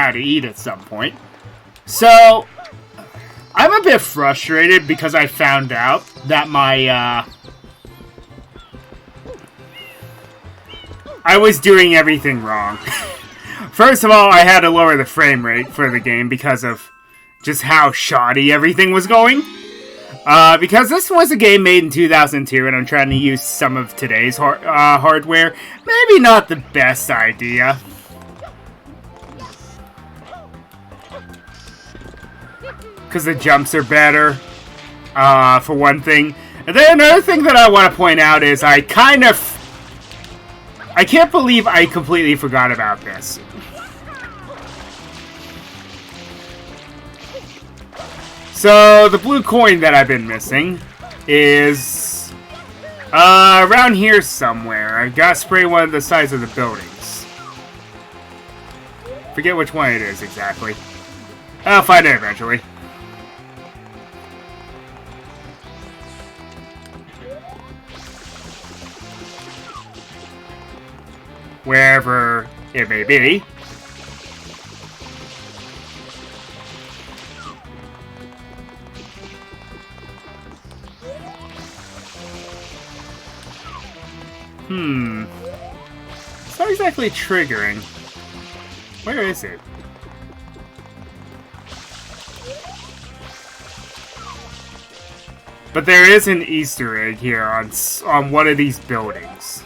had to eat at some point. So, I'm a bit frustrated because I found out that my, I was doing everything wrong. First of all, I had to lower the frame rate for the game because of just how shoddy everything was going. Because this was a game made in 2002 and I'm trying to use some of today's hardware, maybe not the best idea. Because the jumps are better, for one thing. And then another thing that I want to point out is I can't believe I completely forgot about this. So, the blue coin that I've been missing is around here somewhere. I've got to spray one of the sides of the buildings. Forget which one it is exactly. I'll find it eventually. Wherever it may be. It's not exactly triggering. Where is it? But there is an Easter egg here on one of these buildings.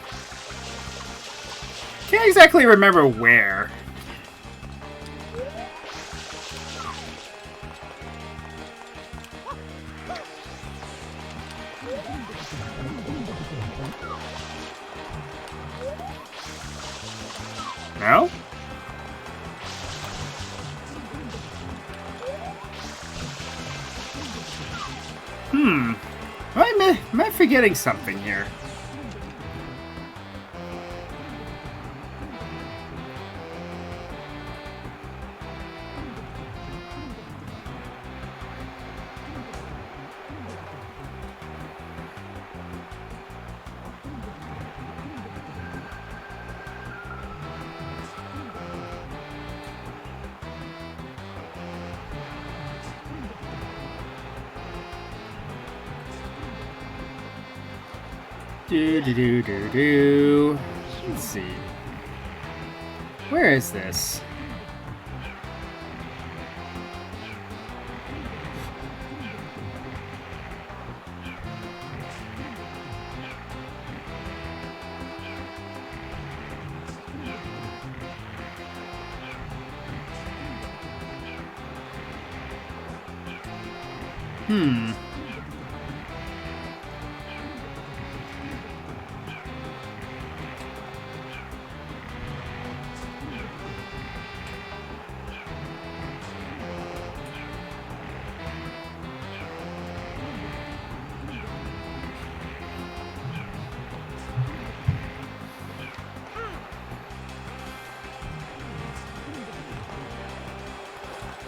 Can't exactly remember where. No? Am I forgetting something here? Let's see. Where is this?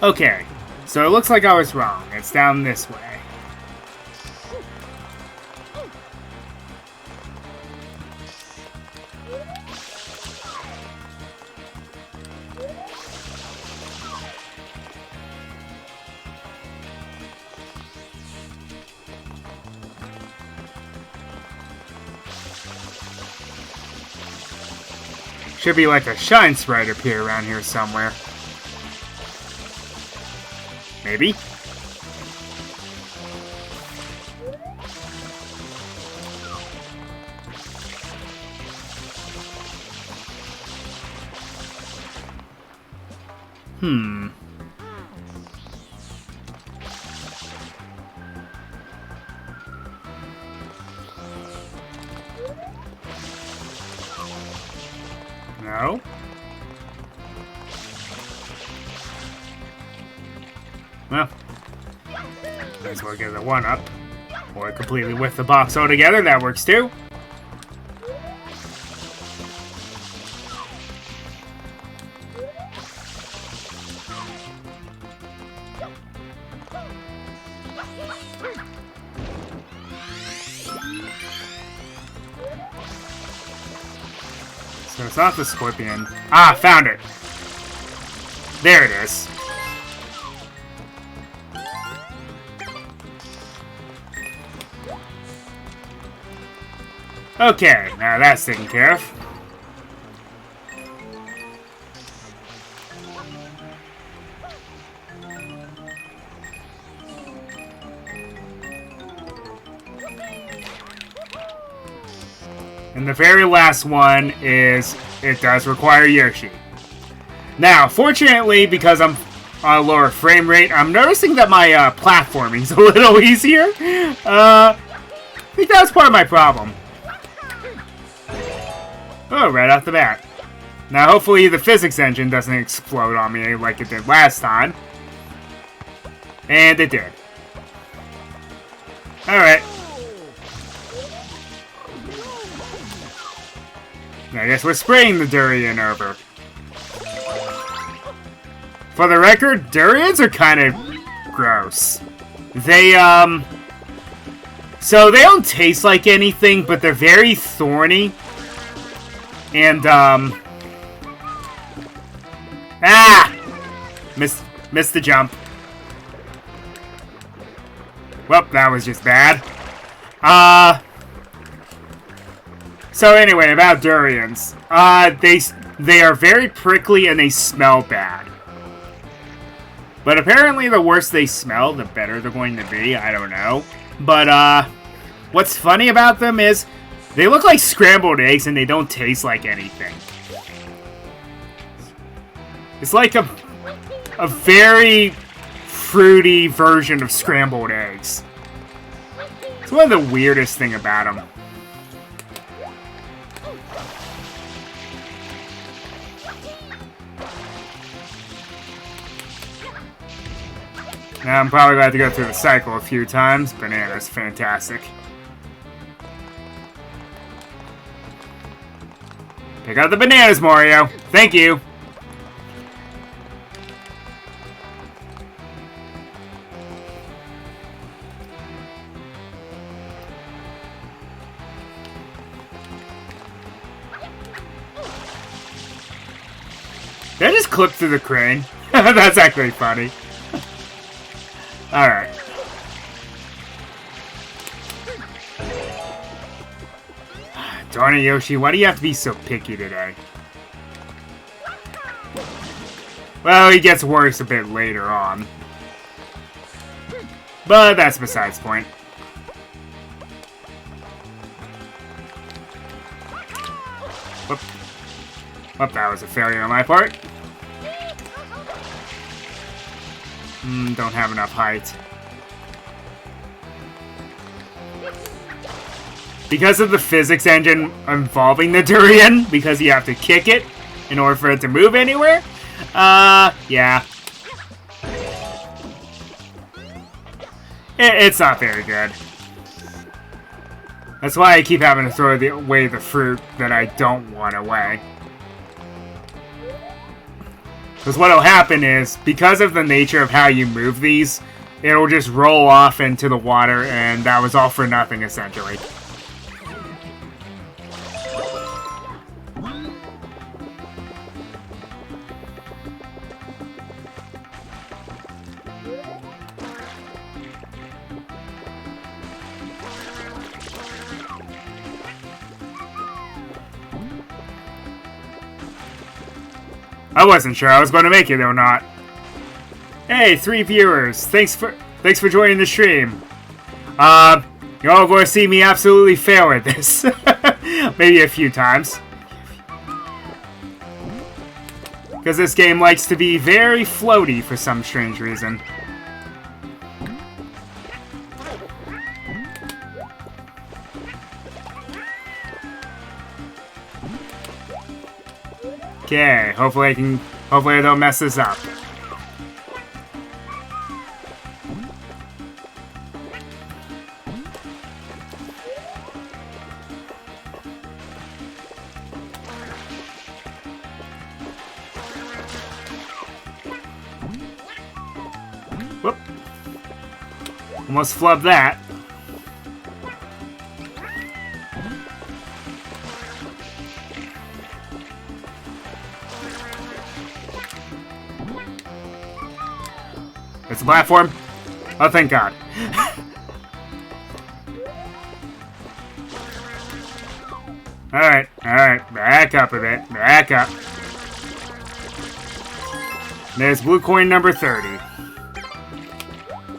Okay, so it looks like I was wrong. It's down this way. Should be like a shine sprite up here around here somewhere. Maybe? No? Well, might as well get the one up. Or completely with the box altogether, that works too. So it's not the scorpion. Ah, found it! There it is. Okay, now that's taken care of. And the very last one is, it does require Yoshi. Now, fortunately, because I'm on a lower frame rate, I'm noticing that my platforming's a little easier. I think that was part of my problem. Oh, right off the bat. Now, hopefully the physics engine doesn't explode on me like it did last time. And it did. Alright. I guess we're spraying the durian over. For the record, durians are kind of gross. They, so they don't taste like anything, but they're very thorny. And, Missed the jump. Well, that was just bad. So anyway, about durians. They are very prickly and they smell bad. But apparently the worse they smell, the better they're going to be. I don't know. But, what's funny about them is they look like scrambled eggs and they don't taste like anything. It's like a very fruity version of scrambled eggs. It's one of the weirdest thing about them. Now I'm probably going to have to go through the cycle a few times. Banana's fantastic. Pick up the bananas, Mario. Thank you. Did I just clip through the crane? That's actually funny. Alright. Darn it, Yoshi, why do you have to be so picky today? Well, he gets worse a bit later on. But that's besides the point. Whoop. Whoop, that was a failure on my part. Don't have enough height. Because of the physics engine involving the durian, because you have to kick it in order for it to move anywhere, yeah. It's not very good. That's why I keep having to throw away the fruit that I don't want away. Because what'll happen is, because of the nature of how you move these, it'll just roll off into the water, and that was all for nothing, essentially. I wasn't sure I was going to make it or not. Hey, 3 viewers. Thanks for joining the stream. You're all going to see me absolutely fail at this. Maybe a few times. Because this game likes to be very floaty for some strange reason. Okay, hopefully I don't mess this up. Whoop. Almost flubbed that. the platform? Oh, thank God. Alright, alright. Back up a bit. Back up. There's blue coin number 30.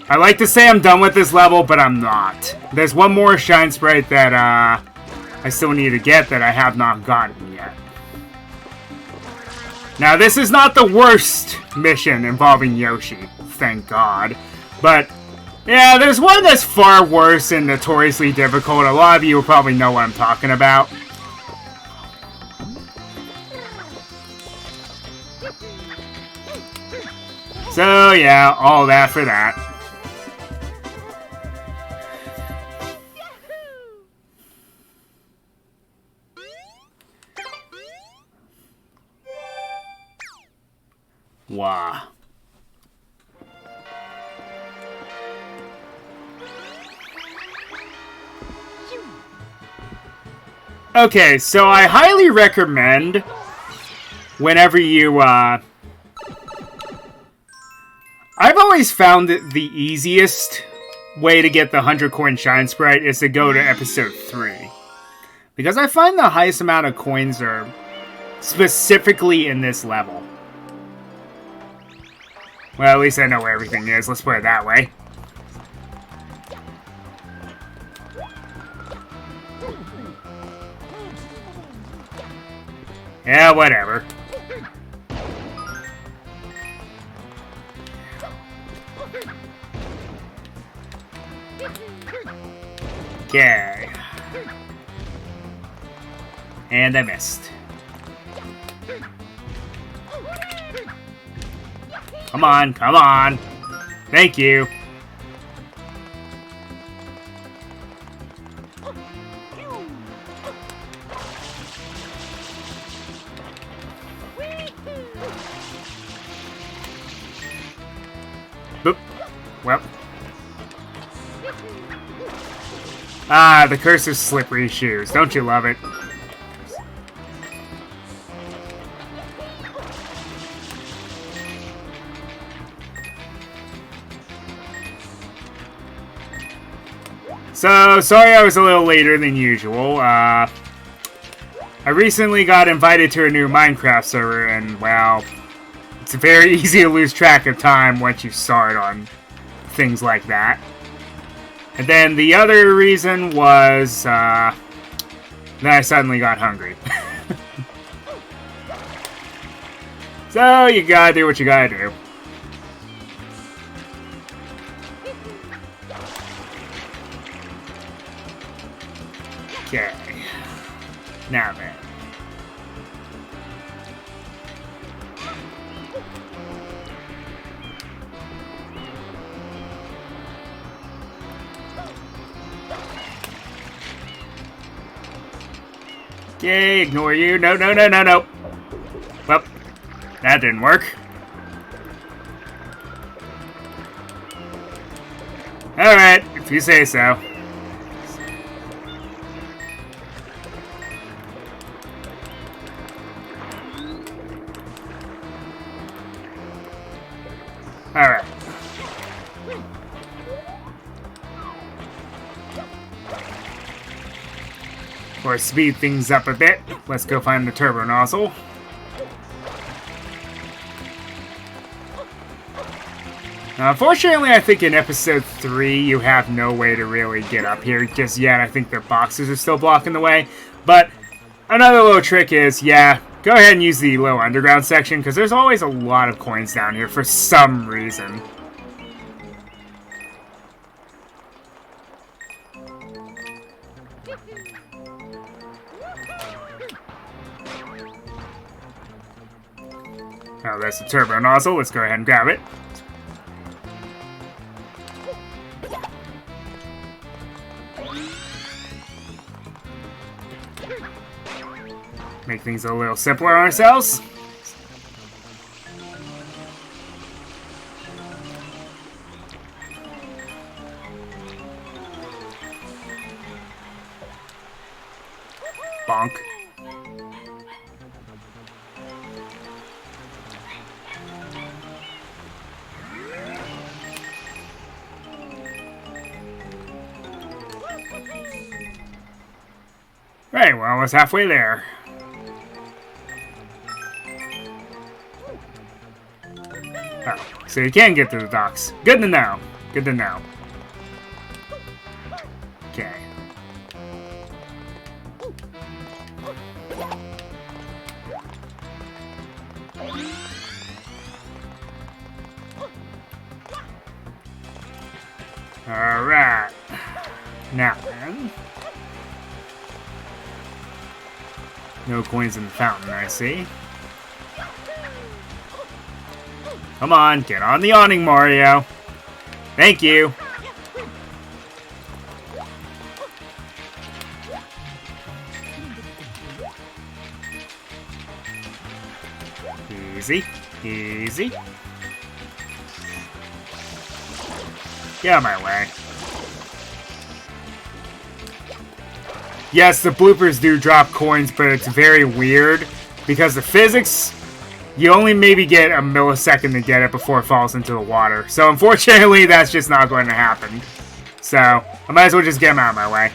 I like to say I'm done with this level, but I'm not. There's one more Shine Sprite that, I still need to get that I have not gotten yet. Now, this is not the worst mission involving Yoshi, thank God. But, yeah, there's one that's far worse and notoriously difficult. A lot of you will probably know what I'm talking about. So, yeah, all that for that. Wow. Okay, so I highly recommend whenever you, I've always found that the easiest way to get the 100 coin Shine Sprite is to go to episode 3. Because I find the highest amount of coins are specifically in this level. Well, at least I know where everything is, let's put it that way. Yeah, whatever. Okay. And I missed. Come on, come on. Thank you. Boop. Well. Ah, the curse of slippery shoes. Don't you love it? So, sorry I was a little later than usual. I recently got invited to a new Minecraft server, and, well, it's very easy to lose track of time once you start on things like that. And then the other reason was, that I suddenly got hungry. So, you gotta do what you gotta do. Okay. Now then. Okay, ignore you. No, no, no, no, no. Well, that didn't work. Alright, if you say so. Alright. For speed things up a bit, let's go find the turbo nozzle. Now, unfortunately, I think in episode 3, you have no way to really get up here just yet. I think the boxes are still blocking the way. But another little trick is, yeah, go ahead and use the little underground section, because there's always a lot of coins down here for some reason. Oh, there's the turbo nozzle. Let's go ahead and grab it. Make things a little simpler on ourselves. Bonk. Right, we're almost halfway there. Oh, so you can get to the docks. Good to know. Good to know. Okay. Alright. Now then. No coins in the fountain, I see. Come on, get on the awning, Mario. Thank you. Easy, easy. Get out of my way. Yes, the bloopers do drop coins, but it's very weird because the physics, you only maybe get a millisecond to get it before it falls into the water. So unfortunately, that's just not going to happen. So I might as well just get them out of my way.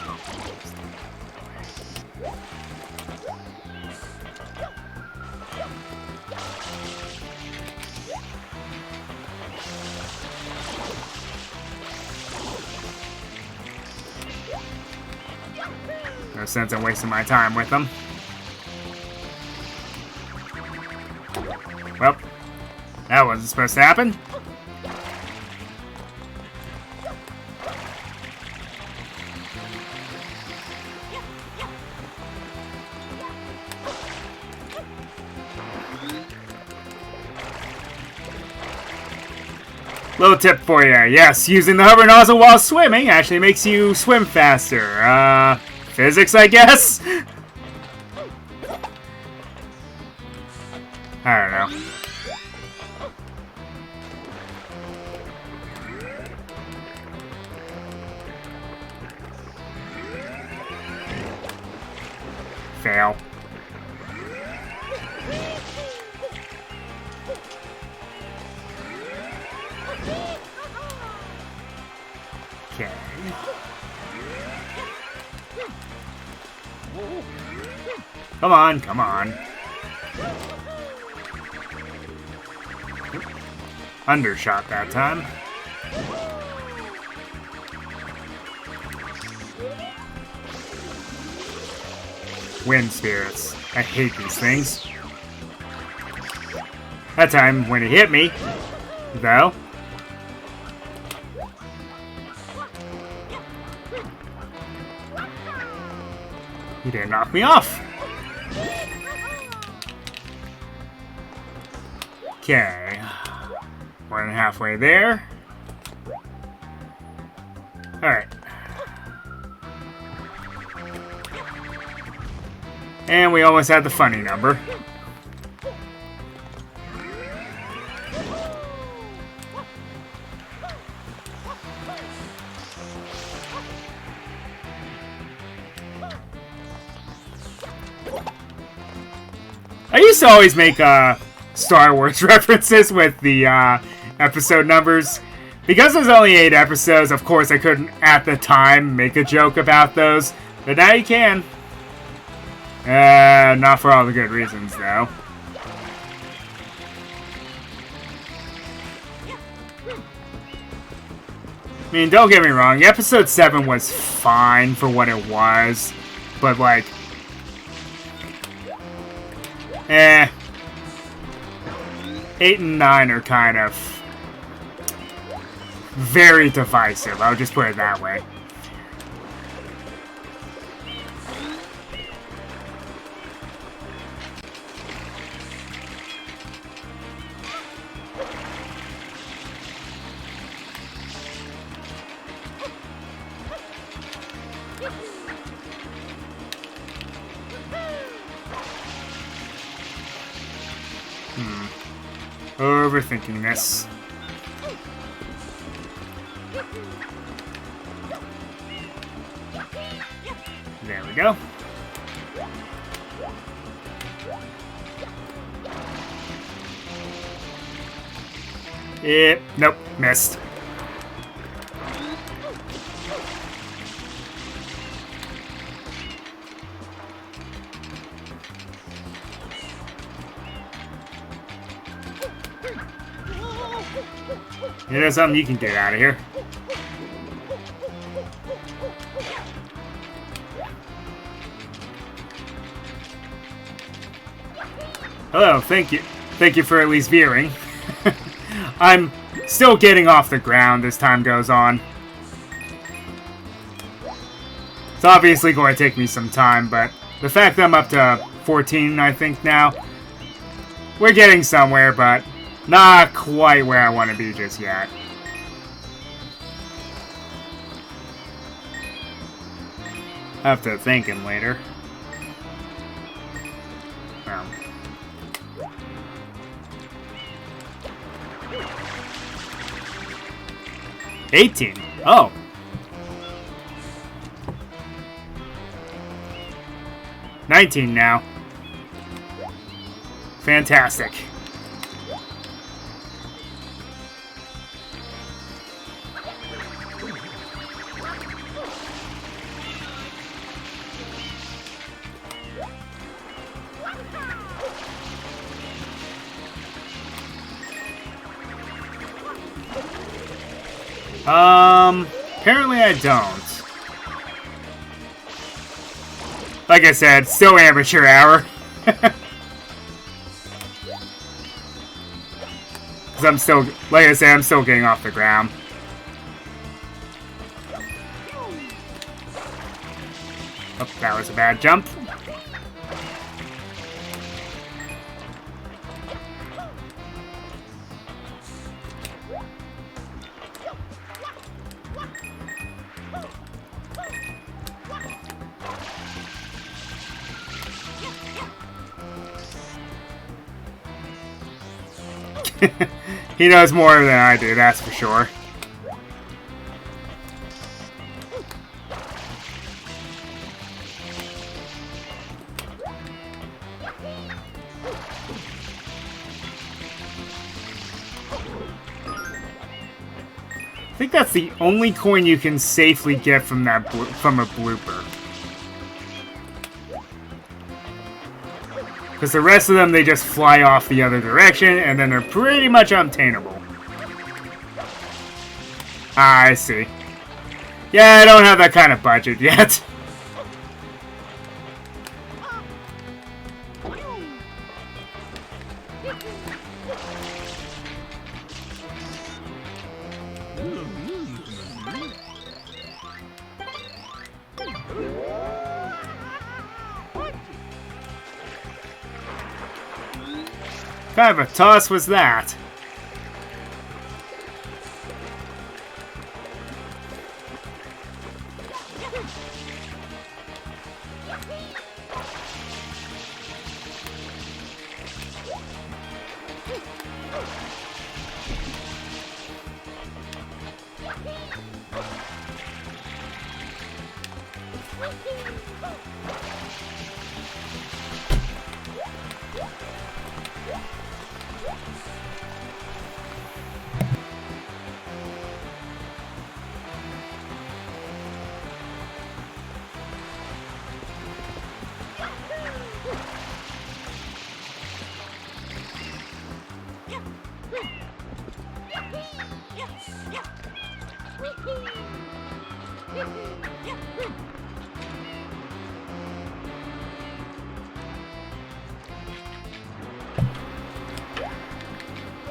No sense in wasting my time with them. Well, that wasn't supposed to happen. Little tip for you. Yes, using the hover nozzle while swimming actually makes you swim faster. Physics, I guess? I don't know. Fail. Okay. Come on, come on. Undershot that time. Wind spirits. I hate these things. That time when it hit me, though. He didn't knock me off. Okay. More than halfway there. Alright. And we almost had the funny number. I used to always make Star Wars references with the episode numbers. Because there's only 8 episodes, of course I couldn't at the time make a joke about those. But now you can. Not for all the good reasons, though. I mean, don't get me wrong, episode 7 was fine for what it was. But, like... 8 and 9 are kind of very divisive. I'll just put it that way. Overthinking this. There we go. Nope, missed. There's something you can get out of here. Hello, thank you. Thank you for at least veering. I'm still getting off the ground as time goes on. It's obviously going to take me some time, but the fact that I'm up to 14, I think now, we're getting somewhere, but not quite where I want to be just yet. I have to thank him later. 18. Oh. 19 now. Fantastic. Apparently I don't. Like I said, still amateur hour. Because I'm still, like I said, I'm still getting off the ground. Oh, that was a bad jump. He knows more than I do, that's for sure. I think that's the only coin you can safely get from that from a blooper. Because the rest of them, they just fly off the other direction, and then they're pretty much untainable. Ah, I see. Yeah, I don't have that kind of budget yet. What kind of a toss was that?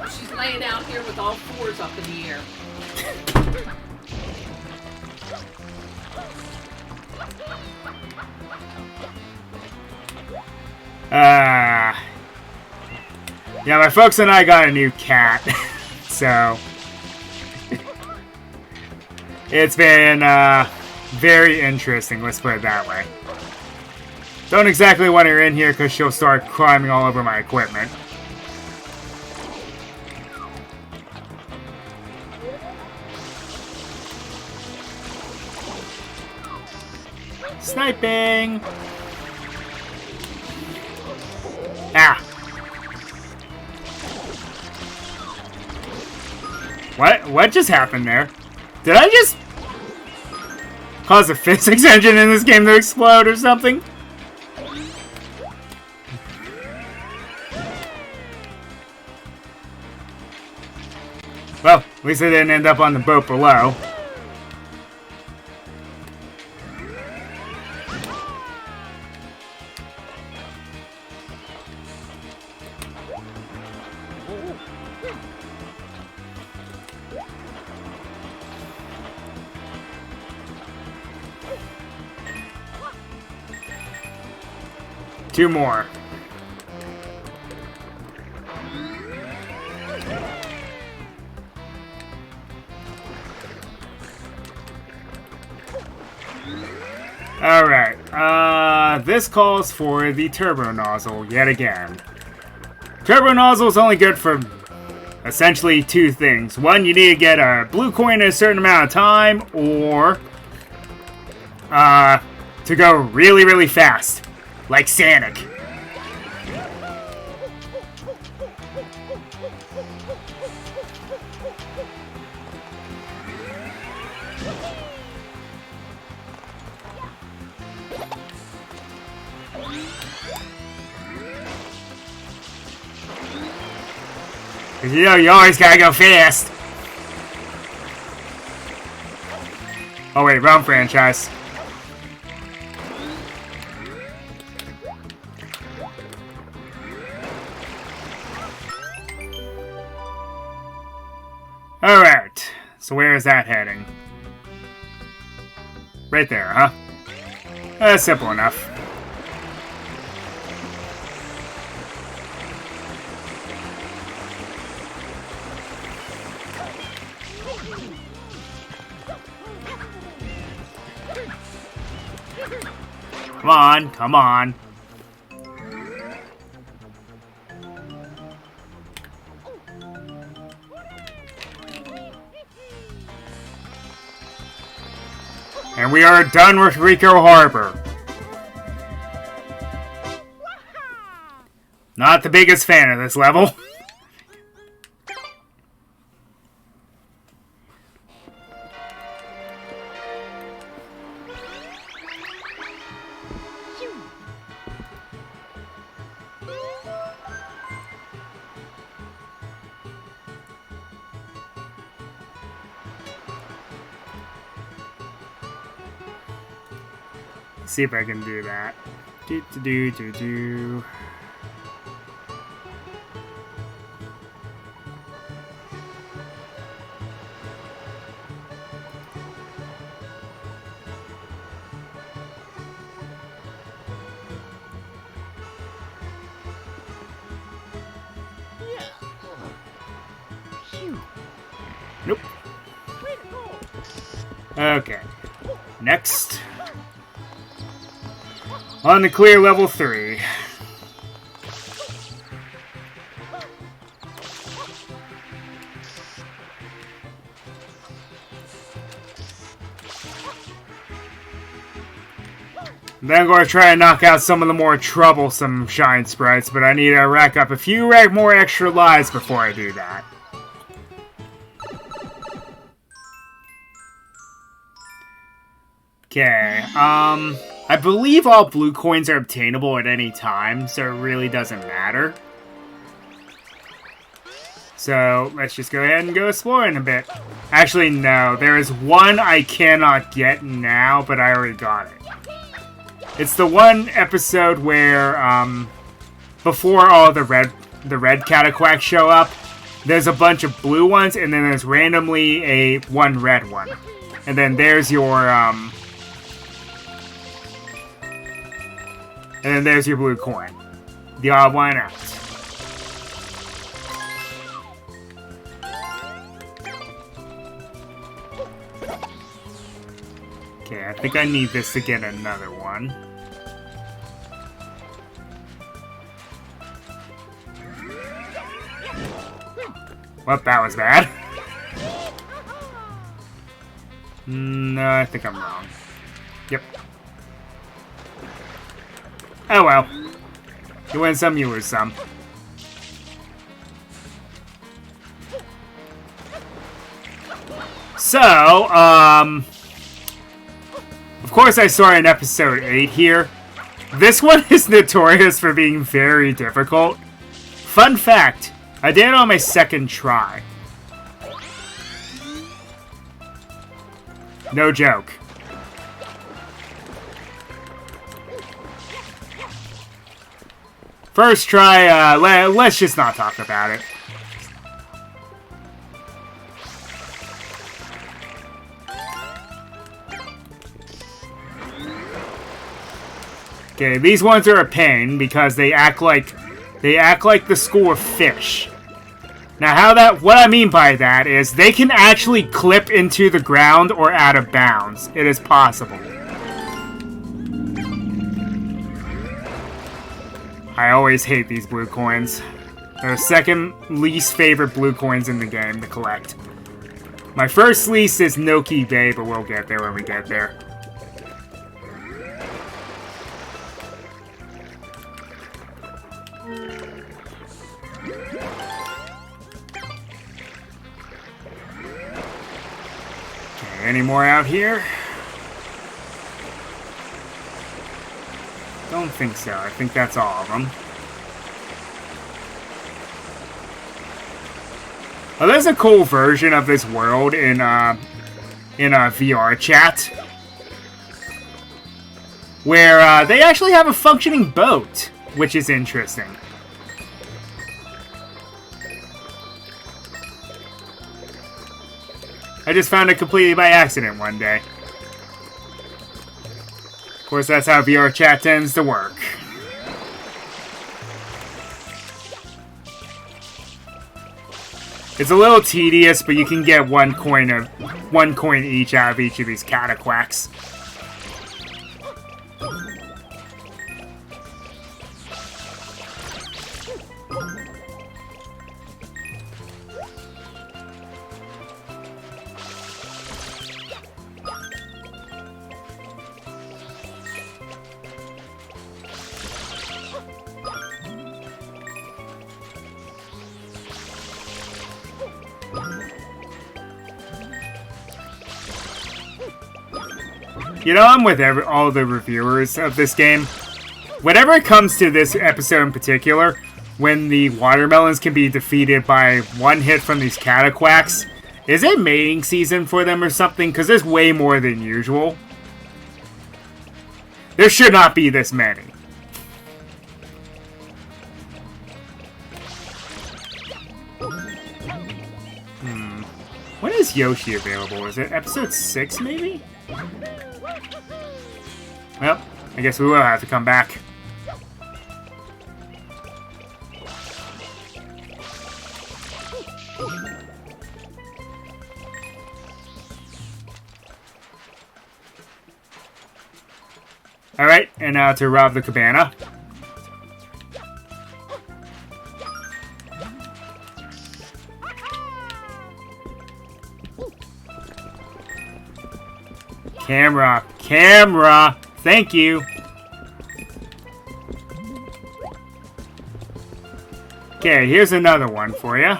She's laying out here with all fours up in the air. Yeah, my folks and I got a new cat, so it's been very interesting, let's put it that way. Don't exactly want her in here because she'll start climbing all over my equipment. Sniping! Ah! What just happened there? Did I just cause a physics engine in this game to explode or something? Well, At least I didn't end up on the boat below. Two more. Alright, this calls for the turbo nozzle yet again. Turbo nozzle is only good for essentially two things. One, you need to get a blue coin in a certain amount of time, or to go really, really fast, like Sonic. You know, you always gotta go fast. Oh wait, wrong franchise. Alright, so where is that heading? Right there, huh? That's simple enough. Come on, come on. And we are done with Rico Harbor. Not the biggest fan of this level. See if I can do that. Do. Nope. Okay. Next. On to clear level 3. Then I'm going to try and knock out some of the more troublesome shine sprites, but I need to rack up a few more extra lives before I do that. Okay, I believe all blue coins are obtainable at any time, so it really doesn't matter. So, let's just go ahead and go exploring a bit. Actually, no, there is one I cannot get now, but I already got it. It's the one episode where, before all the red cataquacks show up, there's a bunch of blue ones, and then there's randomly one red one. And then there's your, and then there's your blue coin. The odd one out. Okay, I think I need this to get another one. Well, that was bad. No, I think I'm wrong. Yep. Oh well. You win some, you lose some. So, of course I saw in episode 8 here. This one is notorious for being very difficult. Fun fact, I did it on my second try. No joke. First try, let's just not talk about it. Okay, these ones are a pain because they act like the school of fish. Now, what I mean by that is they can actually clip into the ground or out of bounds. It is possible. I always hate these blue coins. They're the second least favorite blue coins in the game to collect. My first least is Noki Bay, but we'll get there when we get there. Okay, any more out here? Don't think so. I think that's all of them. Oh, there's a cool version of this world in a VR chat where they actually have a functioning boat, which is interesting. I just found it completely by accident one day. Of course, that's how VR chat tends to work. It's a little tedious, but you can get one coin each out of each of these cataquacks. You know, I'm with all the reviewers of this game. Whenever it comes to this episode in particular, when the watermelons can be defeated by one hit from these cataquacks, is it mating season for them or something? Because there's way more than usual. There should not be this many. When is Yoshi available? Is it episode 6, maybe? Well, I guess we will have to come back. Alright, and now to rob the cabana. Camera! Thank you! Okay, here's another one for you.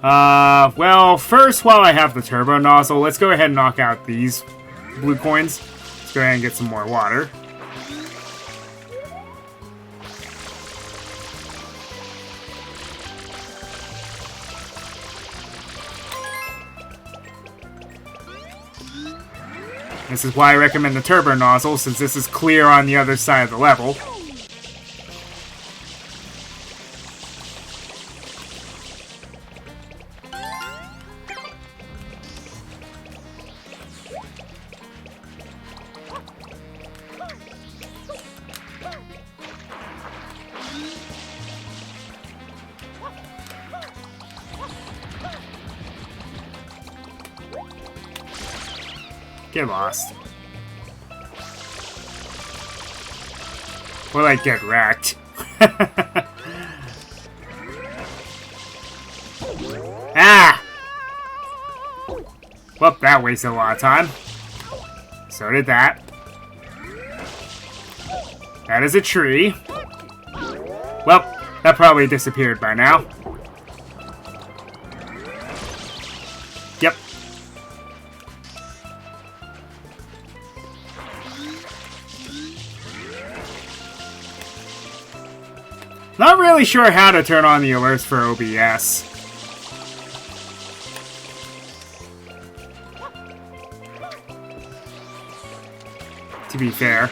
Well, first, while I have the turbo nozzle, let's go ahead and knock out these blue coins. Let's go ahead and get some more water. This is why I recommend the turbo nozzle, since this is clear on the other side of the level. Get lost. Or like get wrecked. Ah! Well, that wasted a lot of time. So did that. That is a tree. Well, that probably disappeared by now. Yep. Not really sure how to turn on the alerts for OBS. to be fair.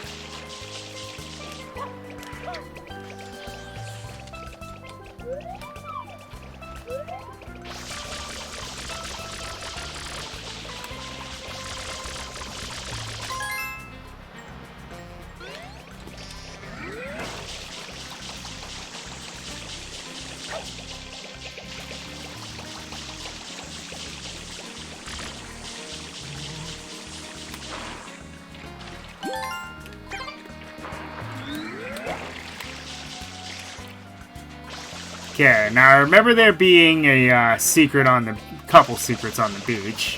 Okay, now I remember there being a secret on the couple secrets on the beach.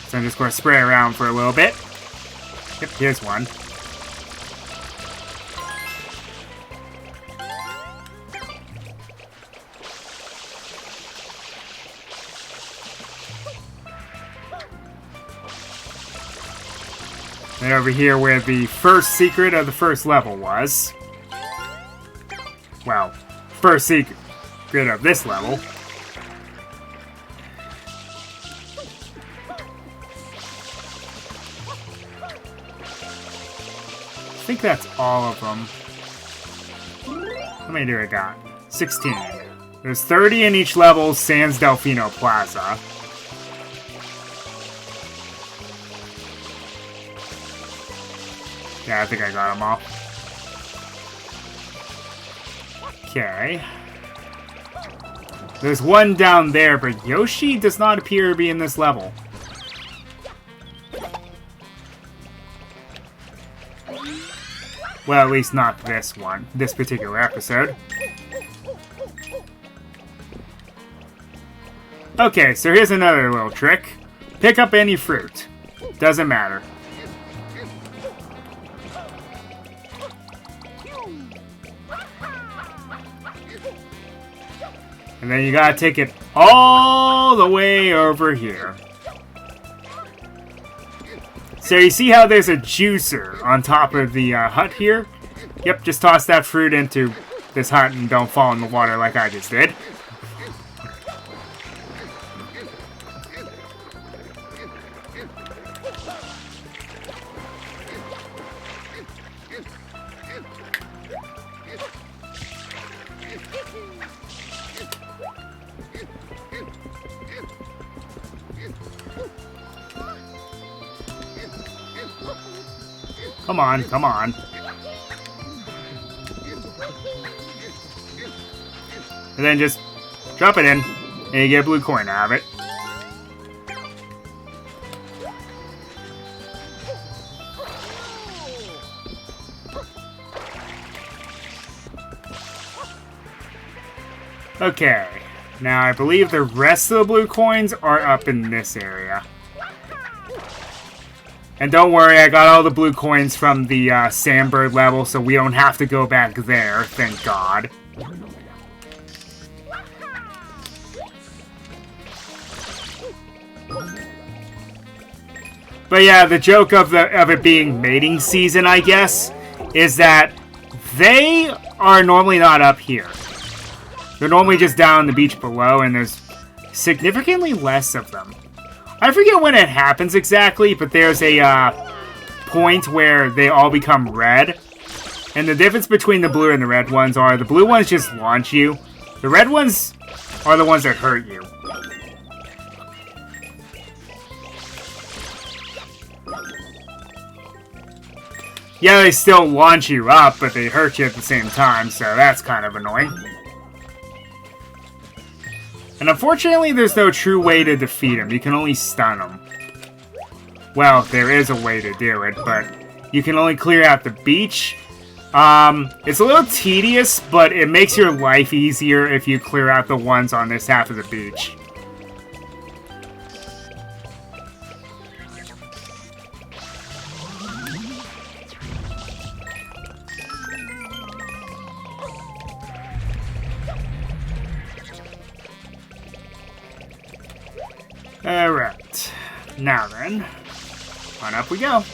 So I'm just going to spray around for a little bit. Yep, here's one. And over here where the first secret of the first level was. Well, first secret of this level. I think that's all of them. How many do I got? 16. There's 30 in each level, sans Delfino Plaza. Yeah, I think I got them all. Okay. There's one down there, but Yoshi does not appear to be in this level. Well, at least not this one, this particular episode. Okay, so here's another little trick. Pick up any fruit. Doesn't matter. And then you gotta take it all the way over here. So you see how there's a juicer on top of the hut here? Yep, just toss that fruit into this hut and don't fall in the water like I just did. Come on, come on. And then just drop it in, and you get a blue coin out of it. Okay, now I believe the rest of the blue coins are up in this area. And don't worry, I got all the blue coins from the Sandbird level, so we don't have to go back there, thank God. But yeah, the joke of it being mating season, I guess, is that they are normally not up here. They're normally just down on the beach below, and there's significantly less of them. I forget when it happens exactly, but there's a point where they all become red. And the difference between the blue and the red ones are the blue ones just launch you. The red ones are the ones that hurt you. Yeah, they still launch you up, but they hurt you at the same time, so that's kind of annoying. And unfortunately, there's no true way to defeat him. You can only stun him. Well, there is a way to do it, but you can only clear out the beach. It's a little tedious, but it makes your life easier if you clear out the ones on this half of the beach. Alright, now then, on up we go.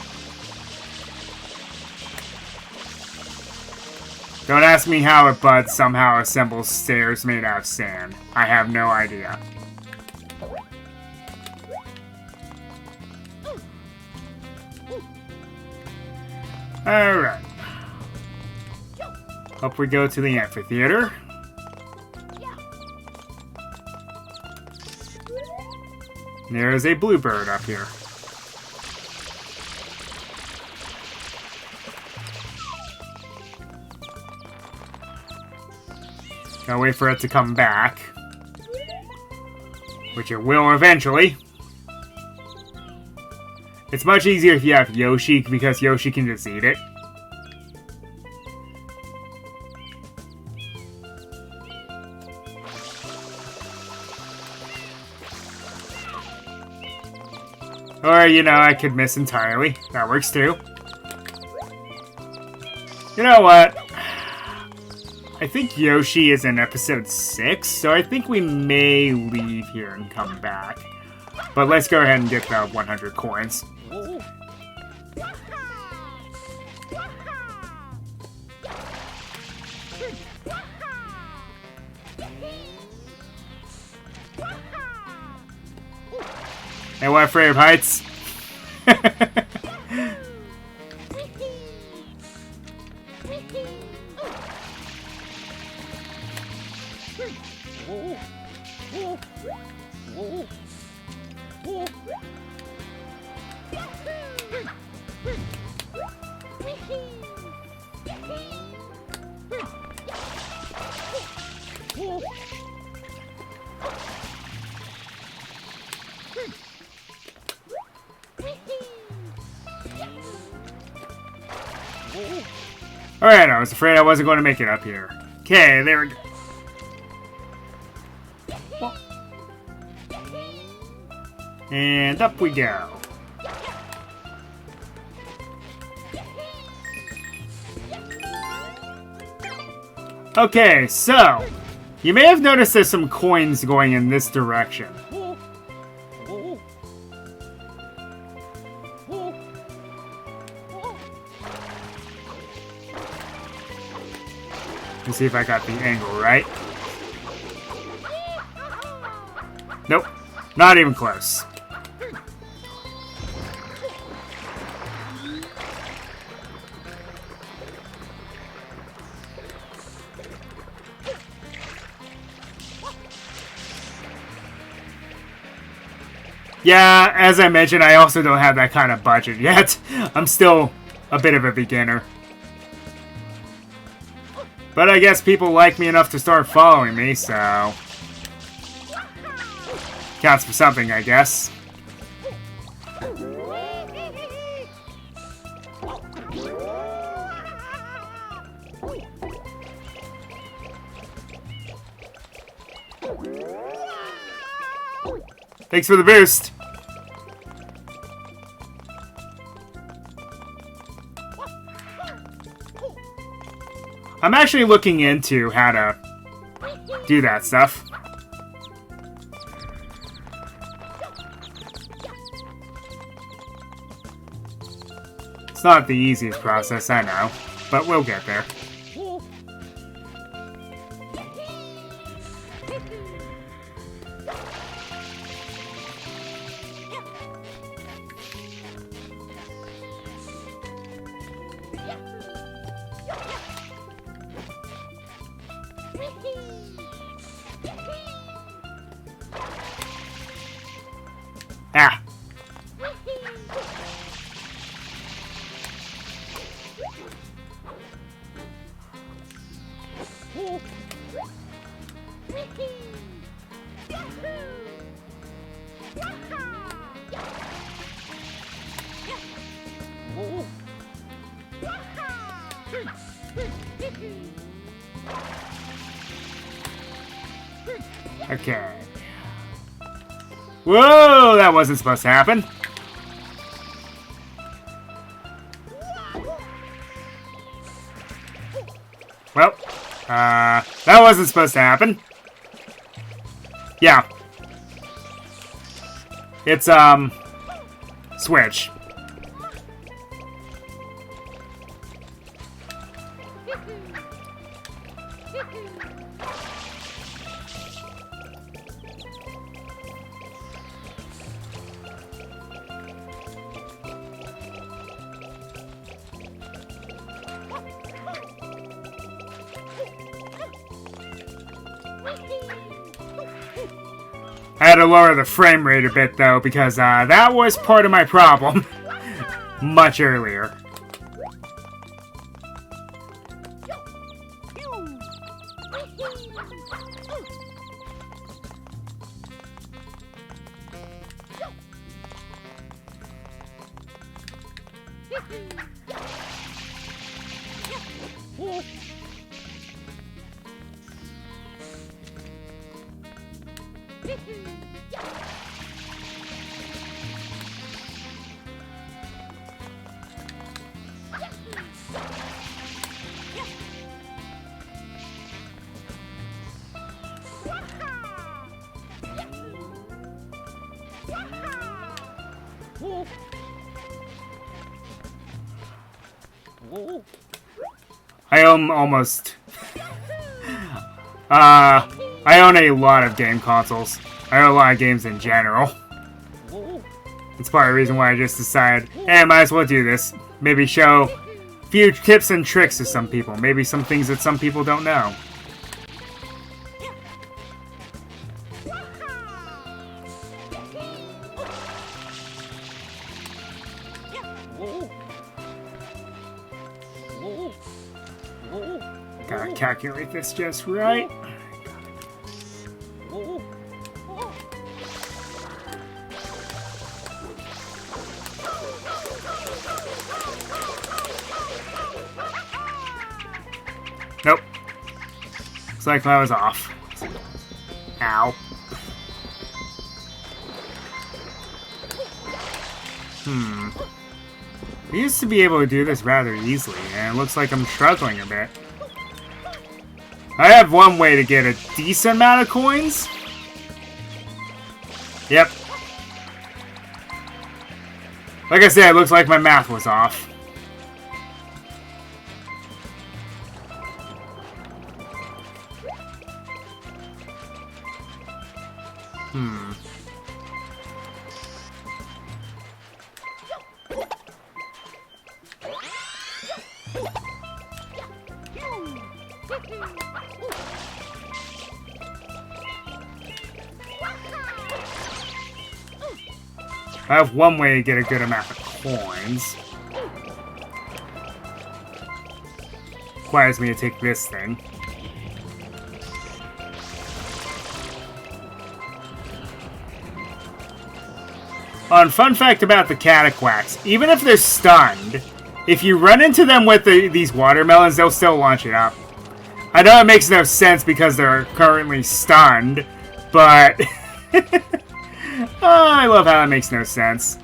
Don't ask me how it Bud somehow assembles stairs made out of sand. I have no idea. Alright. Up we go to the amphitheater. There is a bluebird up here. Gotta wait for it to come back. Which it will eventually. It's much easier if you have Yoshi, because Yoshi can just eat it. Or, you know, I could miss entirely. That works too. You know what? I think Yoshi is in episode 6, so I think we may leave here and come back. But let's go ahead and get the 100 coins. Hey, what frame heights? Alright, I was afraid I wasn't going to make it up here. Okay, there we go. And up we go. Okay, so you may have noticed there's some coins going in this direction. Let's see if I got the angle right. Nope, not even close. Yeah, as I mentioned, I also don't have that kind of budget yet. I'm still a bit of a beginner. But I guess people like me enough to start following me, so... counts for something, I guess. Thanks for the boost! I'm actually looking into how to do that stuff. It's not the easiest process, I know, but we'll get there. Ah! Okay. Whoa, that wasn't supposed to happen. Well, that wasn't supposed to happen. Yeah. It's, switch. I had to lower the frame rate a bit, though, because that was part of my problem much earlier. I own almost... I own a lot of game consoles. I own a lot of games in general. It's part of the reason why I just decided, hey, I might as well do this. Maybe show a few tips and tricks to some people. Maybe some things that some people don't know. Gotta calculate this just right. Nope. Looks like I was off. Ow. I used to be able to do this rather easily, and it looks like I'm struggling a bit. I have one way to get a decent amount of coins. Yep. Like I said, it looks like my math was off. I have one way to get a good amount of coins. Requires me to take this thing. Fun fact about the cataquacks, even if they're stunned, if you run into them with these watermelons, they'll still launch it up. I know it makes no sense because they're currently stunned, but... Oh, I love how that makes no sense.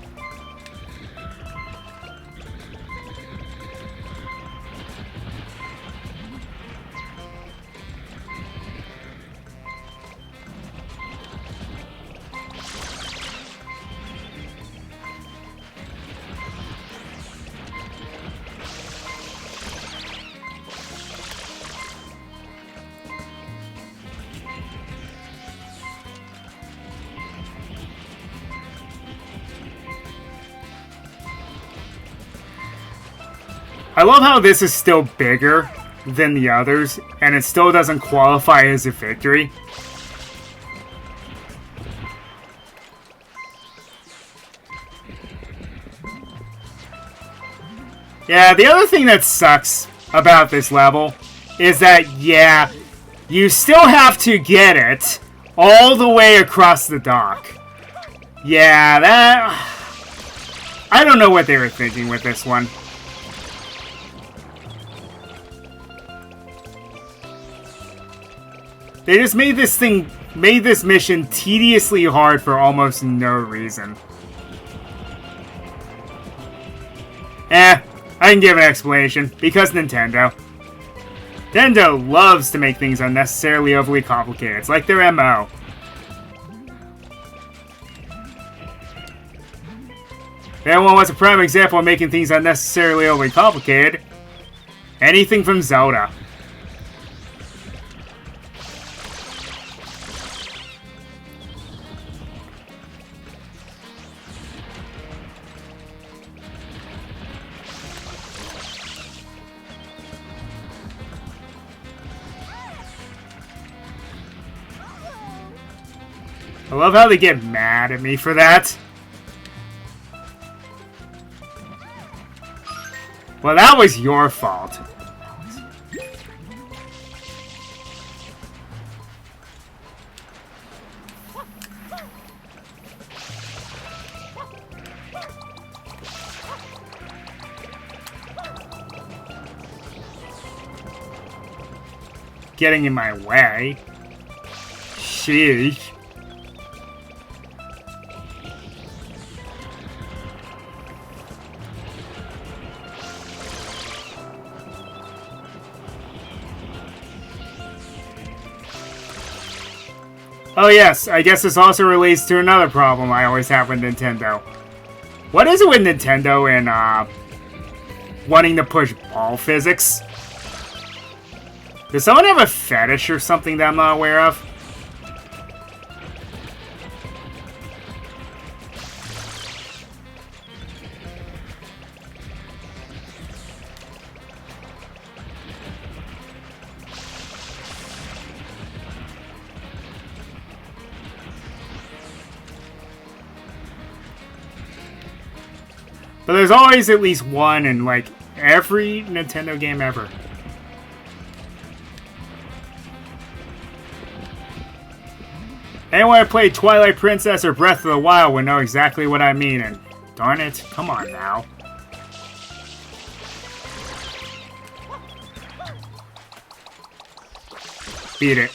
I love how this is still bigger than the others, and it still doesn't qualify as a victory. Yeah, the other thing that sucks about this level is that, yeah, you still have to get it all the way across the dock. Yeah, that... I don't know what they were thinking with this one. They just made this mission tediously hard for almost no reason. I can give an explanation, because Nintendo. Nintendo loves to make things unnecessarily overly complicated. It's like their MO. If anyone wants a prime example of making things unnecessarily overly complicated, anything from Zelda. I love how they get mad at me for that. Well, that was your fault. Getting in my way. Sheesh. Oh yes, I guess this also relates to another problem I always have with Nintendo. What is it with Nintendo and wanting to push ball physics? Does someone have a fetish or something that I'm not aware of? But there's always at least one in, like, every Nintendo game ever. Anyone who played Twilight Princess or Breath of the Wild would know exactly what I mean, and darn it, come on now. Beat it.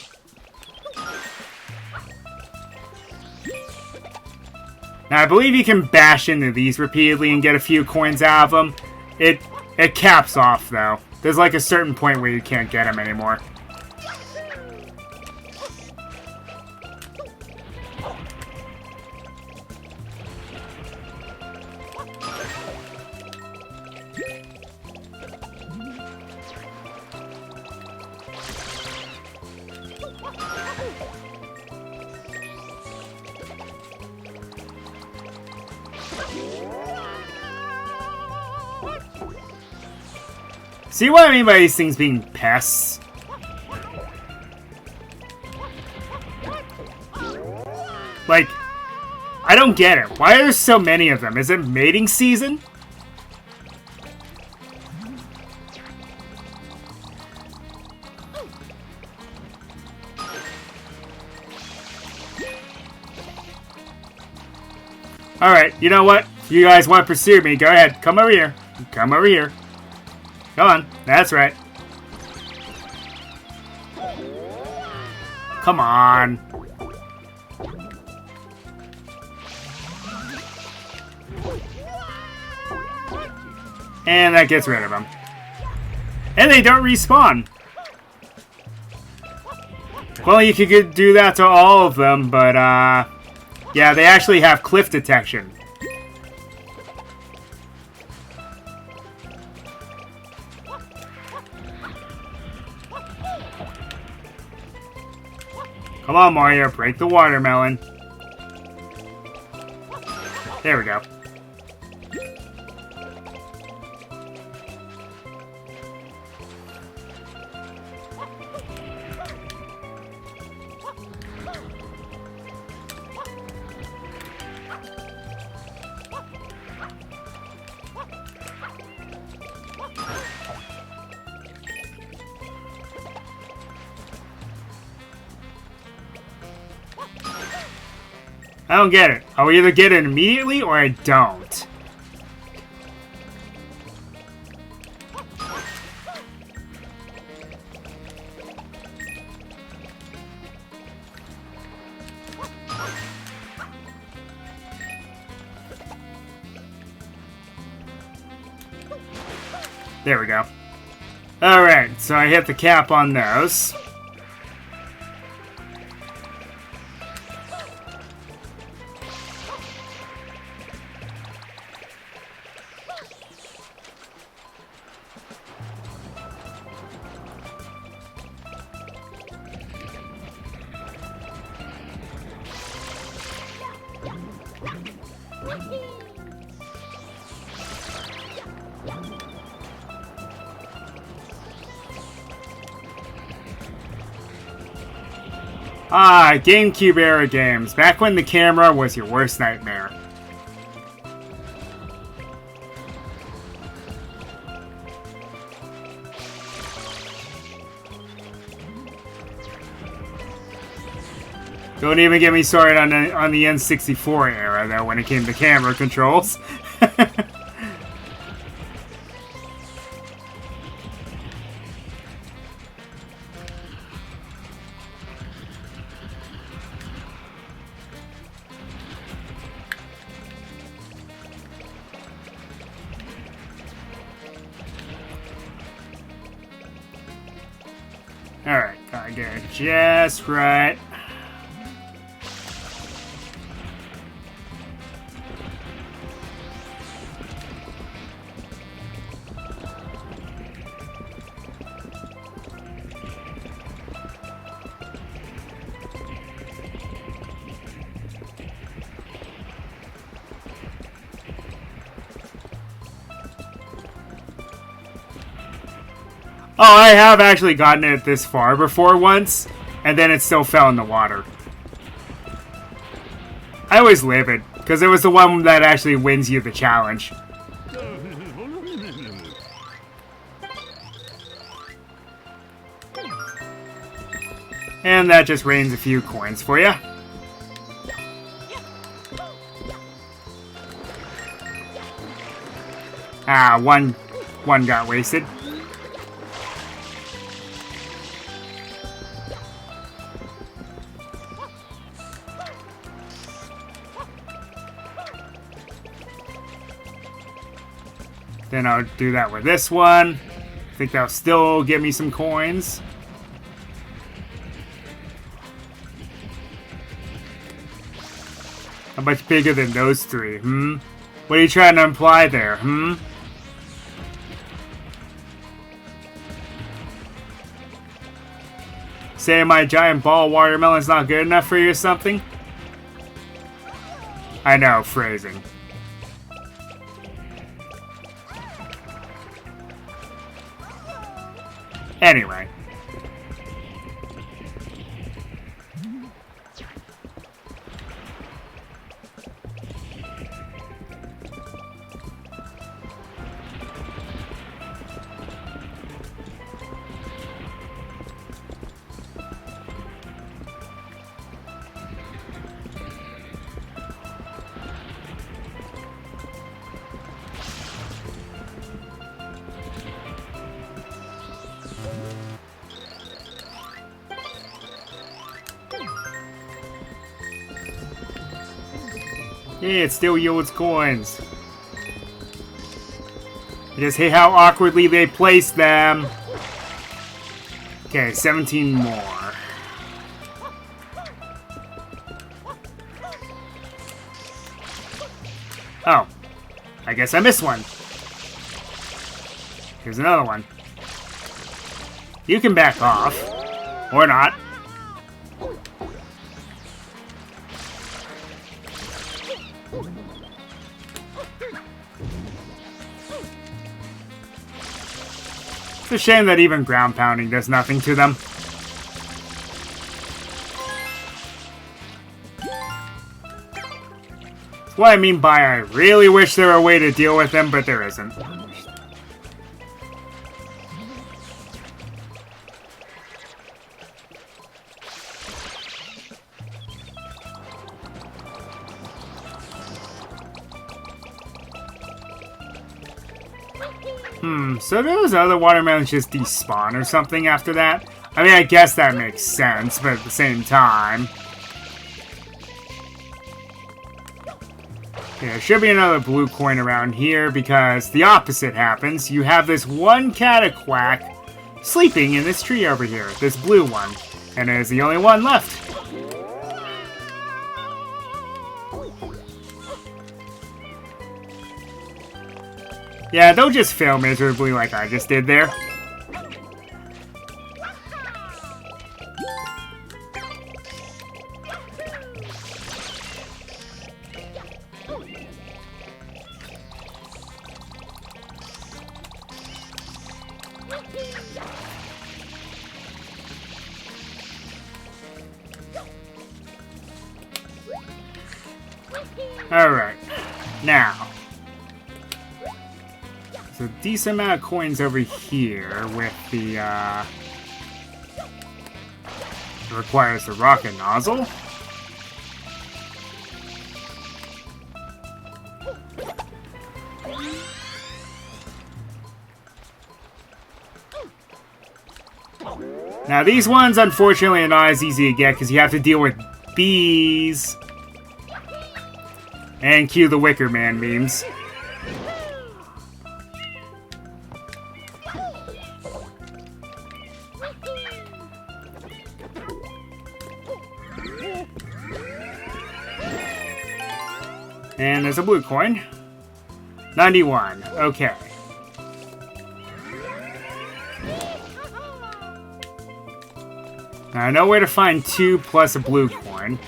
Now, I believe you can bash into these repeatedly and get a few coins out of them. It caps off, though. There's like a certain point where you can't get them anymore. See what I mean by these things being pests? Like, I don't get it. Why are there so many of them? Is it mating season? Alright, you know what? If you guys want to pursue me, go ahead. Come over here. Come over here. Come on. That's right. Come on. And that gets rid of them. And they don't respawn. Well, you could do that to all of them, but, yeah, they actually have cliff detection. Come on, Mario, break the watermelon. There we go. I don't get it. I'll either get it immediately or I don't. There we go. Alright, so I hit the cap on those. Ah, GameCube era games. Back when the camera was your worst nightmare. Don't even get me started on the N64 era, though, when it came to camera controls. Alright, gotta get it just right. Oh, I have actually gotten it this far before once, and then it still fell in the water. I always live it, because it was the one that actually wins you the challenge. And that just rains a few coins for you. Ah, one got wasted. Then I'll do that with this one. I think that'll still give me some coins. How much bigger than those three, What are you trying to imply there, Say my giant ball watermelon's not good enough for you or something? I know, phrasing. Anyway. Yeah, it still yields coins. I just hate how awkwardly they place them. Okay, 17 more. Oh. I guess I missed one. Here's another one. You can back off. Or not. It's a shame that even ground pounding does nothing to them. That's what I mean by I really wish there were a way to deal with them, but there isn't. So those other watermelons just despawn or something after that? I mean, I guess that makes sense, but at the same time... Okay, there should be another blue coin around here, because the opposite happens. You have this one cataquack sleeping in this tree over here, this blue one, and it is the only one left. Yeah, don't just fail miserably like I just did there. Alright. Now. There's a decent amount of coins over here with the, it requires the rocket nozzle. Now these ones, unfortunately, are not as easy to get because you have to deal with bees. And cue the Wicker Man memes. And there's a blue coin. 91. Okay. Now I know where to find 2 plus a blue coin.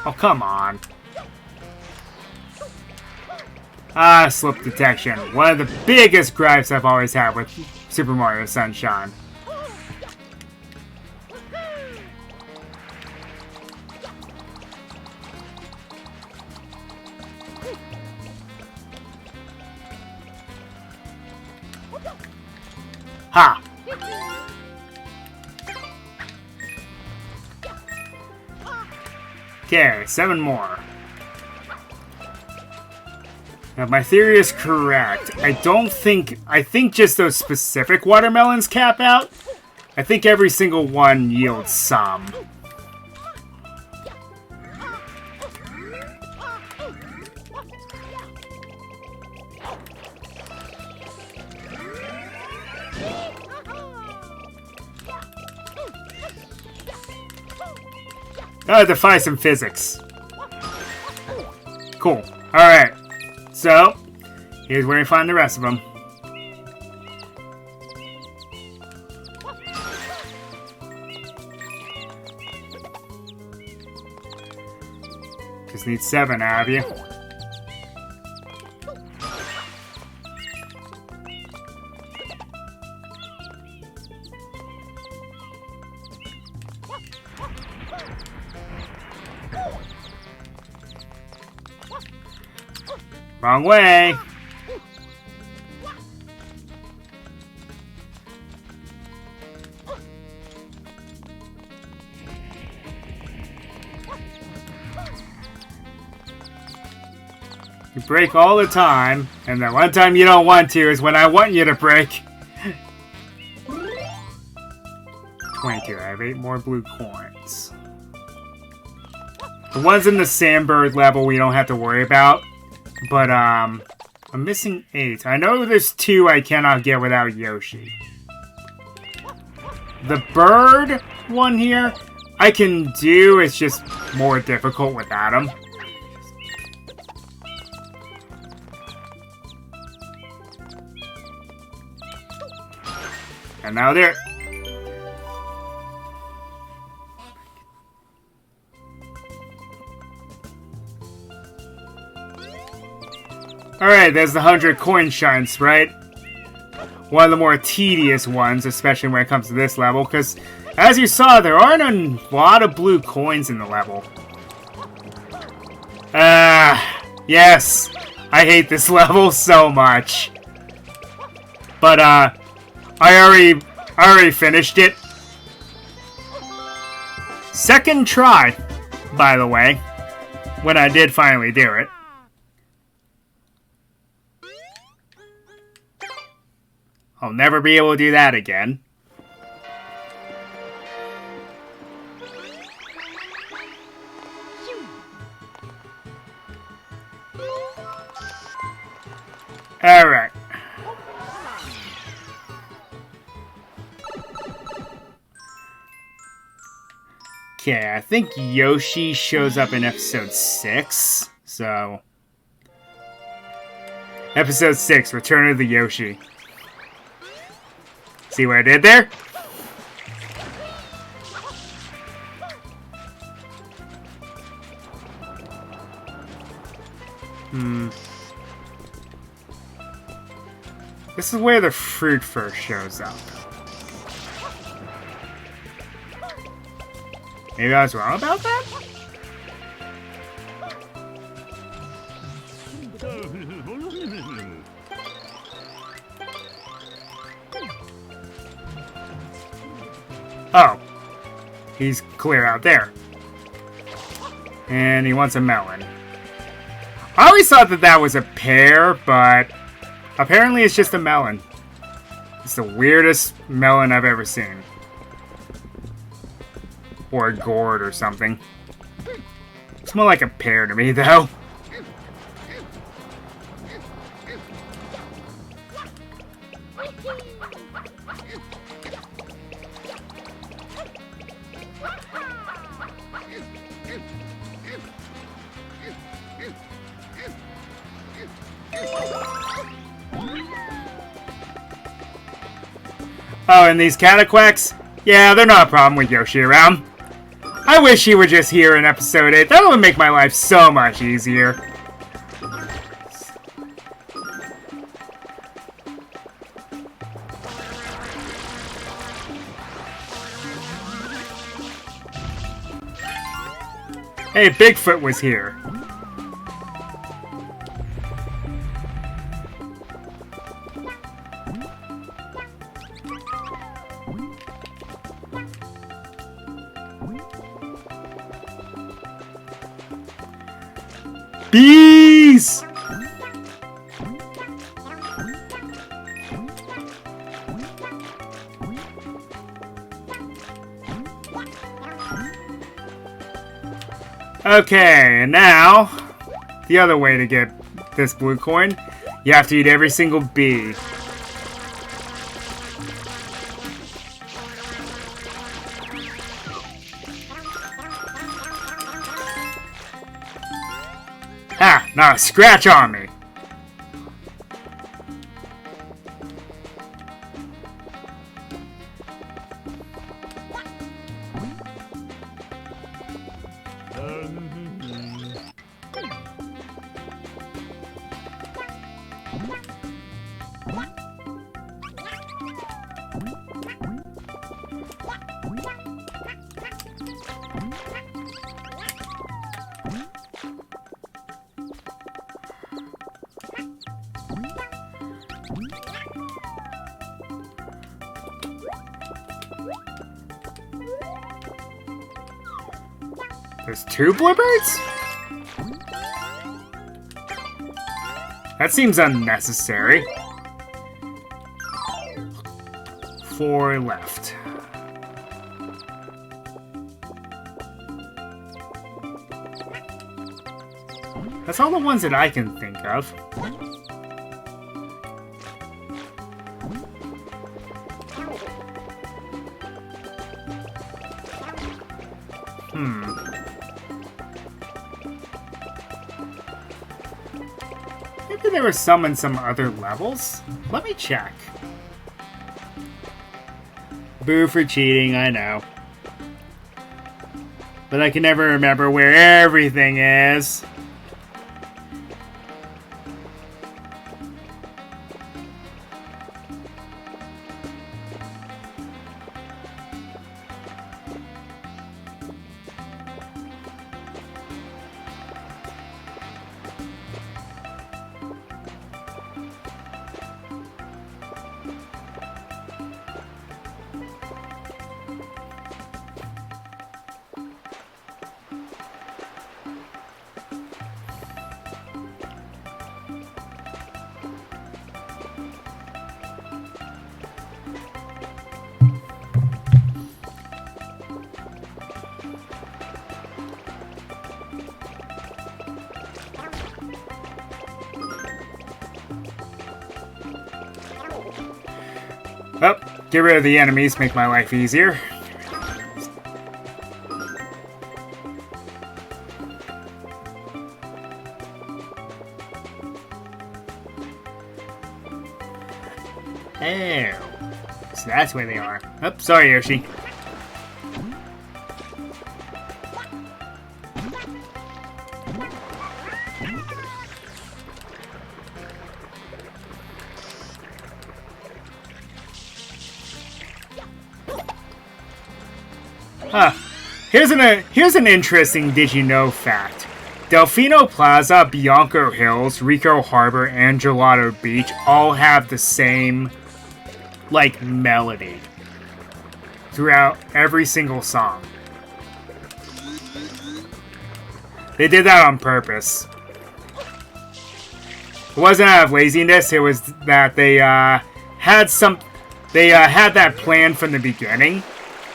Oh, come on. Ah, slip detection. One of the biggest gripes I've always had with Super Mario Sunshine. Ha! Okay, 7 more. Now, my theory is correct. I think just those specific watermelons cap out. I think every single one yields some. Defy some physics. Cool. Alright. So, here's where we find the rest of them. Just need 7 out of you. Wrong way! You break all the time, and the one time you don't want to is when I want you to break. 22. I have 8 more blue coins. The ones in the Sandbird level we don't have to worry about. But, I'm missing 8. I know there's 2 I cannot get without Yoshi. The bird one here, I can do. It's just more difficult without him. And now there... Alright, there's the 100 coin shines, right? One of the more tedious ones, especially when it comes to this level, because, as you saw, there aren't a lot of blue coins in the level. Yes! I hate this level so much. But, I already finished it. Second try, by the way, when I did finally do it. I'll never be able to do that again. Alright. Okay, I think Yoshi shows up in episode 6, so... Episode 6, Return of the Yoshi. See what I did there? This is where the fruit first shows up. Maybe I was wrong about that? Oh. He's clear out there. And he wants a melon. I always thought that that was a pear, but apparently it's just a melon. It's the weirdest melon I've ever seen. Or a gourd or something. It's more like a pear to me, though. Oh, and these cataquacks? Yeah, they're not a problem with Yoshi around. I wish he were just here in episode 8. That would make my life so much easier. Hey, Bigfoot was here. Bees! Okay, and now, the other way to get this blue coin, you have to eat every single bee. Ah, not a scratch on me. There's 2 bluebirds? That seems unnecessary. 4 left. That's all the ones that I can think of. Maybe there were some in some other levels? Let me check. Boo for cheating, I know. But I can never remember where everything is. Oh, get rid of the enemies, make my life easier. Oh, so that's where they are. Oh, sorry, Yoshi. Here's an interesting did you know fact. Delfino Plaza, Bianco Hills, Rico Harbor, and Gelato Beach all have the same, like, melody throughout every single song. They did that on purpose. It wasn't out of laziness, it was that they had that plan from the beginning,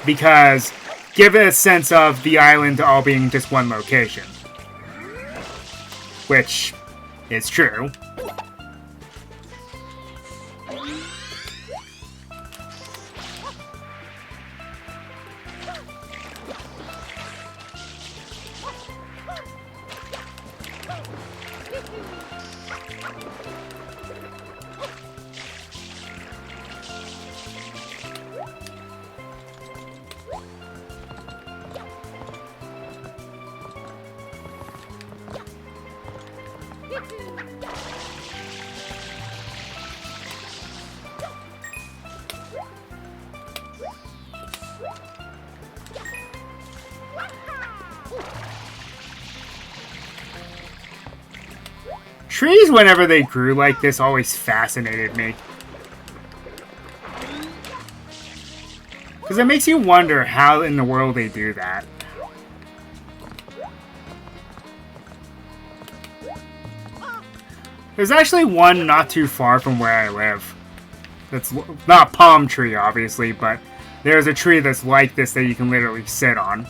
because give it a sense of the island all being just one location. Which is true. Trees, whenever they grew like this, always fascinated me. Because it makes you wonder how in the world they do that. There's actually one not too far from where I live. That's not a palm tree, obviously, but there's a tree that's like this that you can literally sit on.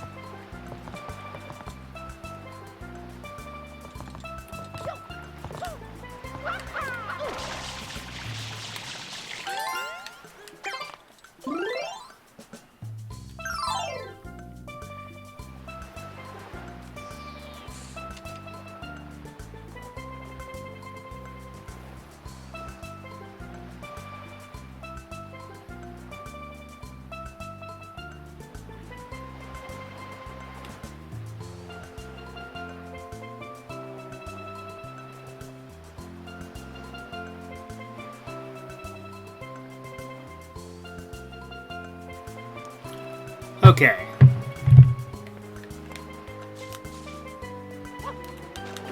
Okay.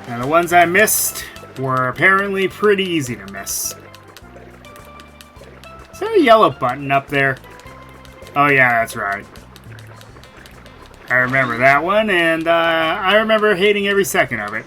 Now the ones I missed were apparently pretty easy to miss. Is there a yellow button up there? Oh yeah, that's right. I remember that one, and I remember hating every second of it.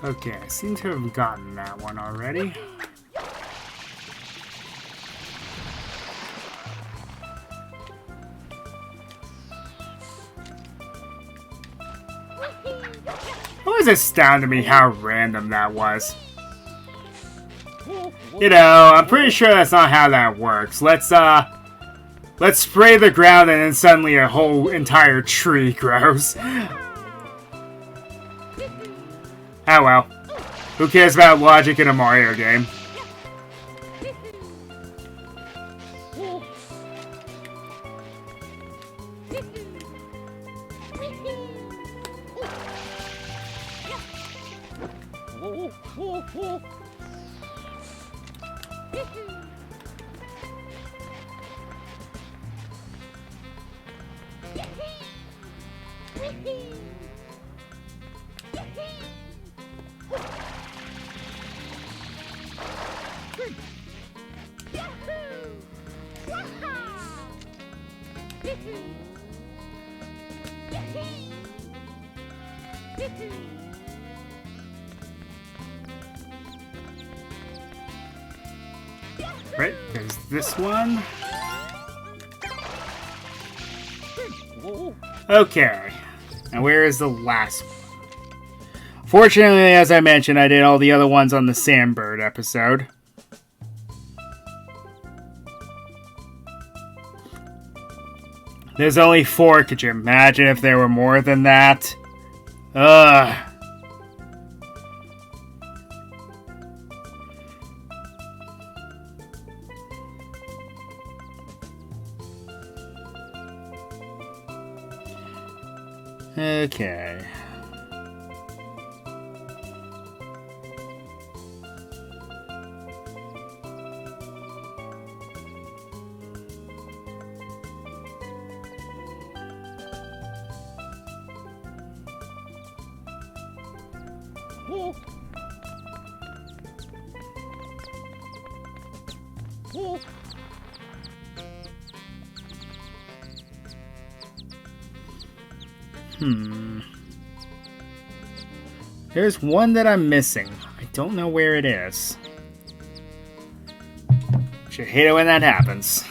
Okay, I seem to have gotten that one already. It always astounded me how random that was. You know, I'm pretty sure that's not how that works. Let's spray the ground and then suddenly a whole entire tree grows. Oh well. Who cares about logic in a Mario game? Right, there's this one. Okay, and where is the last one? Fortunately, as I mentioned, I did all the other ones on the Sandbird episode. There's only 4. Could you imagine if there were more than that? Ugh. Okay. There's one that I'm missing. I don't know where it is. You hate it when that happens.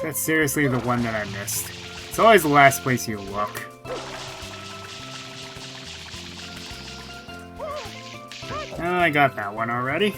That's seriously the one that I missed. It's always the last place you look. Oh, I got that one already.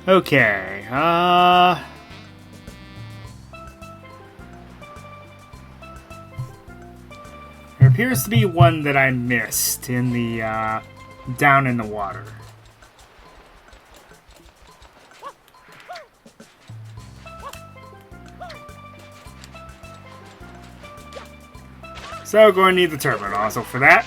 Okay, there appears to be one that I missed in the, down in the water. So, we're going to need the turbo nozzle for that.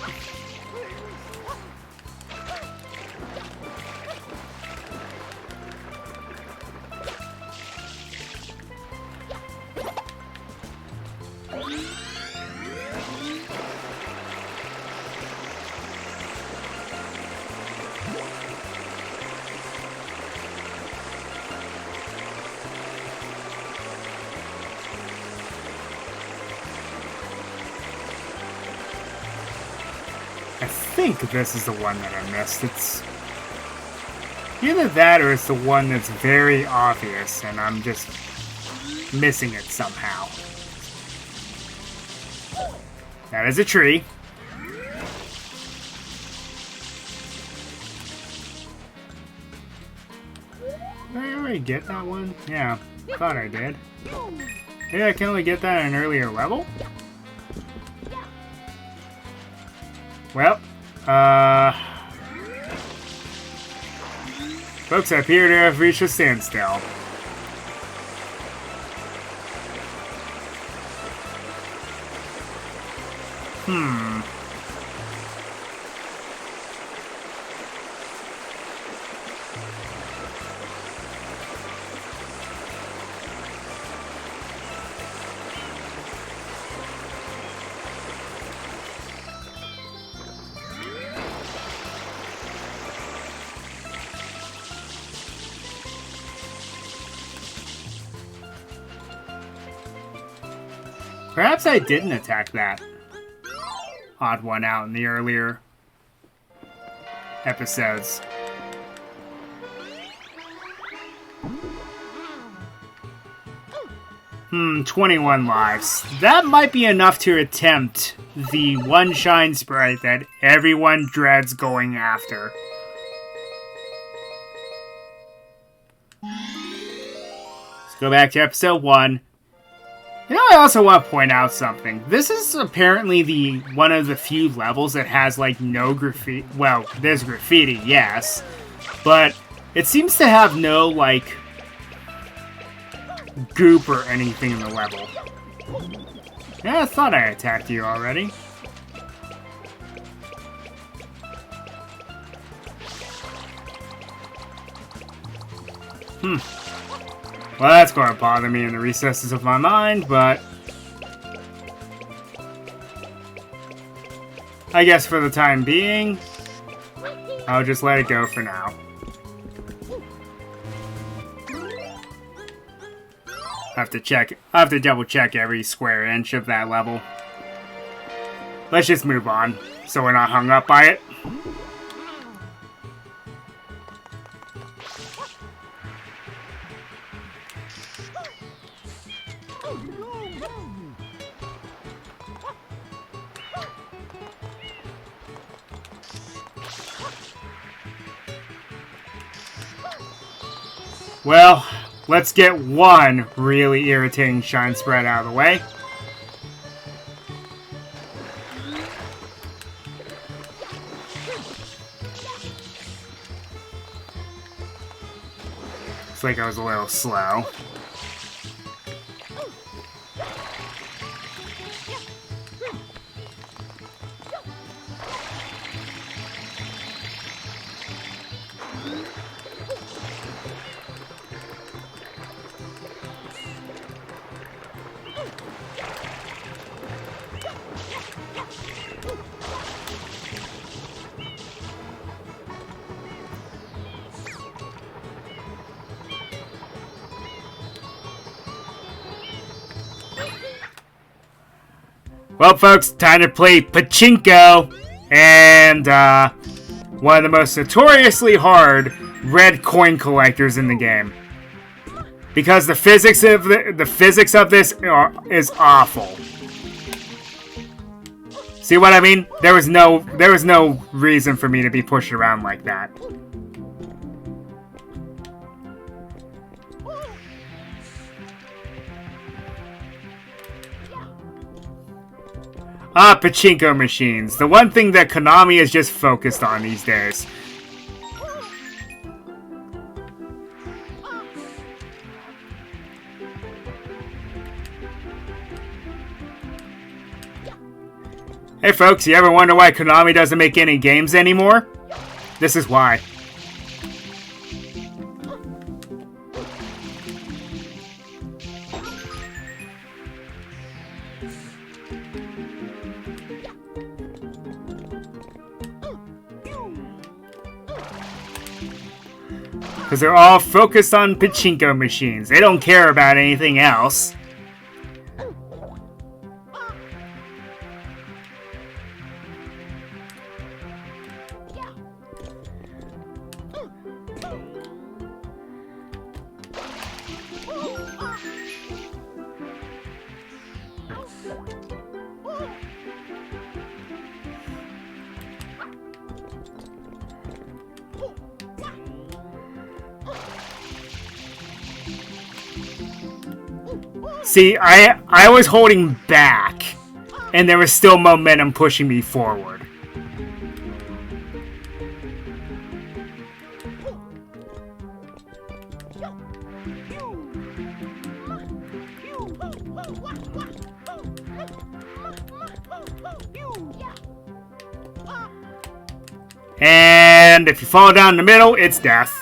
I think this is the one that I missed. It's either that or it's the one that's very obvious and I'm just missing it somehow. That is a tree. Did I already get that one? Yeah, thought I did. Maybe I can only get that at an earlier level? Well, folks, I appear to have reached a standstill. Perhaps I didn't attack that odd one out in the earlier episodes. 21 lives. That might be enough to attempt the one shine sprite that everyone dreads going after. Let's go back to episode 1. You know, I also want to point out something. This is apparently one of the few levels that has, like, no graffiti. Well, there's graffiti, yes. But it seems to have no, like, goop or anything in the level. Yeah, I thought I attacked you already. Well, that's going to bother me in the recesses of my mind, but I guess for the time being, I'll just let it go for now. I have to double check every square inch of that level. Let's just move on, so we're not hung up by it. Well, let's get one really irritating shine spread out of the way. Looks like I was a little slow. Well, folks, time to play Pachinko, and one of the most notoriously hard red coin collectors in the game, because the physics of this is awful. See what I mean? There was no reason for me to be pushed around like that. Ah, pachinko machines. The one thing that Konami is just focused on these days. Hey folks, you ever wonder why Konami doesn't make any games anymore? This is why. Because they're all focused on pachinko machines. They don't care about anything else. See, I was holding back, and there was still momentum pushing me forward. And if you fall down the middle, it's death.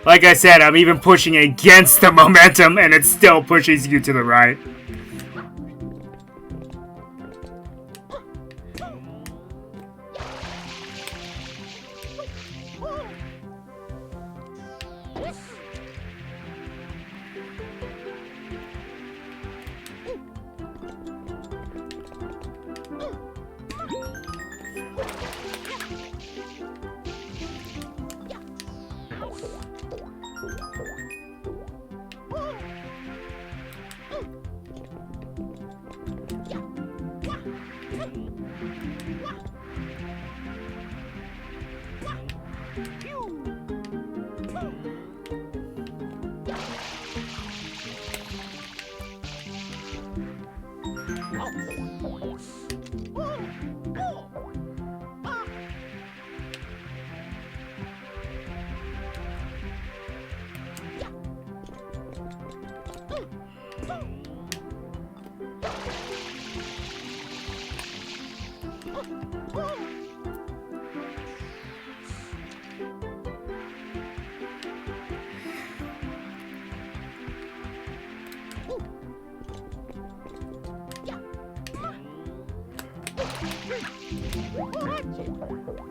Like I said, I'm even pushing against the momentum, and it still pushes you to the right.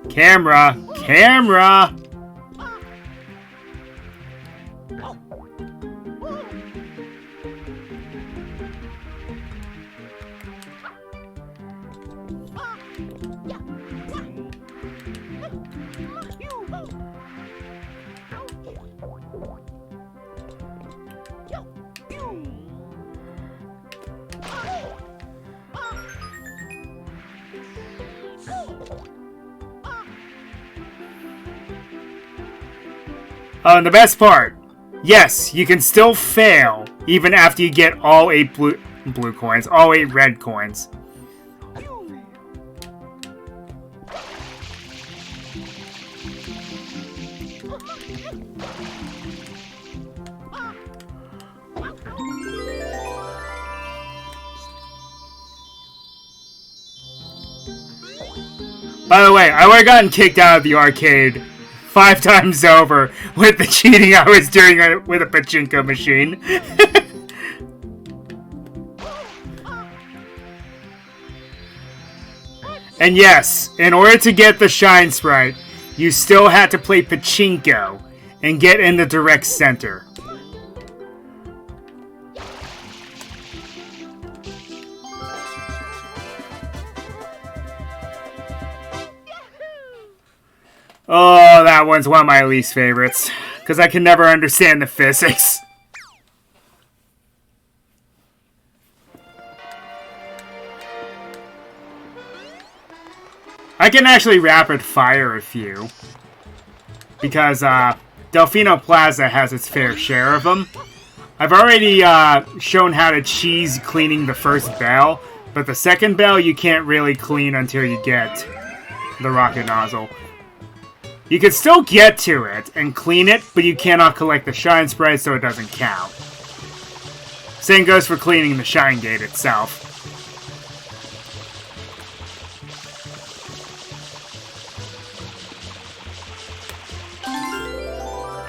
Camera! Camera! Oh, and the best part, yes, you can still fail even after you get all 8 blue coins, all 8 red coins. By the way, I would have gotten kicked out of the arcade 5 times over with the cheating I was doing with a pachinko machine. And yes, in order to get the Shine Sprite, you still had to play pachinko and get in the direct center. Oh, that one's one of my least favorites, because I can never understand the physics. I can actually rapid fire a few, because Delfino Plaza has its fair share of them. I've already shown how to cheese cleaning the first bell, but the second bell you can't really clean until you get the rocket nozzle. You can still get to it and clean it, but you cannot collect the Shine Sprite, so it doesn't count. Same goes for cleaning the Shine Gate itself.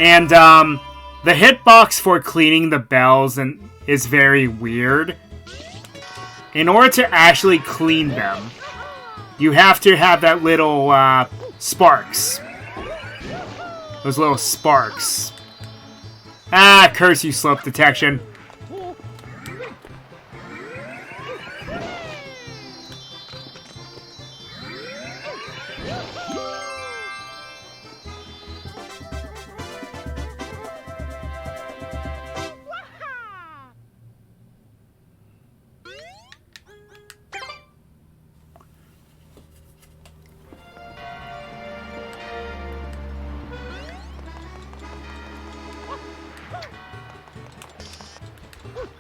And the hitbox for cleaning the bells is very weird. In order to actually clean them, you have to have that little sparks. Those little sparks. Ah, curse you, slope detection.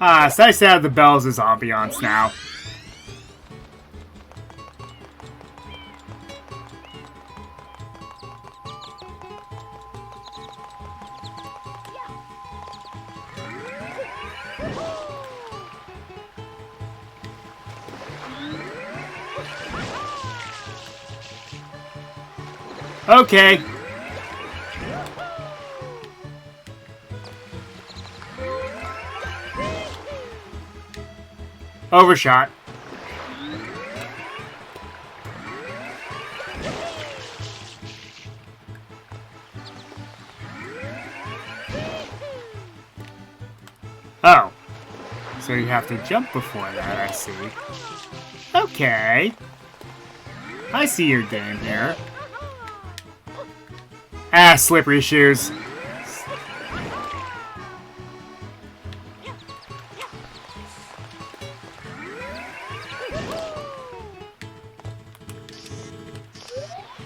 Ah, it's nice to have the bells as ambiance now. Okay. Overshot. Oh. So you have to jump before that, I see. Okay. I see your game here. Ah, slippery shoes.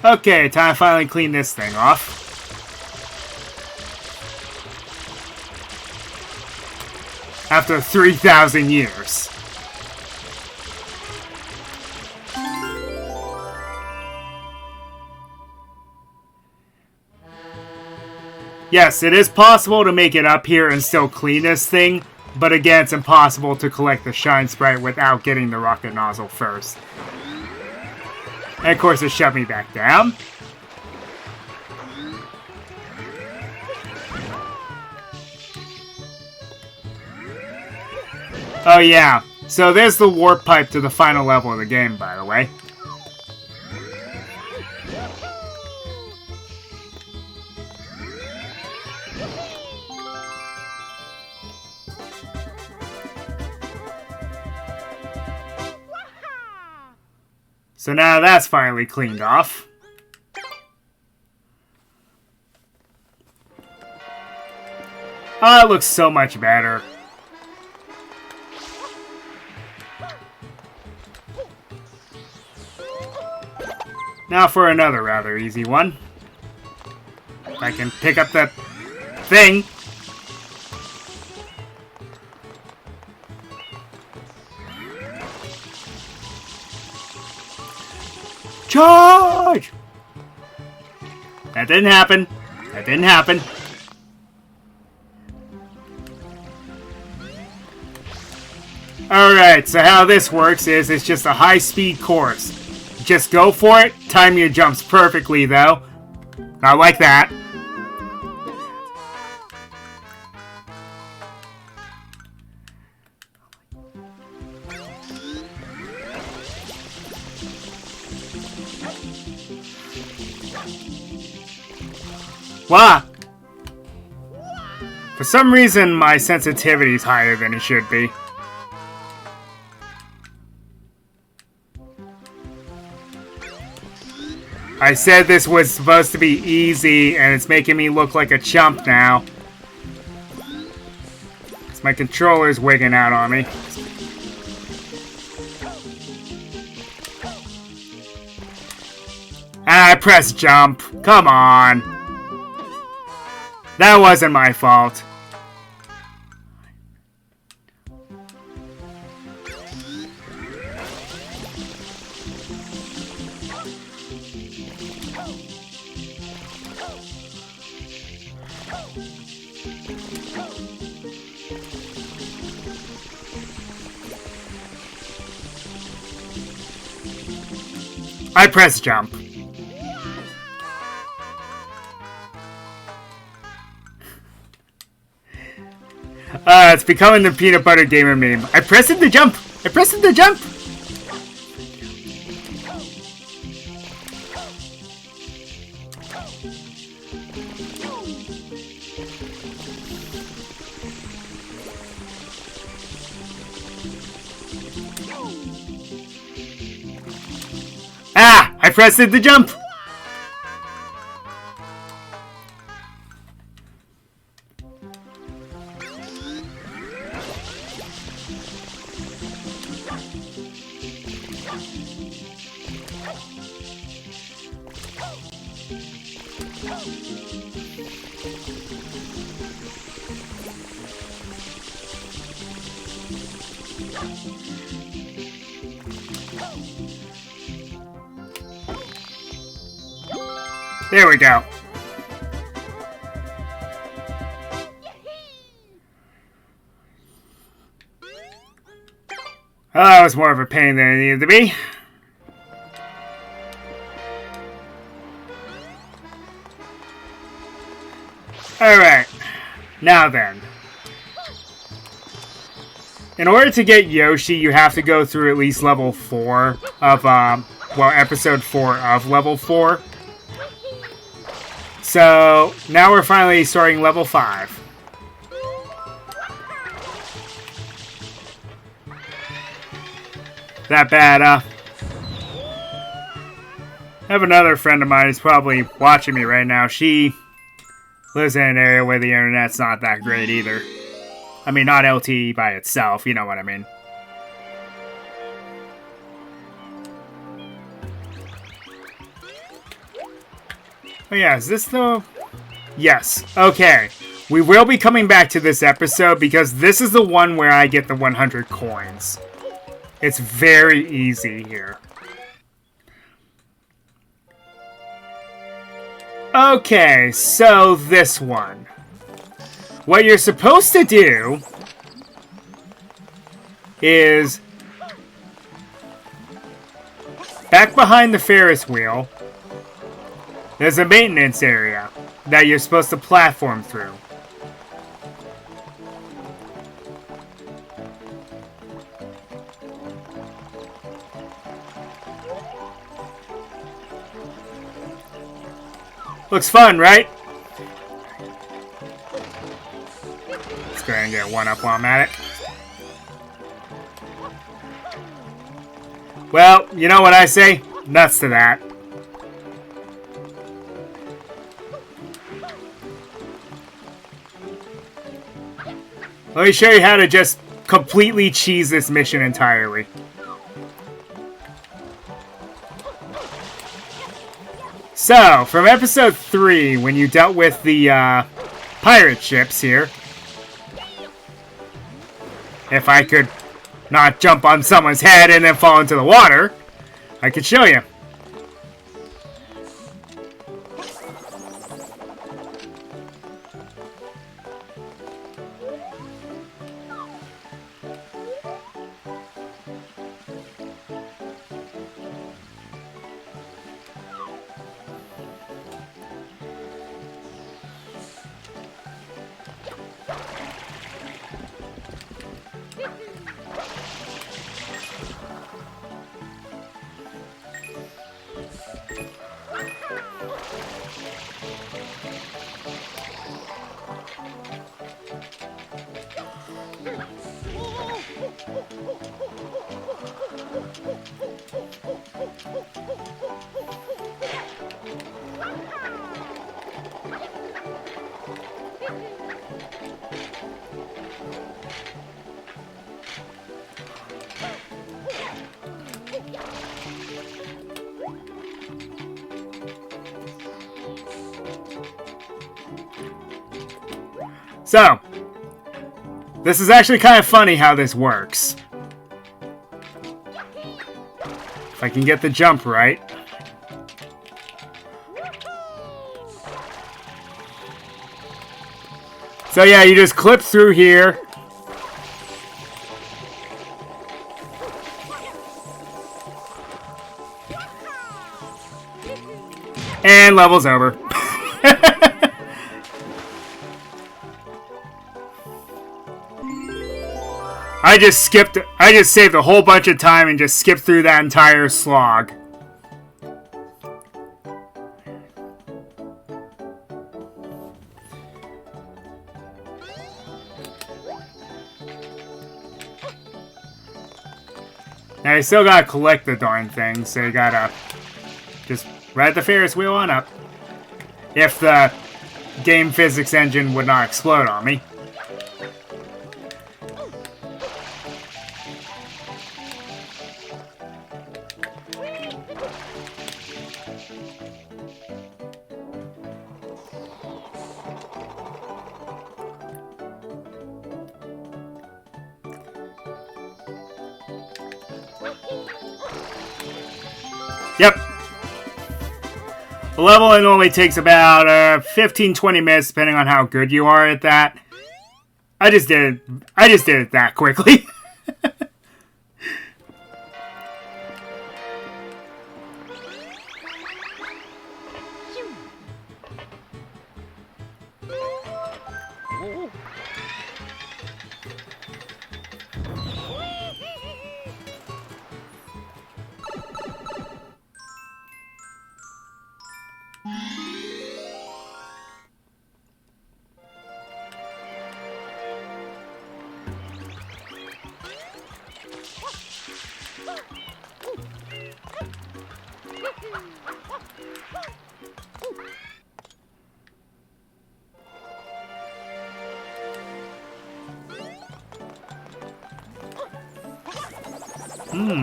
Okay, time to finally clean this thing off. After 3,000 years. Yes, it is possible to make it up here and still clean this thing, but again, it's impossible to collect the Shine Sprite without getting the rocket nozzle first. And of course, it shoved me back down. Oh yeah, so there's the warp pipe to the final level of the game, by the way. So now that's finally cleaned off. Oh, it looks so much better. Now for another rather easy one. If I can pick up that thing. Charge! That didn't happen. That didn't happen. Alright, so how this works is it's just a high-speed course. Just go for it. Time your jumps perfectly, though. Not like that. Wow. For some reason, my sensitivity is higher than it should be. I said this was supposed to be easy, and it's making me look like a chump now. My controller's wigging out on me. I pressed jump. Come on. That wasn't my fault. I press jump. It's becoming the peanut butter gamer meme. I pressed the jump. I pressed the jump. Ah! I pressed the jump! There we go. Oh, that was more of a pain than it needed to be. Alright. Now then. In order to get Yoshi, you have to go through at least level 4 of, well, episode 4 of level 4. So, now we're finally starting level 5. That bad, I have another friend of mine who's probably watching me right now. She lives in an area where the internet's not that great either. I mean, not LTE by itself, you know what I mean. Oh yeah, is this the... Yes, okay. We will be coming back to this episode because this is the one where I get the 100 coins. It's very easy here. Okay, so this one. What you're supposed to do is back behind the Ferris wheel, there's a maintenance area that you're supposed to platform through. Looks fun, right? Let's go ahead and get one up while I'm at it. Well, you know what I say? Nuts to that. Let me show you how to just completely cheese this mission entirely. So, from episode 3, when you dealt with the pirate ships here, if I could not jump on someone's head and then fall into the water, I could show you. So, this is actually kind of funny how this works. If I can get the jump right. So yeah, you just clip through here. And level's over. I just saved a whole bunch of time and just skipped through that entire slog. Now you still gotta collect the darn thing, so you gotta just ride the Ferris wheel on up. If the game physics engine would not explode on me. Yep. The level normally takes about 15-20 minutes, depending on how good you are at that. I just did it that quickly.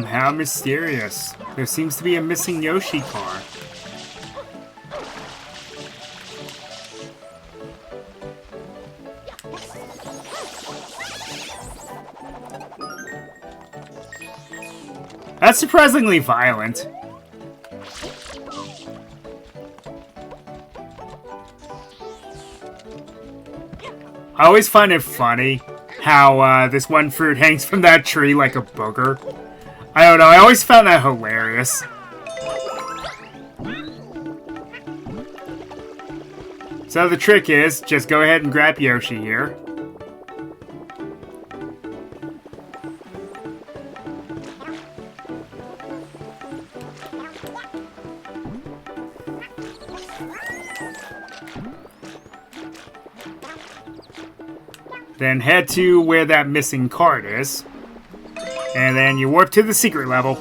How mysterious. There seems to be a missing Yoshi car. That's surprisingly violent. I always find it funny how this one fruit hangs from that tree like a booger. I don't know, I always found that hilarious. So the trick is, just go ahead and grab Yoshi here. Then head to where that missing card is. And then you warp to the secret level.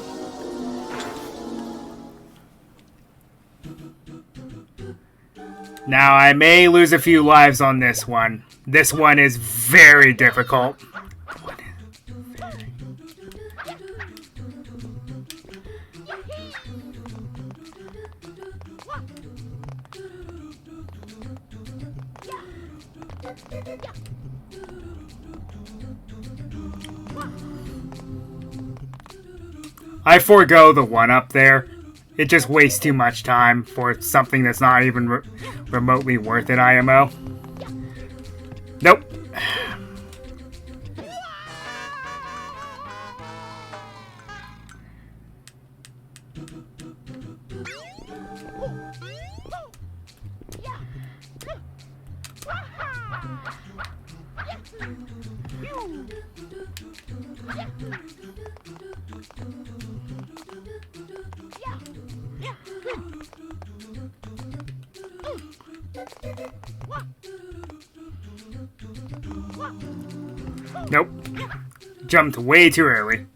Now, I may lose a few lives on this one. This one is very difficult. I forego the one up there. It just wastes too much time for something that's not even remotely worth it, IMO. Nope. Nope. Jumped way too early.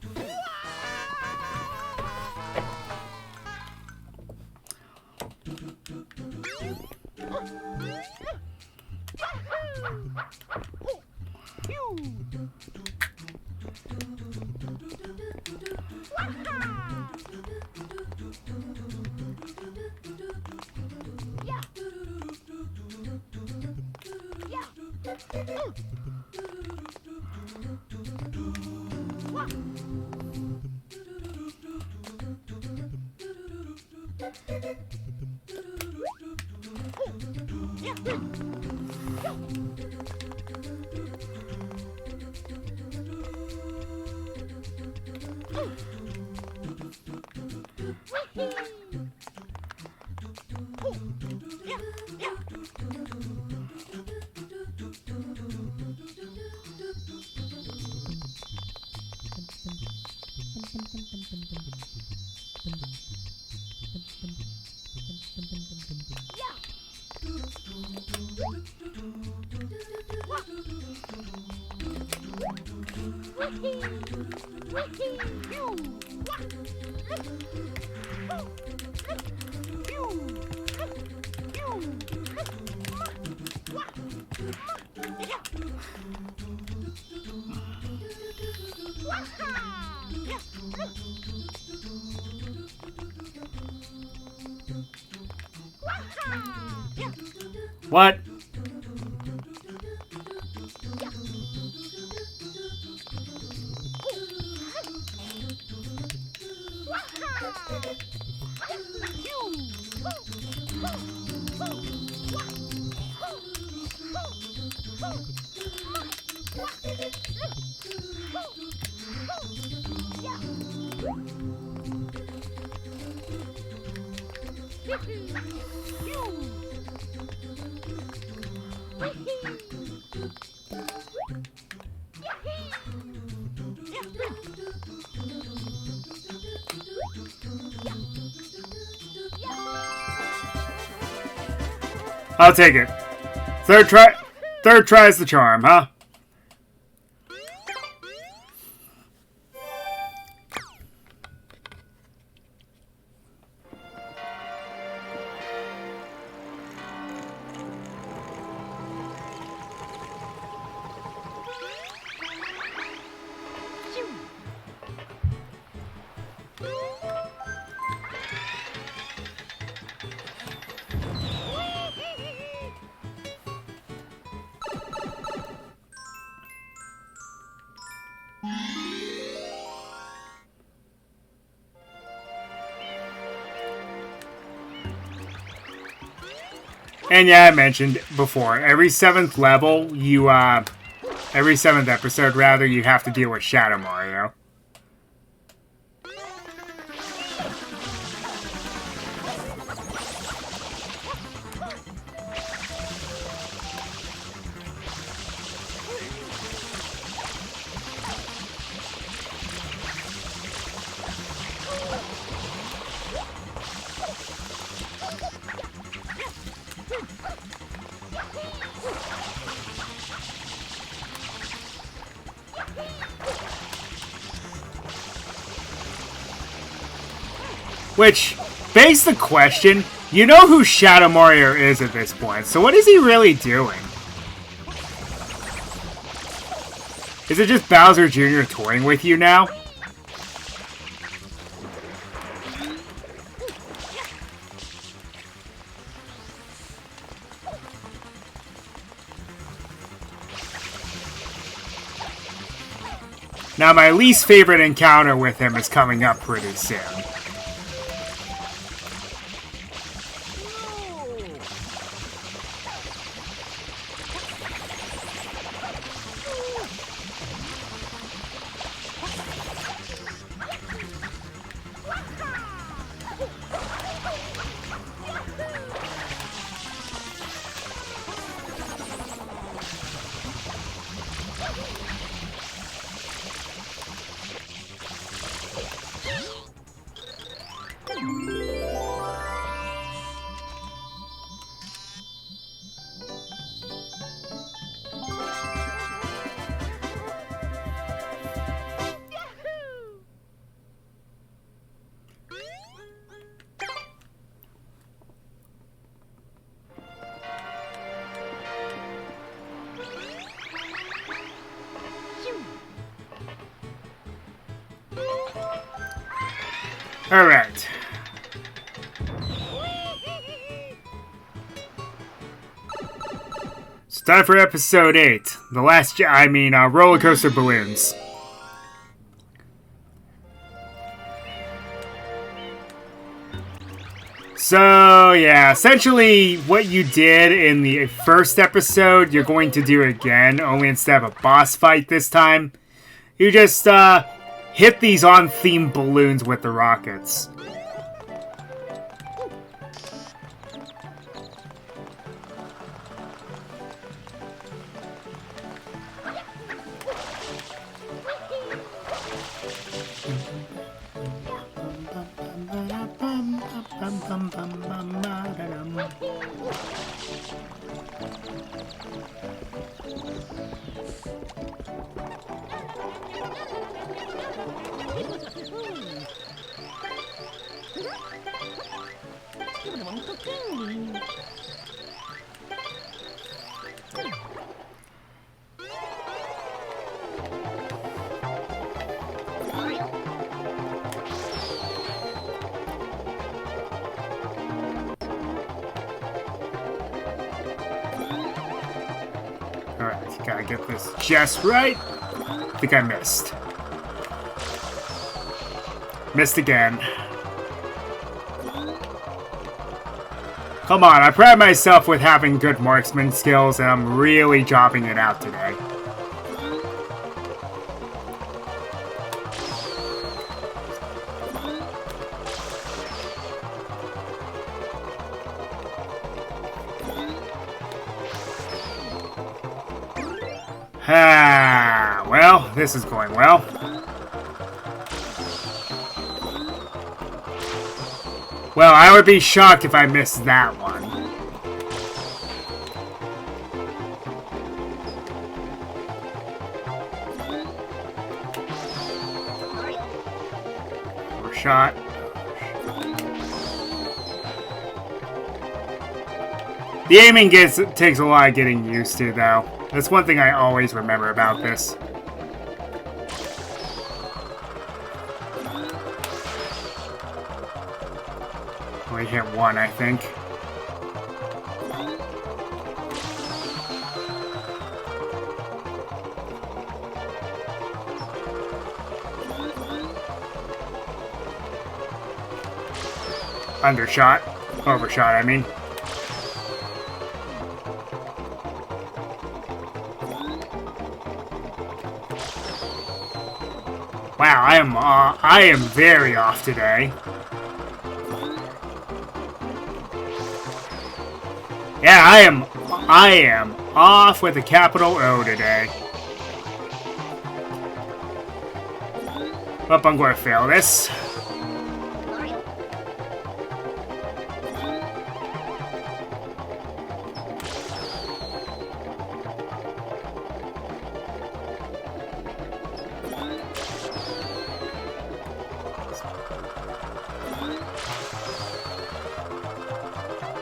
What? I'll take it. Third try's the charm, huh? And yeah, I mentioned before, every 7th level, every 7th episode, rather, you have to deal with Shadow Mario. Which begs the question, you know who Shadow Mario is at this point, so what is he really doing? Is it just Bowser Jr. toying with you now? Now, my least favorite encounter with him is coming up pretty soon. Alright. It's time for episode 8. Roller Coaster Balloons. So, yeah, essentially what you did in the first episode, you're going to do again, only instead of a boss fight this time. You just, hit these on-theme balloons with the rockets. Alright, gotta get this just right. I think I missed. Missed again. Come on, I pride myself with having good marksman skills, and I'm really dropping it out today. Ah, well, this is going well. Well, I would be shocked if I missed that one. Shot. The aiming takes a lot of getting used to, though. That's one thing I always remember about this. Only hit one, I think. Undershot. Overshot, I mean. Wow, I am very off today. Yeah, I am off with a capital O today. Oh, I'm going to fail this.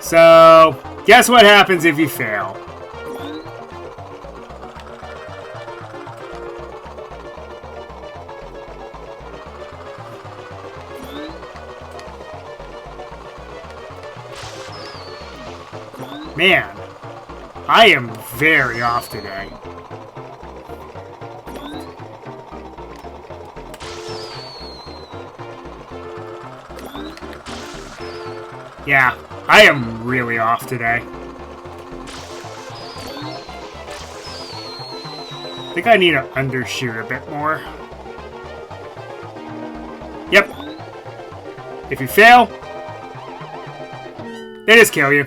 So, guess what happens if you fail? Man, I am very off today. Yeah, I am really off today. I think I need to undershoot a bit more. Yep. If you fail, they just kill you.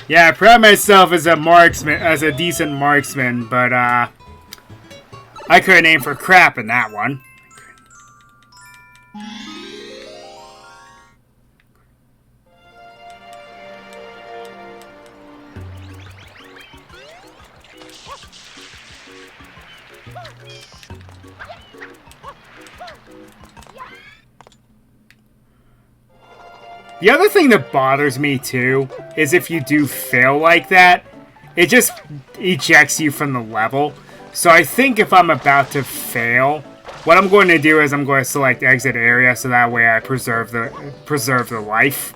Yeah, I pride myself as a marksman, as a decent marksman, but I couldn't aim for crap in that one. The other thing that bothers me, too, is if you do fail like that, it just ejects you from the level. So I think if I'm about to fail, what I'm going to do is I'm going to select exit area, so that way I preserve the life.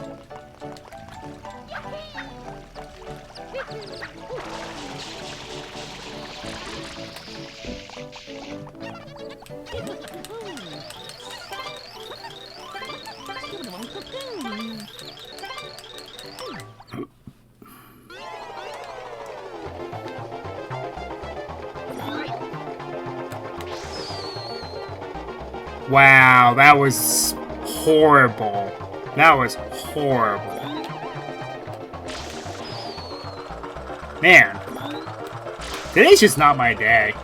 Wow, that was horrible. That was horrible. Man, today's just not my day.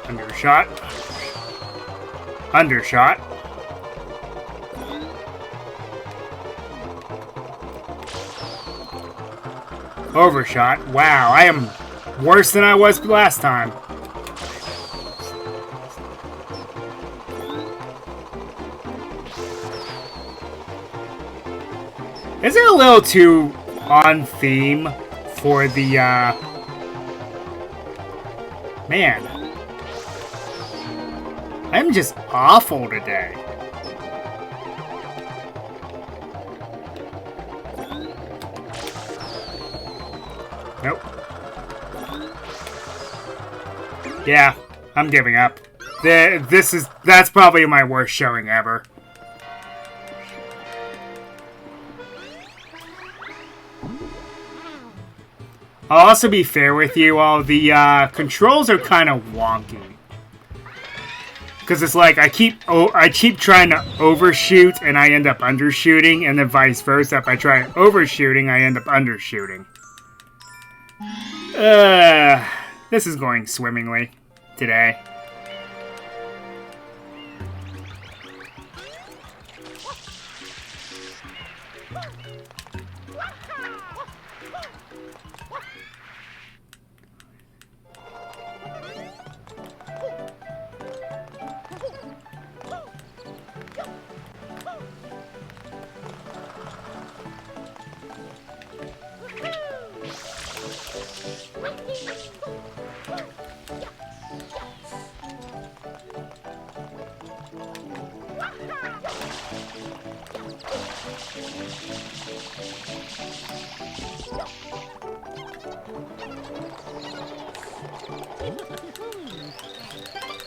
Undershot. Undershot. Overshot. Wow, I am worse than I was last time. Is it a little too on theme for the, man. I'm just awful today. Nope. Yeah, I'm giving up. That's probably my worst showing ever. I'll also be fair with you all, the controls are kind of wonky. Because it's like I keep trying to overshoot and I end up undershooting, and then vice versa. If I try overshooting, I end up undershooting. This is going swimmingly today.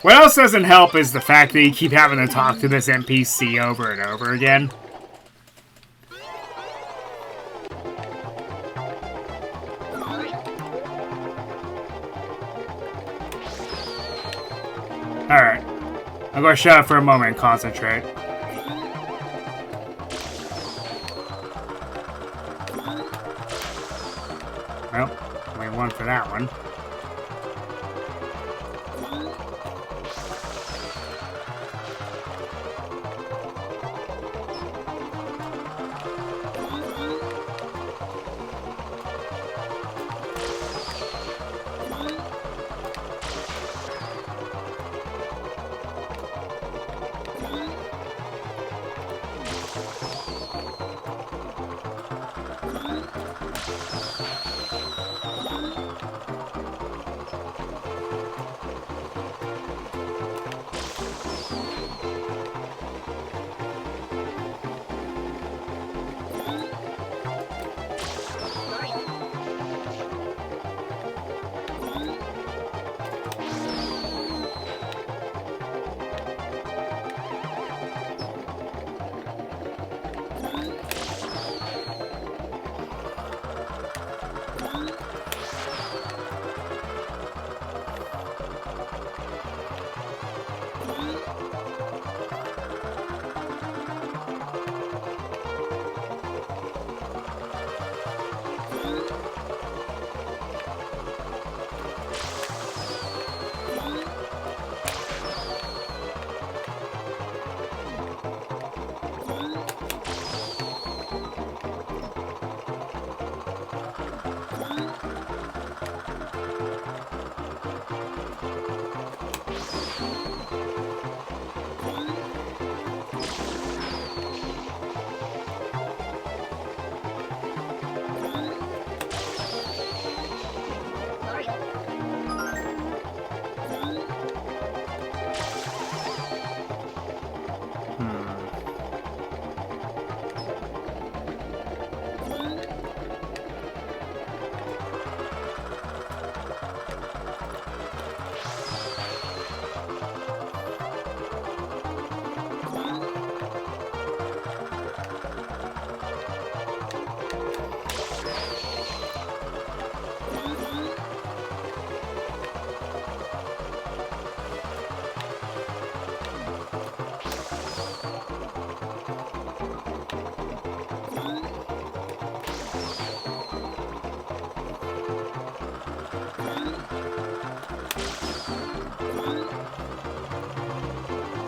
What else doesn't help is the fact that you keep having to talk to this NPC over and over again. Alright. I'm gonna shut up for a moment and concentrate. Well, only one for that one.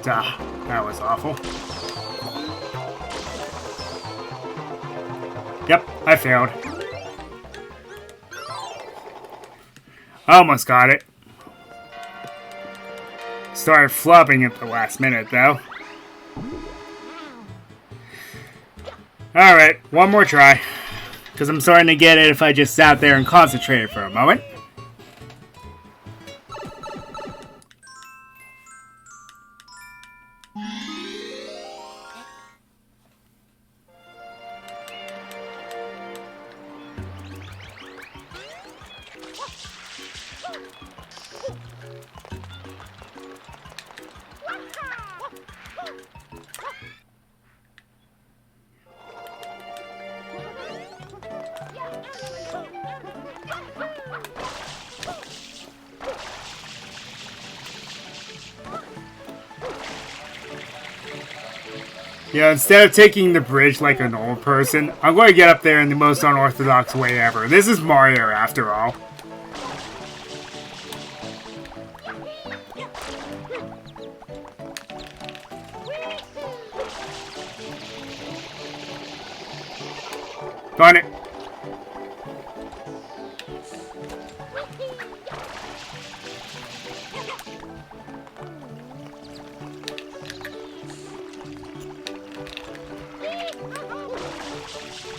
Ah, that was awful. Yep, I failed. Almost got it. Started flopping at the last minute, though. Alright, one more try. Because I'm starting to get it if I just sat there and concentrated for a moment. Yeah, instead of taking the bridge like an old person, I'm going to get up there in the most unorthodox way ever. This is Mario, after all. Darn it.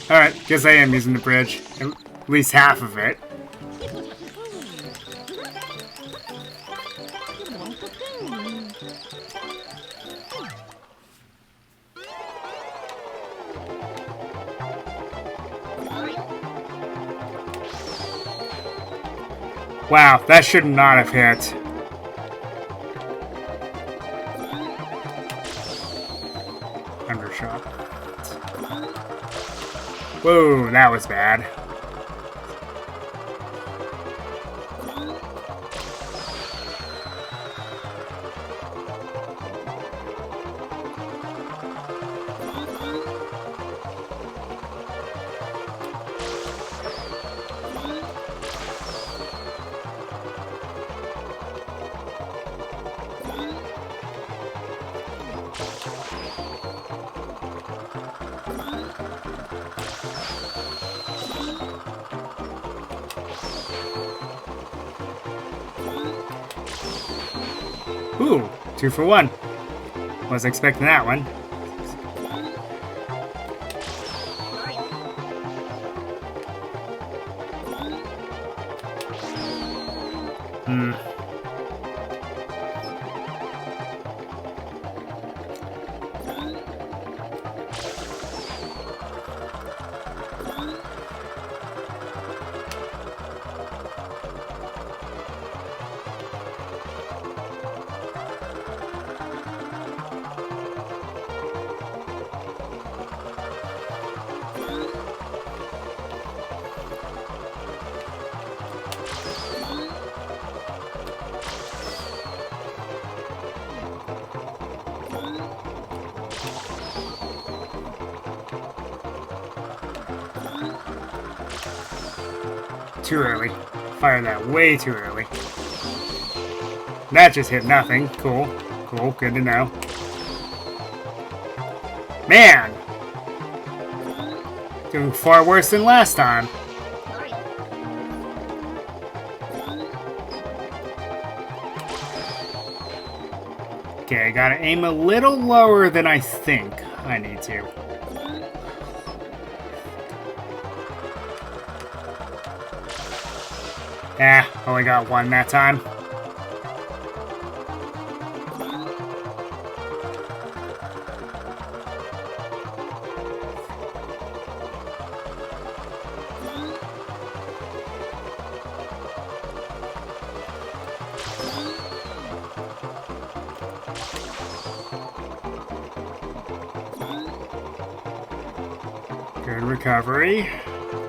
Alright, guess I am using the bridge. At least half of it. Wow, that should not have hit. Undershot. Whoa, that was bad. Ooh, 2 for 1. Wasn't expecting that one. Too early. Fired that way too early. That just hit nothing. Cool. Cool. Good to know. Man! Doing far worse than last time. Okay, I gotta aim a little lower than I think I need to. Only got one that time. Good recovery.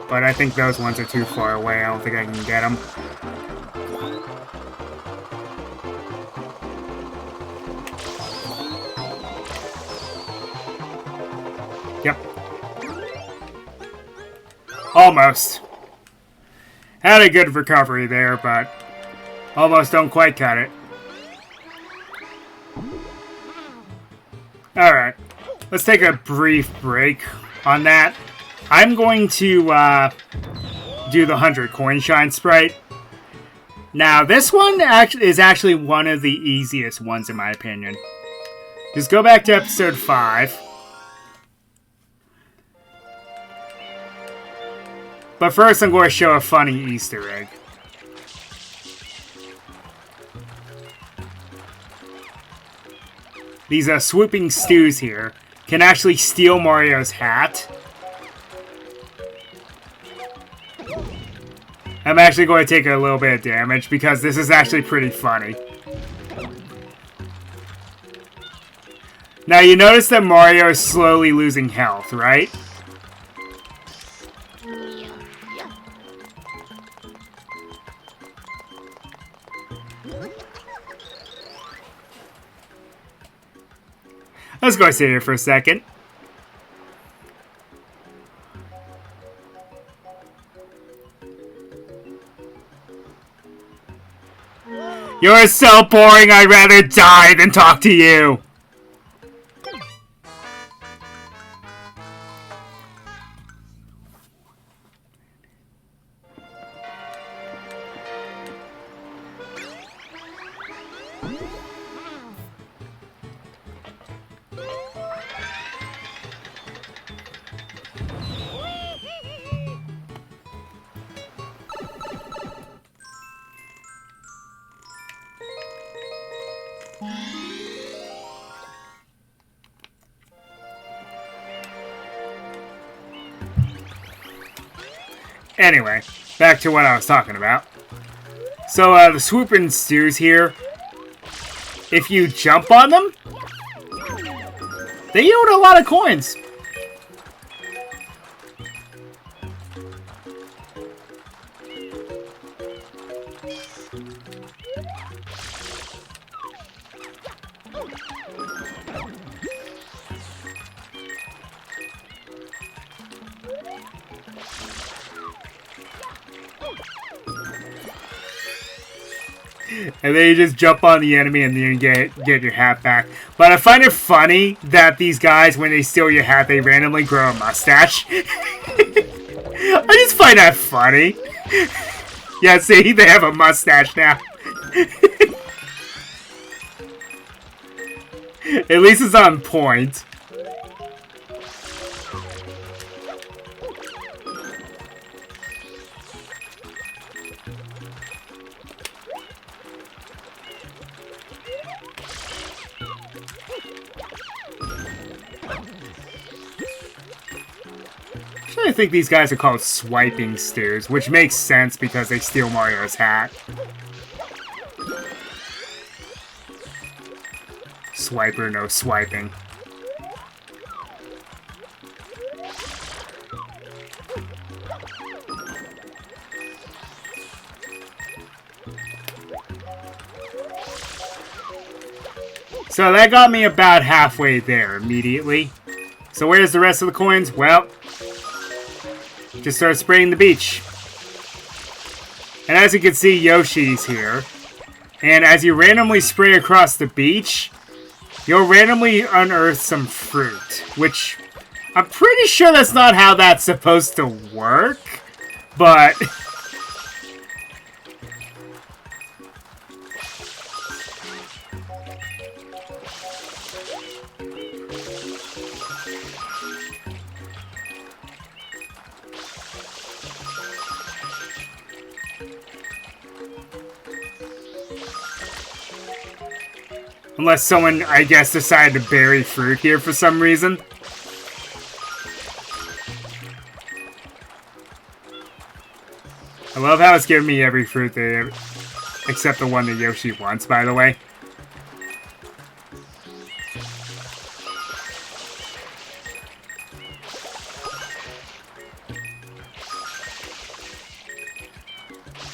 But I think those ones are too far away. I don't think I can get them. Yep. Almost. Had a good recovery there, but almost don't quite cut it. Alright. Let's take a brief break on that. I'm going to do the 100 coin shine sprite. Now, this one is actually one of the easiest ones in my opinion. Just go back to episode 5. But first, I'm going to show a funny Easter egg. These swooping stews here can actually steal Mario's hat. I'm actually going to take a little bit of damage because this is actually pretty funny. Now you notice that Mario is slowly losing health, right? Let's go sit here for a second. You're so boring, I'd rather die than talk to you! Anyway, back to what I was talking about. So, the swooping stews here, if you jump on them, they yield a lot of coins. And then you just jump on the enemy and then you get your hat back. But I find it funny that these guys, when they steal your hat, they randomly grow a mustache. I just find that funny. Yeah, see, they have a mustache now. At least it's on point. I think these guys are called swiping stews, which makes sense because they steal Mario's hat. Swiper, no swiping. So that got me about halfway there immediately. So where's the rest of the coins? Well, just start spraying the beach. And as you can see, Yoshi's here. And as you randomly spray across the beach, you'll randomly unearth some fruit. Which, I'm pretty sure that's not how that's supposed to work. But unless someone, I guess, decided to bury fruit here for some reason. I love how it's giving me every fruit there, except the one that Yoshi wants, by the way.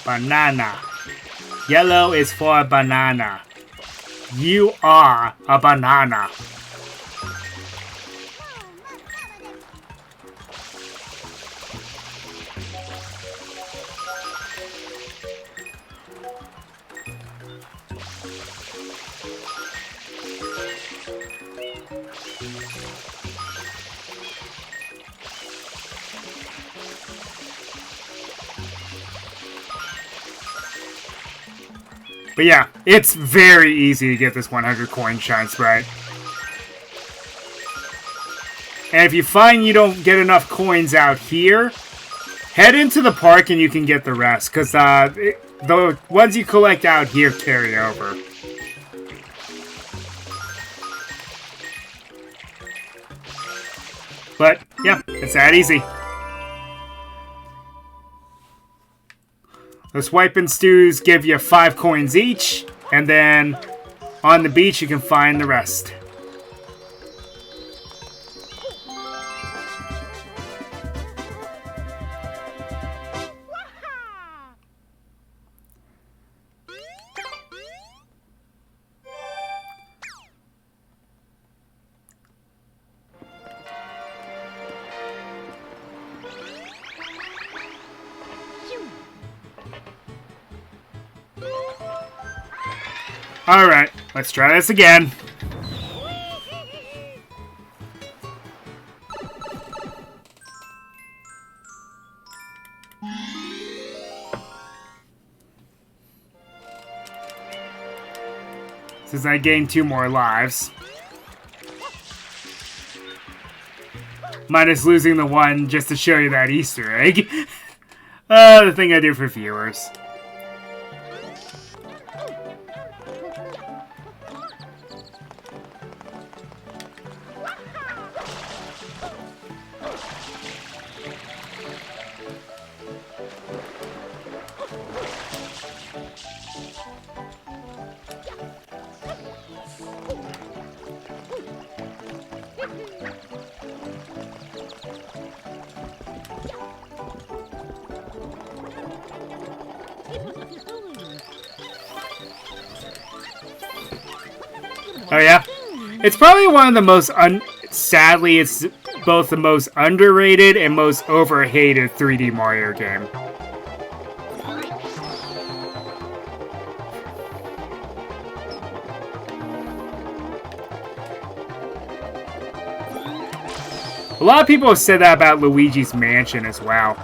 Banana. Yellow is for banana. You are a banana. But yeah, it's very easy to get this 100 coin shine sprite. And if you find you don't get enough coins out here, head into the park and you can get the rest. Because the ones you collect out here carry over. But yeah, it's that easy. The swiping stews give you 5 coins each, and then on the beach you can find the rest. Alright, let's try this again. Since I gained 2 more lives. Minus losing the one just to show you that Easter egg. The thing I do for viewers. Oh yeah? It's probably one of the most sadly, it's both the most underrated and most overhated 3D Mario game. A lot of people have said that about Luigi's Mansion as well.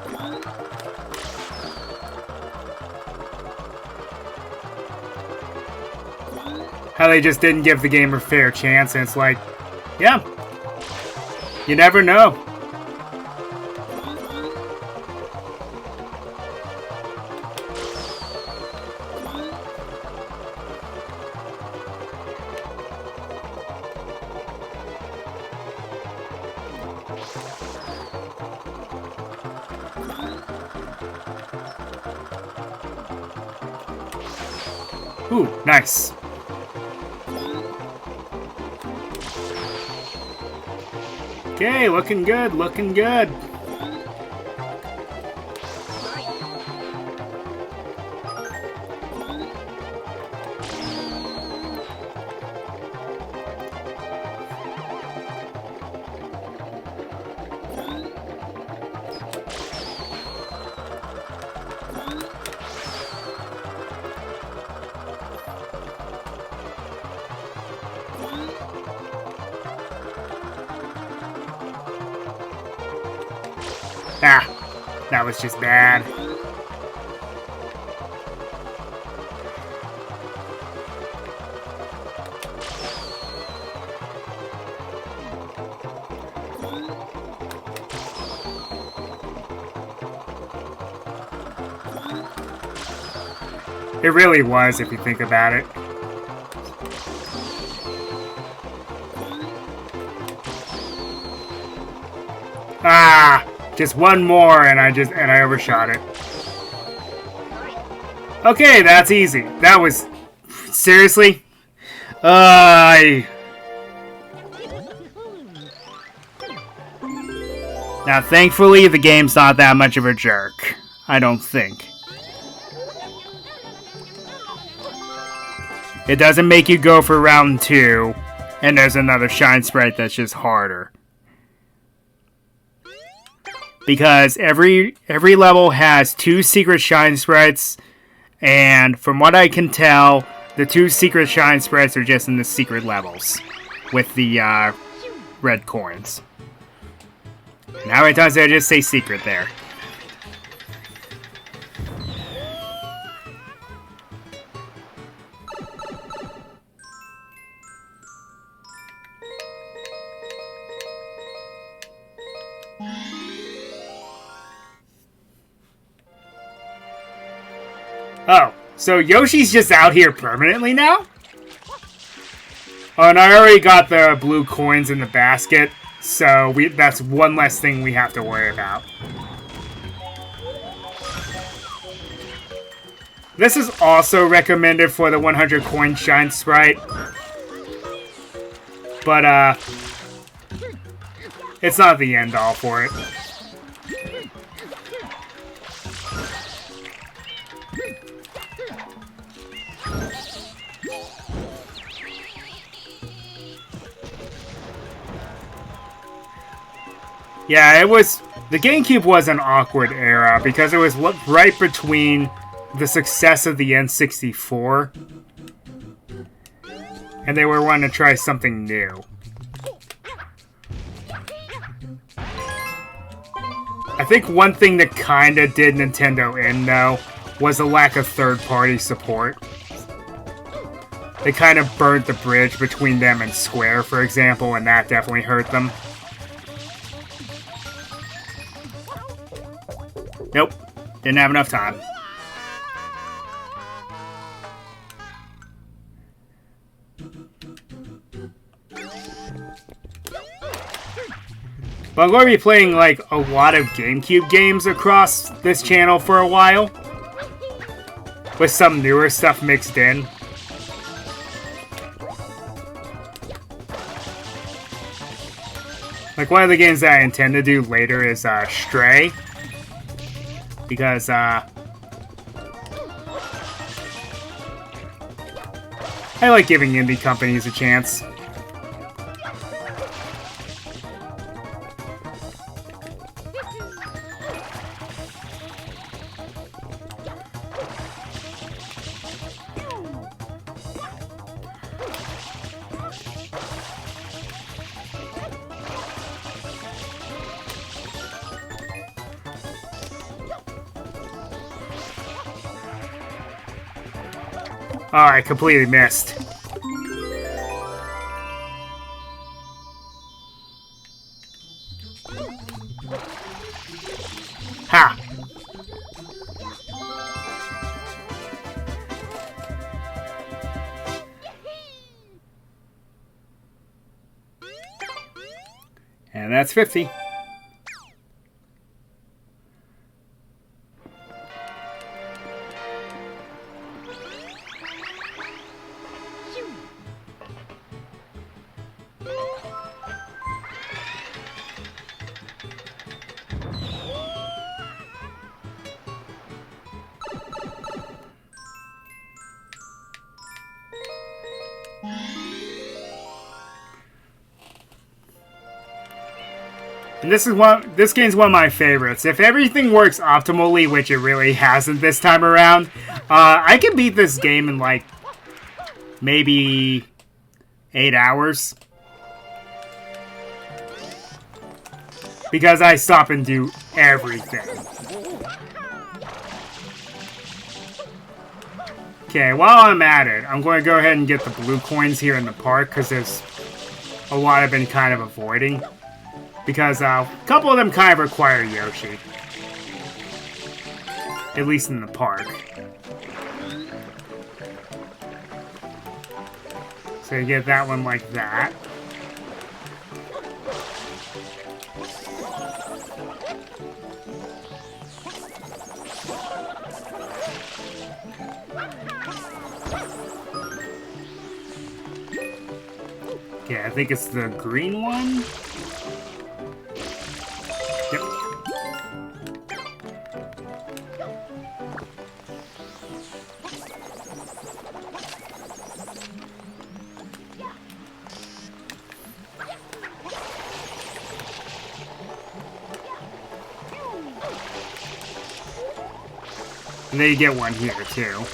How they just didn't give the game a fair chance, and it's like, yeah, you never know. Ooh, nice. Okay, looking good, looking good. Ah, that was just bad. It really was, if you think about it. Ah! Just one more, and I overshot it. Okay, that's easy. That was... Seriously? Now, thankfully, the game's not that much of a jerk. I don't think. It doesn't make you go for round 2, and there's another Shine Sprite that's just harder. Because every level has 2 secret Shine Sprites, and from what I can tell, the 2 secret Shine Sprites are just in the secret levels with the red coins. And how many times did I just say secret there? Oh, so Yoshi's just out here permanently now? Oh, and I already got the blue coins in the basket, so that's one less thing we have to worry about. This is also recommended for the 100 coin Shine Sprite. But, it's not the end all for it. Yeah, the GameCube was an awkward era because it was right between the success of the N64 and they were wanting to try something new. I think one thing that kinda did Nintendo in, though, was the lack of third-party support. They kind of burnt the bridge between them and Square, for example, and that definitely hurt them. Nope. Didn't have enough time. But I'm going to be playing, like, a lot of GameCube games across this channel for a while. With some newer stuff mixed in. Like, one of the games that I intend to do later is, Stray. Because, I like giving indie companies a chance. Oh, I completely missed. Ha! And that's 50. And this game's one of my favorites. If everything works optimally, which it really hasn't this time around, I can beat this game in like maybe 8 hours. Because I stop and do everything. Okay, while I'm at it, I'm going to go ahead and get the blue coins here in the park, because there's a lot I've been kind of avoiding. Because a couple of them kind of require Yoshi. At least in the park. So you get that one like that. Okay, I think it's the green one. Yep. And then you get one here, too.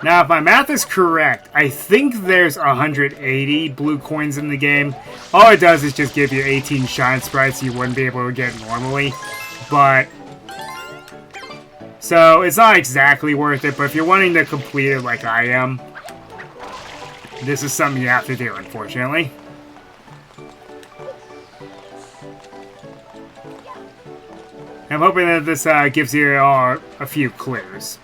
Now, if my math is correct, I think there's 180 blue coins in the game. All it does is just give you 18 shine sprites you wouldn't be able to get normally. But, so it's not exactly worth it, but if you're wanting to complete it like I am, this is something you have to do, unfortunately. I'm hoping that this gives you all a few clears.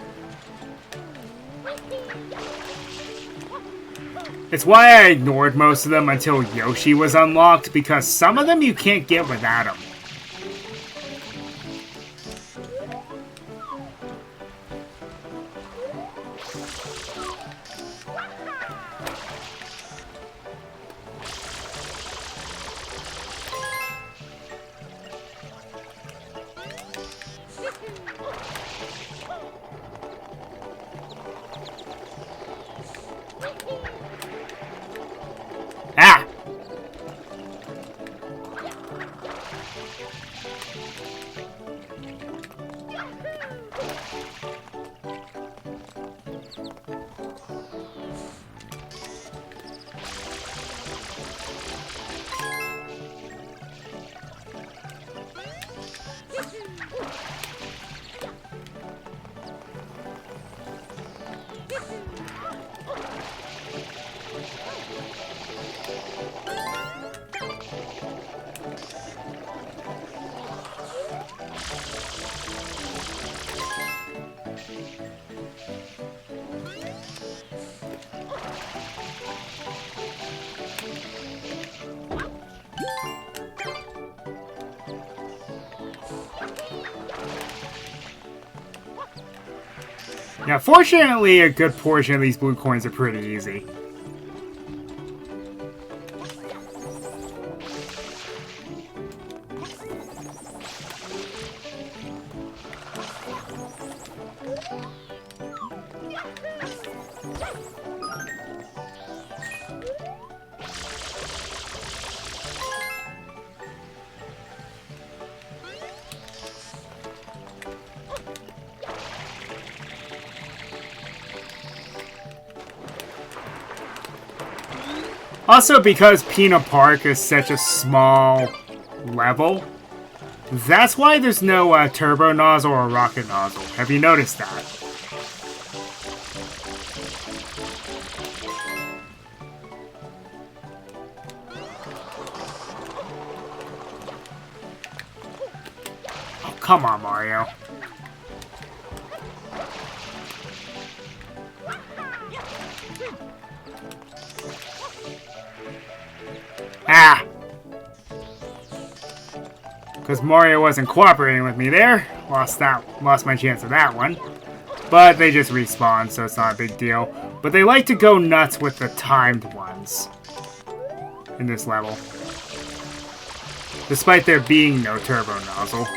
It's why I ignored most of them until Yoshi was unlocked, because some of them you can't get without him. Ah! Now, fortunately, a good portion of these blue coins are pretty easy. Also, because Peanut Park is such a small level, that's why there's no turbo nozzle or rocket nozzle. Have you noticed that? Oh, come on, Mario. Ah! Because Mario wasn't cooperating with me there. Lost my chance of that one. But they just respawn, so it's not a big deal. But they like to go nuts with the timed ones in this level. Despite there being no turbo nozzle.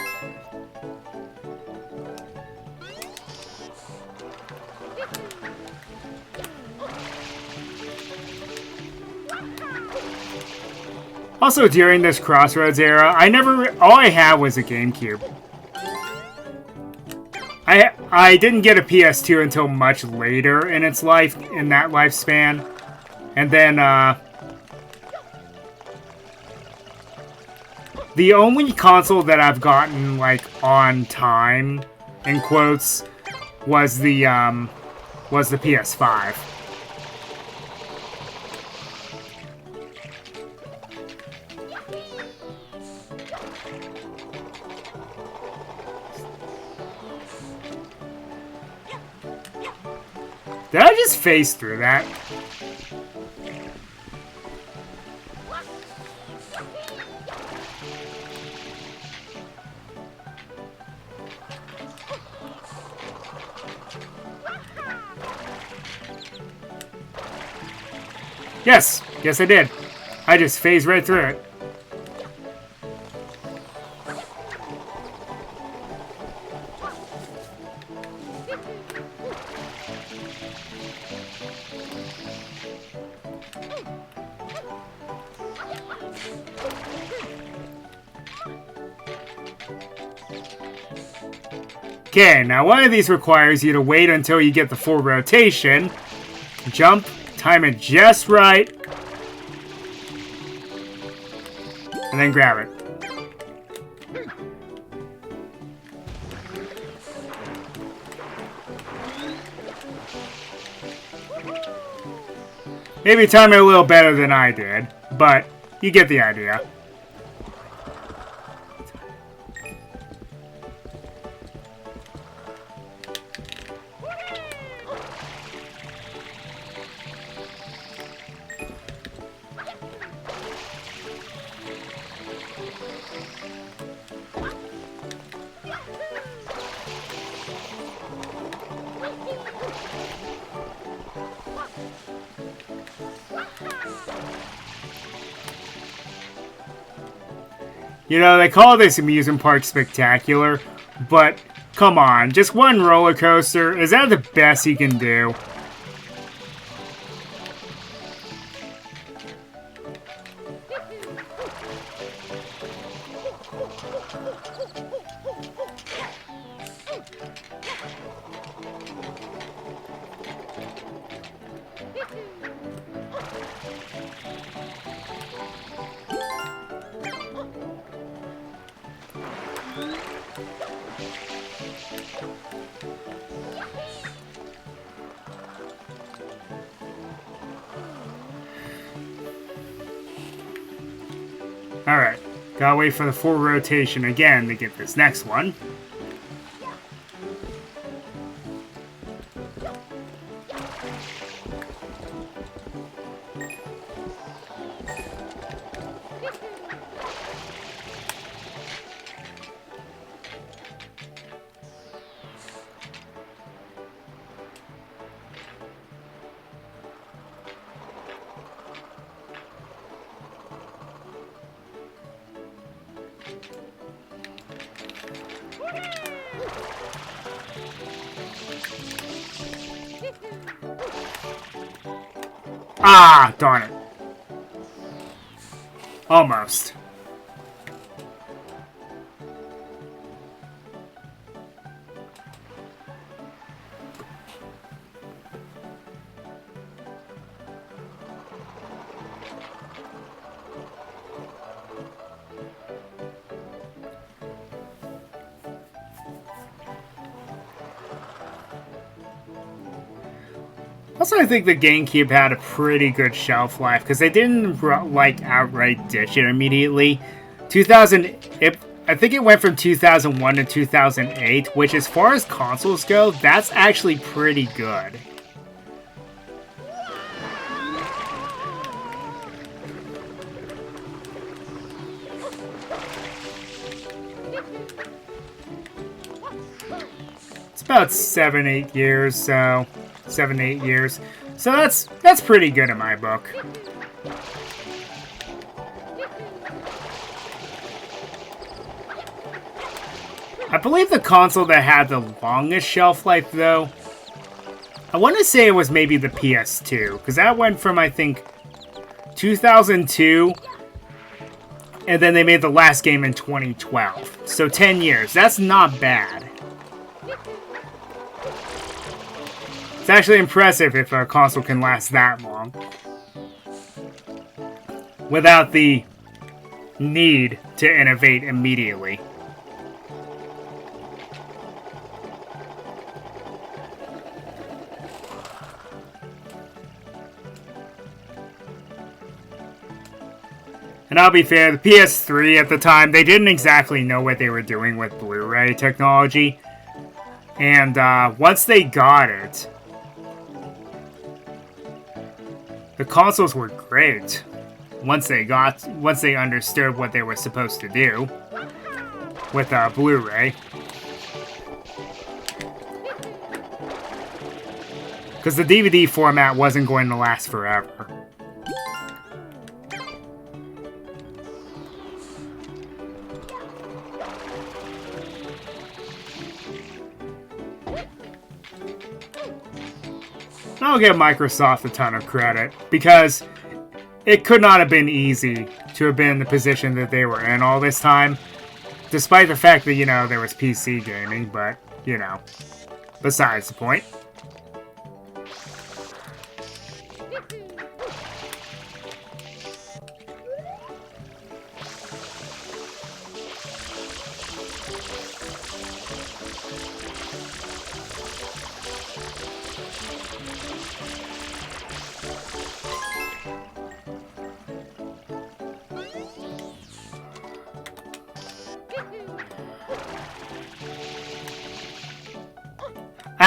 Also, during this Crossroads era, all I had was a GameCube. I didn't get a PS2 until much later in its life, in that lifespan. And then, the only console that I've gotten, like, on time, in quotes, was the PS5. Did I just phase through that? Yes! Yes, I did. I just phased right through it. Okay, now one of these requires you to wait until you get the full rotation, jump, time it just right, and then grab it. Maybe time it a little better than I did, but you get the idea. You know, they call this amusement park spectacular, but come on, just one roller coaster, is that the best you can do? Alright, gotta wait for the full rotation again to get this next one. Ah, darn it. Almost. Also, I think the GameCube had a pretty good shelf life because they didn't like outright ditch it immediately. 2000, I think it went from 2001 to 2008, which, as far as consoles go, that's actually pretty good. It's about 7-8 years, so 7-8 years. So that's pretty good in my book. I believe the console that had the longest shelf life, though, I want to say it was maybe the PS2, because that went from, I think, 2002, and then they made the last game in 2012. So 10 years. That's not bad. It's actually impressive if a console can last that long without the need to innovate immediately. And I'll be fair, the PS3 at the time, they didn't exactly know what they were doing with Blu-ray technology. And once they got it, the consoles were great. Once they understood what they were supposed to do with Blu-ray. Because the DVD format wasn't going to last forever. I'll give Microsoft a ton of credit, because it could not have been easy to have been in the position that they were in all this time, despite the fact that, you know, there was PC gaming, but, you know, besides the point.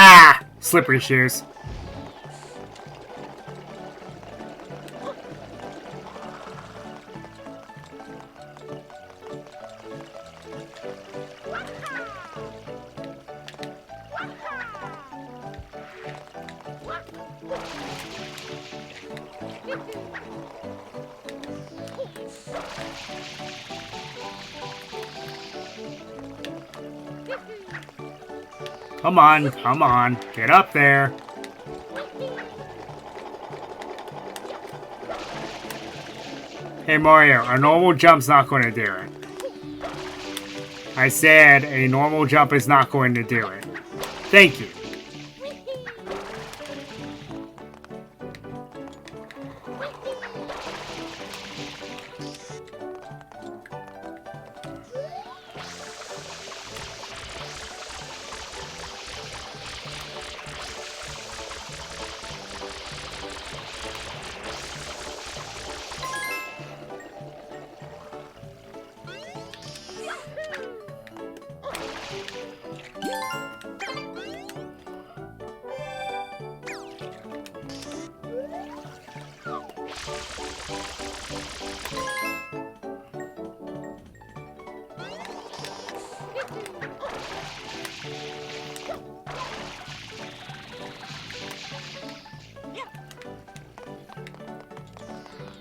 Ah! Slippery shoes. Come on, get up there. Hey Mario, a normal jump's not going to do it. I said a normal jump is not going to do it. Thank you.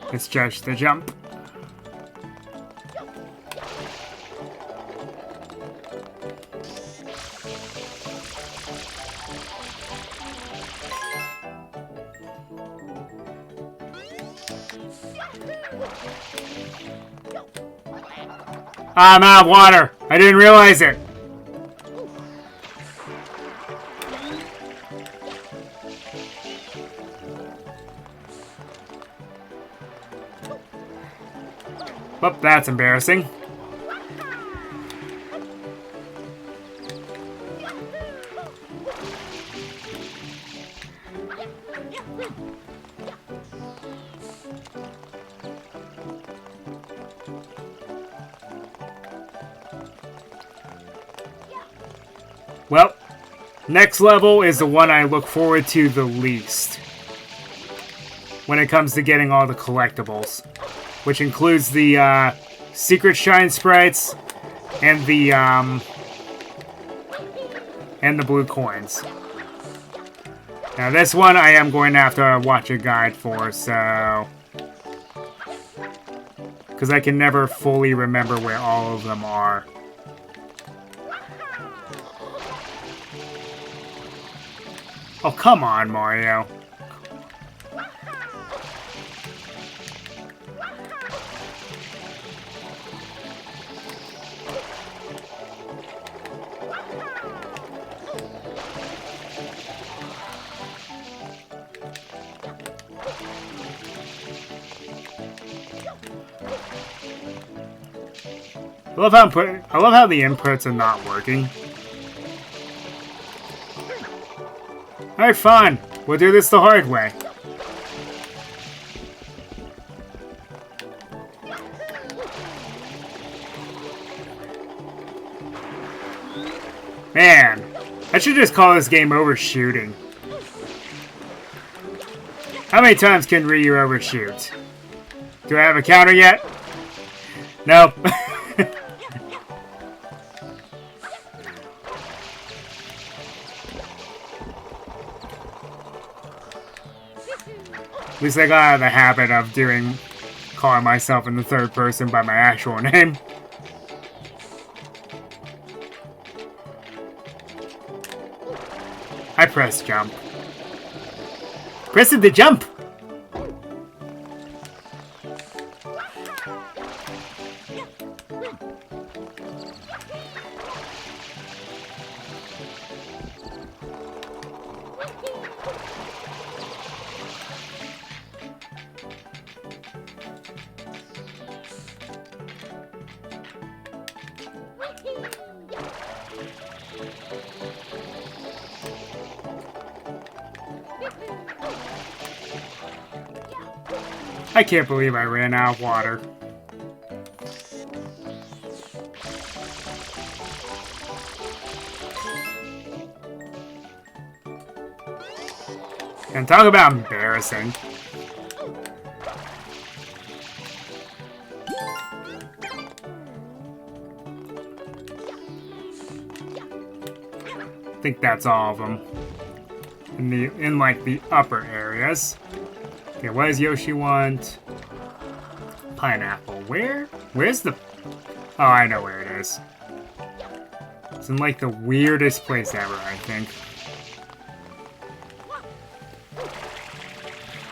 Let's judge the jump. I'm out of water. I didn't realize it. Oh, that's embarrassing. Well, next level is the one I look forward to the least when it comes to getting all the collectibles, which includes the secret shine sprites and the blue coins. Now this one I am going to have to watch a guide for, so because I can never fully remember where all of them are. Oh, come on, Mario. I love how the inputs are not working. Alright, fine. We'll do this the hard way. Man, I should just call this game overshooting. How many times can Ryu overshoot? Do I have a counter yet? Nope. At least I got out of the habit of calling myself in the third person by my actual name. I pressed jump. Pressing the jump! I can't believe I ran out of water. And talk about embarrassing. I think that's all of them. In like the upper areas. Okay, what does Yoshi want? Pineapple. Where's the... Oh, I know where it is. It's in like the weirdest place ever, I think.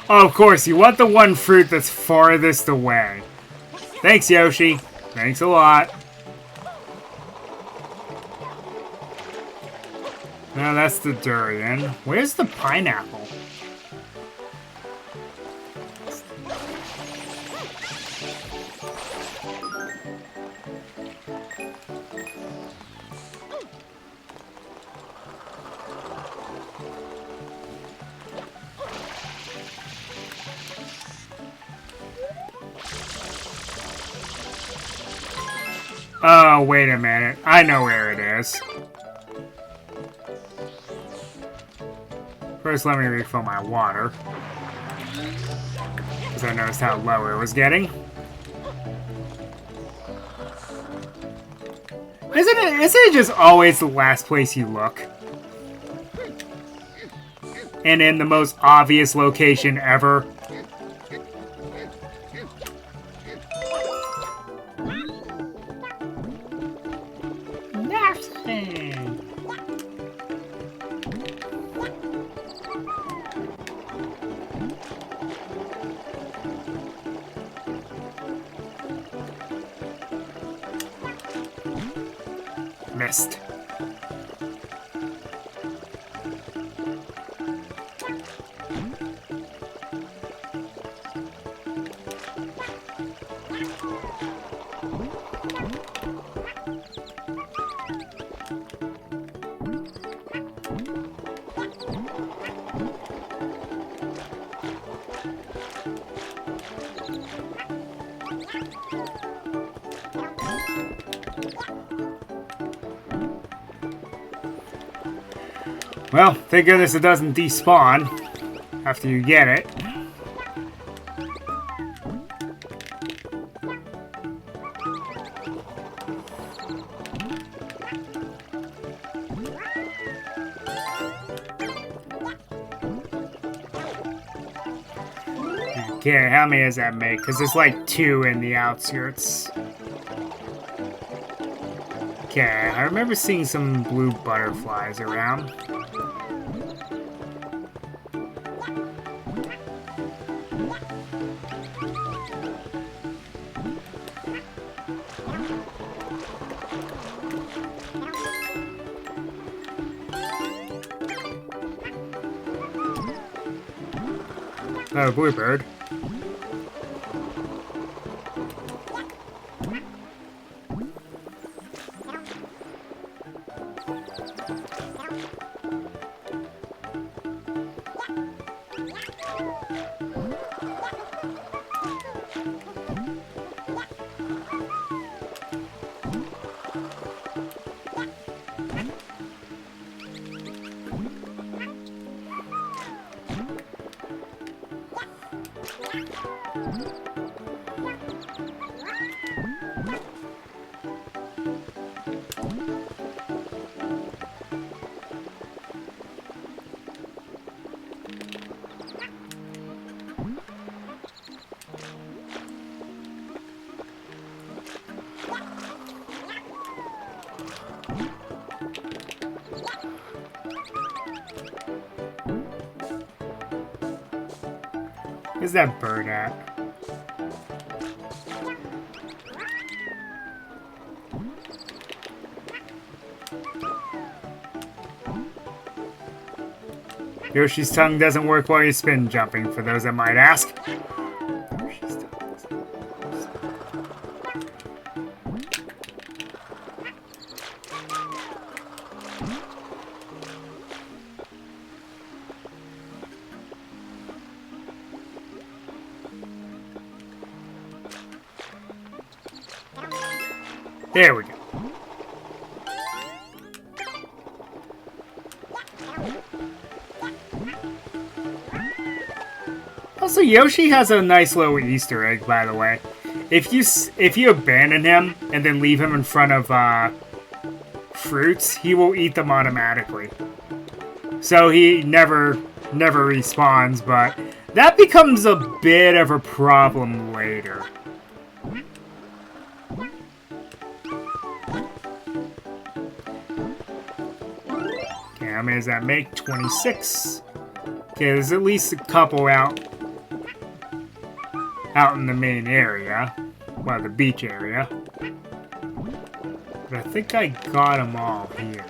Oh, of course, you want the one fruit that's farthest away. Thanks, Yoshi. Thanks a lot. No, that's the durian. Where's the pineapple? Oh, wait a minute. I know where it is. First, let me refill my water. Because I noticed how low it was getting. Isn't it just always the last place you look? And in the most obvious location ever? missed. Well, thank goodness it doesn't despawn after you get it. Okay, how many does that make? Because there's like 2 in the outskirts. Okay, I remember seeing some blue butterflies around. Oh, bluebird. Where's that bird at? Yoshi's tongue doesn't work while you're spin jumping, for those that might ask. Yoshi's tongue doesn't work. There we go. Also, Yoshi has a nice little Easter egg, by the way. If you abandon him and then leave him in front of fruits, he will eat them automatically. So he never respawns, but that becomes a bit of a problem later. Okay, how many does that make? 26. Okay, there's at least a couple out in the main area. Well, the beach area. But I think I got them all here.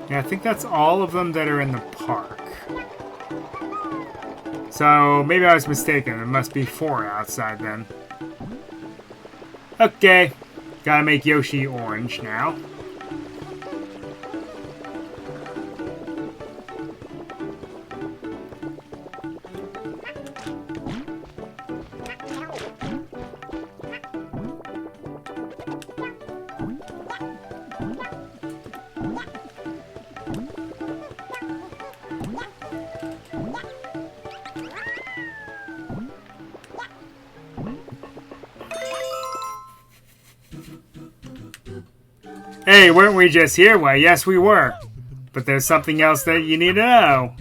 Yeah, I think that's all of them that are in the park. So, maybe I was mistaken. There must be 4 outside then. Okay. Gotta make Yoshi orange now. Hey, weren't we just here? Why, yes, we were. But there's something else that you need to know.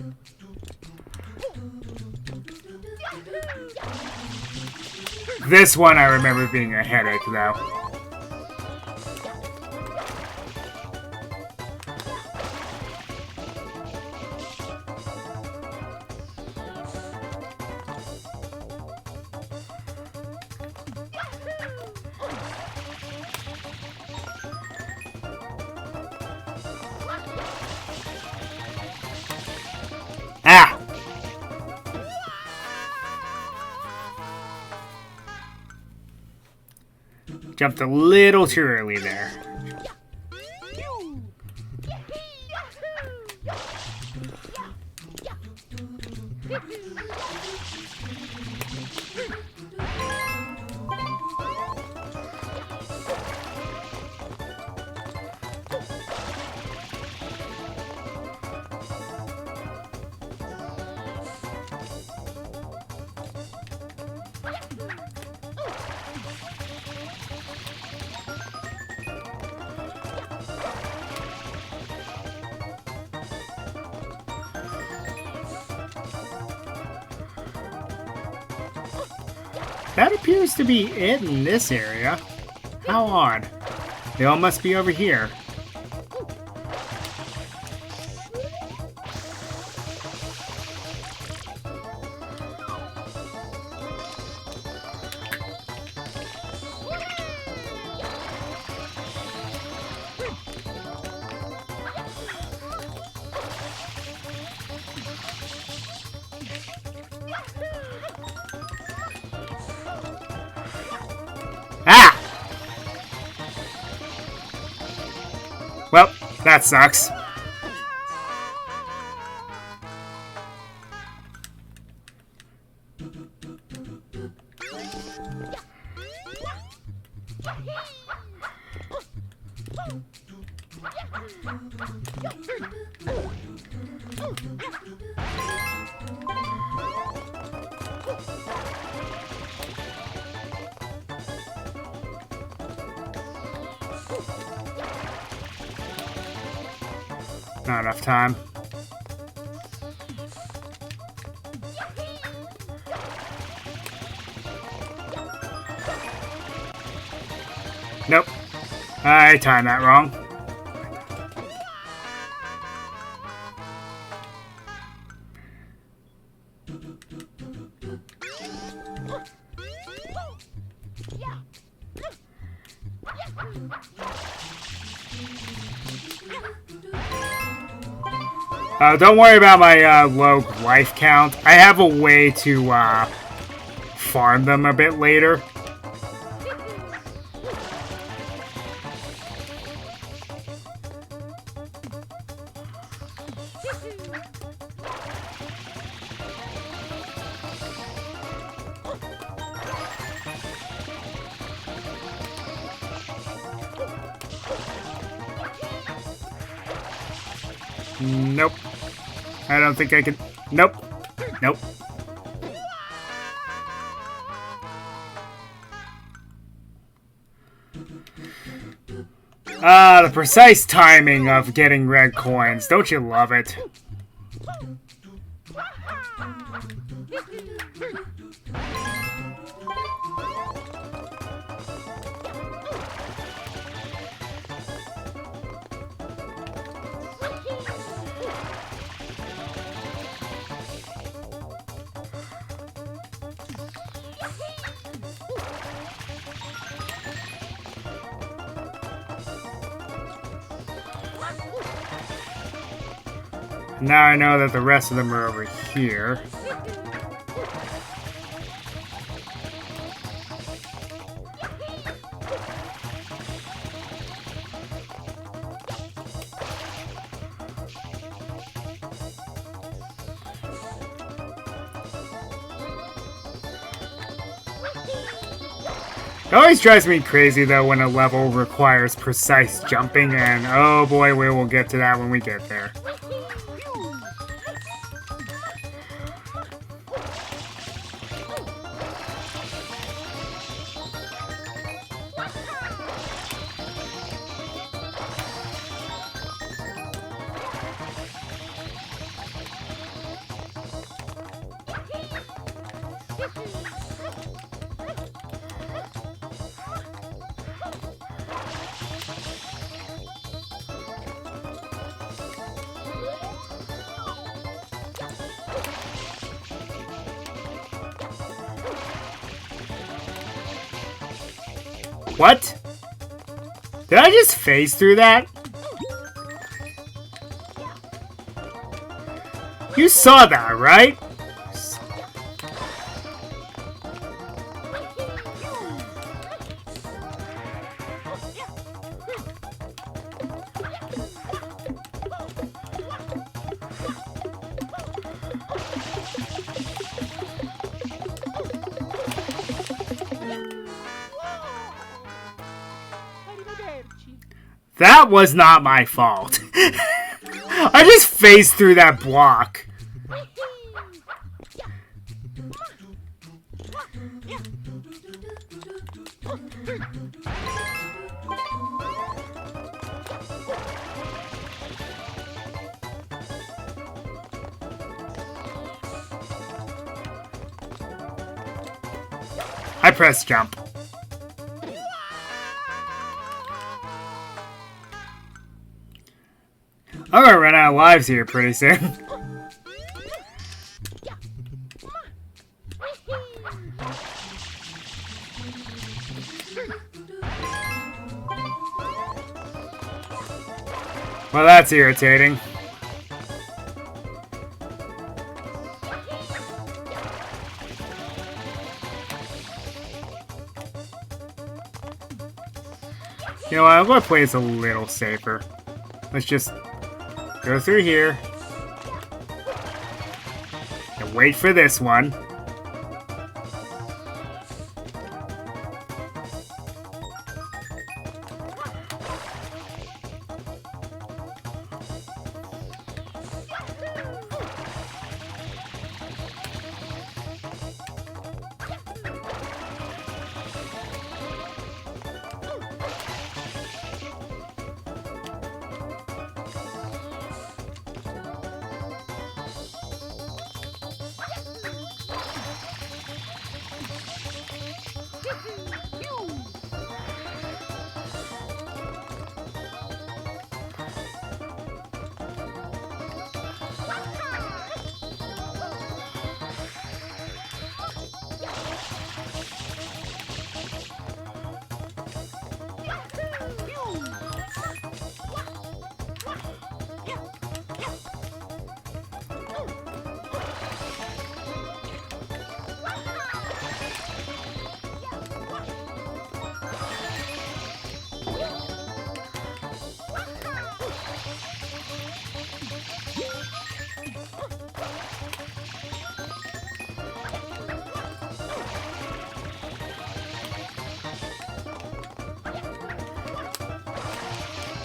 This one I remember being a headache, though. Ah! Jumped a little too early there. That appears to be it in this area. How odd. They all must be over here. Ah! Well, that sucks. Not enough time. Nope. I timed that wrong. Don't worry about my low life count. I have a way to farm them a bit later. Nope. I don't think I can. Nope. Nope. The precise timing of getting red coins. Don't you love it? Now I know that the rest of them are over here. It always drives me crazy though when a level requires precise jumping, and oh boy, we will get to that when we get there. What? Did I just phase through that? You saw that, right? That was not my fault. I just phased through that block. I pressed jump. I'm gonna run out of lives here pretty soon. Well, that's irritating. You know what, I'm gonna play this a little safer. Let's just go through here. And wait for this one.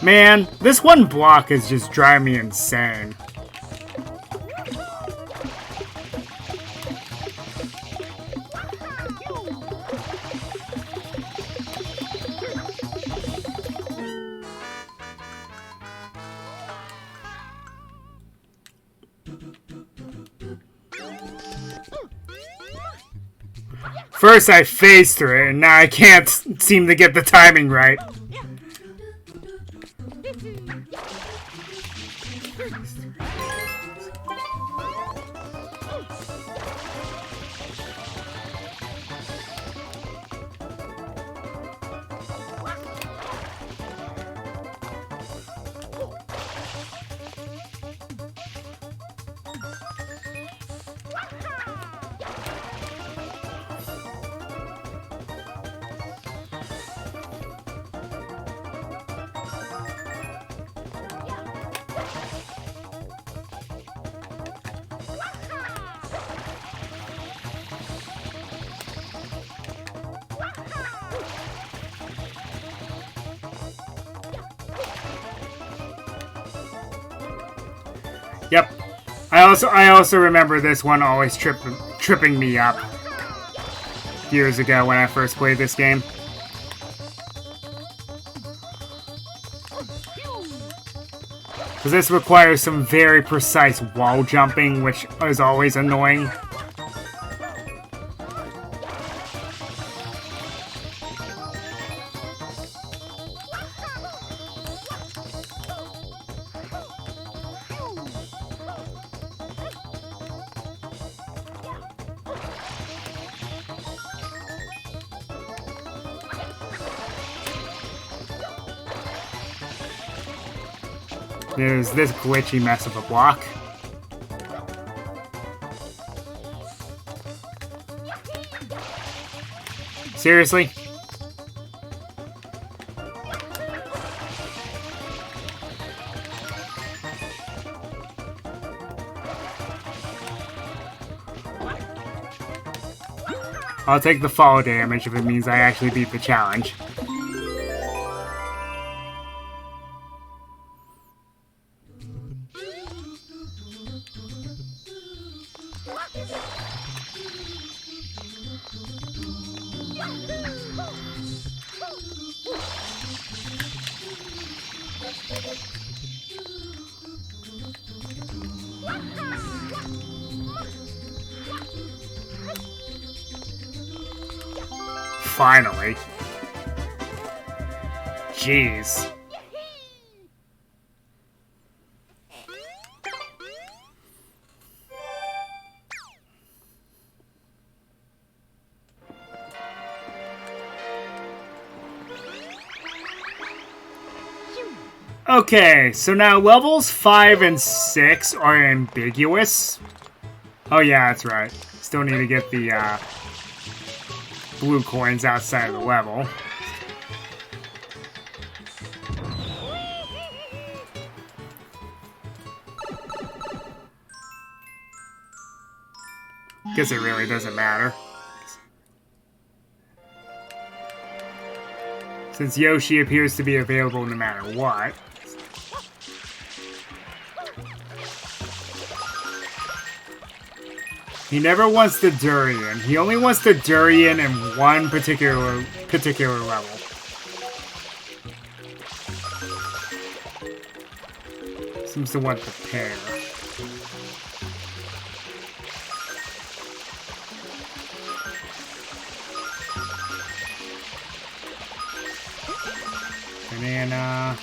Man, this one block is just driving me insane. First I phased through it, and now I can't seem to get the timing right. Yep. I also remember this one always tripping me up years ago when I first played this game. Because this requires some very precise wall jumping, which is always annoying. There's this glitchy mess of a block. Seriously? I'll take the fall damage if it means I actually beat the challenge. Finally. Jeez. Okay, so now levels 5 and 6 are ambiguous. Oh yeah, that's right. Still need to get the blue coins outside of the level. Guess it really doesn't matter. Since Yoshi appears to be available no matter what. He never wants the durian. He only wants the durian in one particular level. Seems to want the pear. Banana.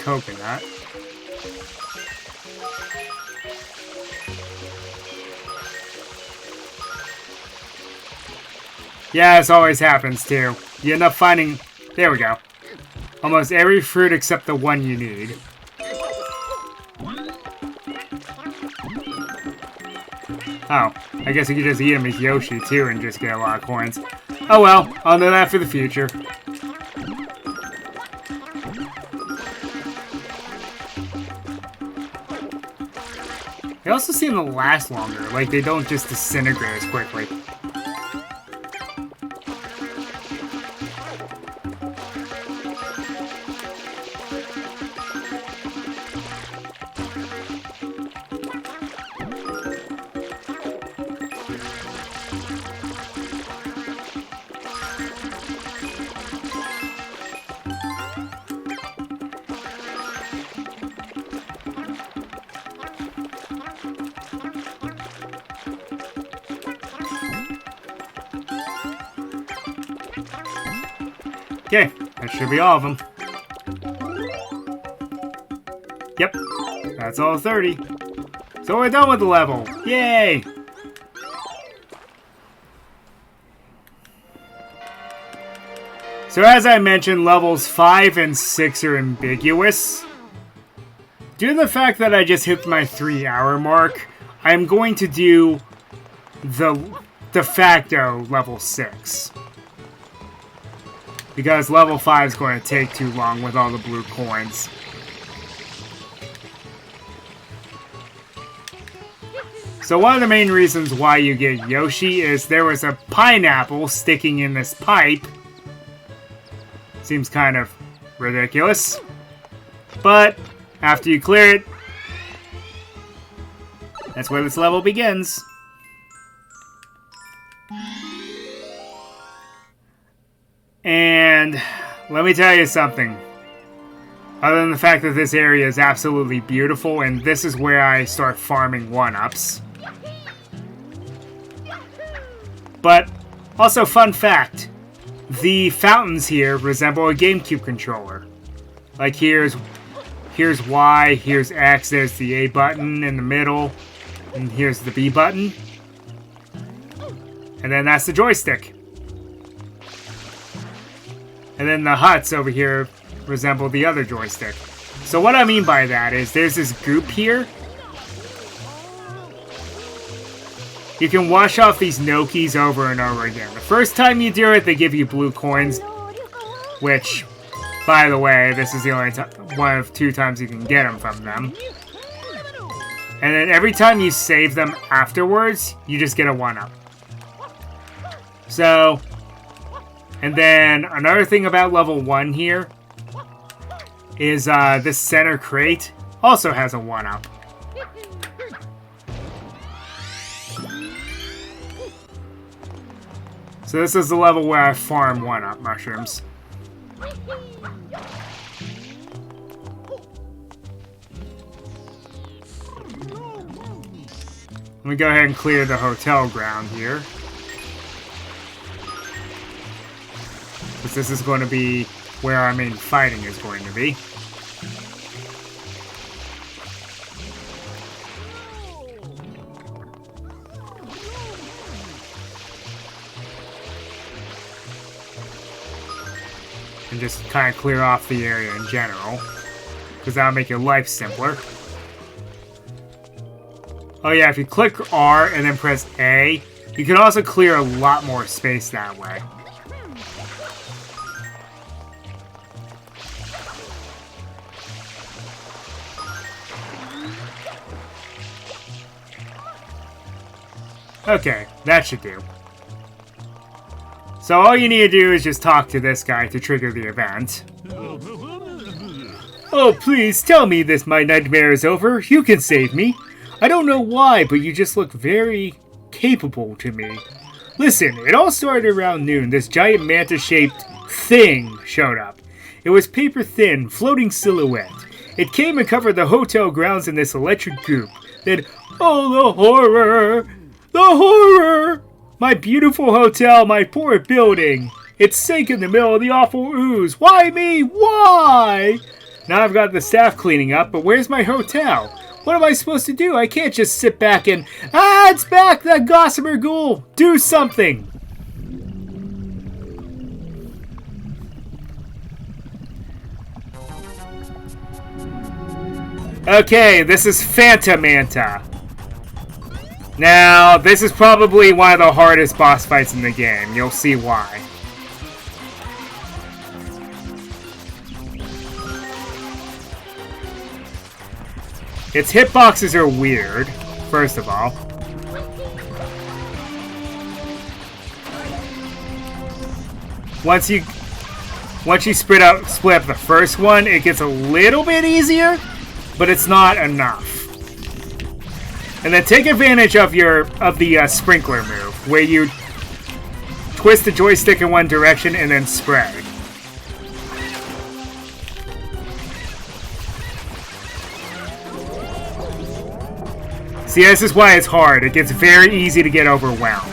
Coconut. Yeah, this always happens too. You end up finding... There we go. Almost every fruit except the one you need. Oh, I guess you could just eat them as Yoshi too and just get a lot of coins. Oh well, I'll know that for the future. They also seem to last longer, like they don't just disintegrate as quickly. Okay, that should be all of them. Yep, that's all 30. So we're done with the level. Yay! So as I mentioned, levels 5 and 6 are ambiguous. Due to the fact that I just hit my 3-hour mark, I'm going to do the de facto level 6. Because level 5 is going to take too long with all the blue coins. So one of the main reasons why you get Yoshi is there was a pineapple sticking in this pipe. Seems kind of ridiculous. But after you clear it, that's where this level begins. And let me tell you something. Other than the fact that this area is absolutely beautiful, and this is where I start farming 1-ups. But Also, fun fact. The fountains here resemble a GameCube controller. Like here's Y, here's X, there's the A button in the middle, and here's the B button. And then that's the joystick. And then the huts over here resemble the other joystick. So what I mean by that is there's this goop here. You can wash off these Nokis over and over again. The first time you do it, they give you blue coins, which, by the way, this is the only one of 2 times you can get them from them. And then every time you save them afterwards, you just get a 1-up. So, and then another thing about level 1 here is this center crate also has a 1-up. So this is the level where I farm 1-up mushrooms. Let me go ahead and clear the hotel ground here. Because this is going to be where our main fighting is going to be. And just kind of clear off the area in general. Because that'll make your life simpler. Oh yeah, if you click R and then press A, you can also clear a lot more space that way. Okay, that should do. So all you need to do is just talk to this guy to trigger the event. Oh, please, tell me this my nightmare is over. You can save me. I don't know why, but you just look very capable to me. Listen, it all started around noon. This giant manta-shaped thing showed up. It was paper thin, floating silhouette. It came and covered the hotel grounds in this electric goop. Then, oh, the horror! The horror! My beautiful hotel, my poor building. It sank in the middle of the awful ooze. Why me? Why? Now I've got the staff cleaning up, but where's my hotel? What am I supposed to do? I can't just sit back and... Ah, it's back, that gossamer ghoul! Do something! Okay, this is Phantom Manta. Now, this is probably one of the hardest boss fights in the game. You'll see why. Its hitboxes are weird, first of all. Once you split up the first one, it gets a little bit easier, but it's not enough. And then take advantage of the sprinkler move, where you twist the joystick in one direction and then spray. See, this is why it's hard. It gets very easy to get overwhelmed.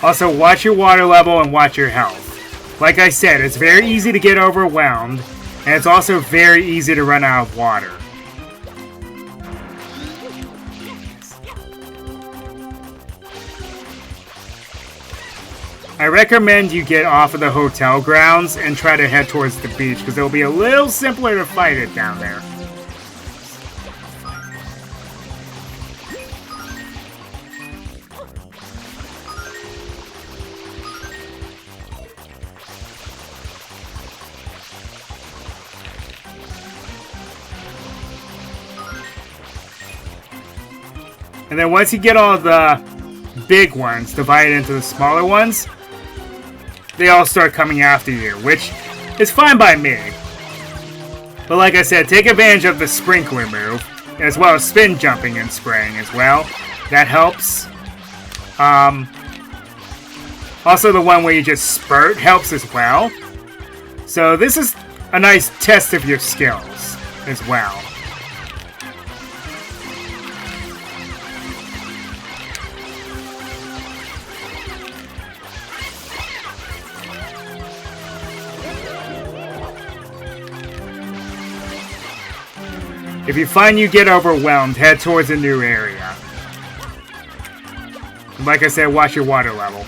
Also, watch your water level and watch your health. Like I said, it's very easy to get overwhelmed, and it's also very easy to run out of water. I recommend you get off of the hotel grounds and try to head towards the beach, because it'll be a little simpler to fight it down there. And then once you get all the big ones divided into the smaller ones, they all start coming after you, which is fine by me. But like I said, take advantage of the sprinkler move, as well as spin jumping and spraying as well. That helps. Also the one where you just spurt helps as well. So this is a nice test of your skills as well. If you find you get overwhelmed, head towards a new area. Like I said, watch your water level.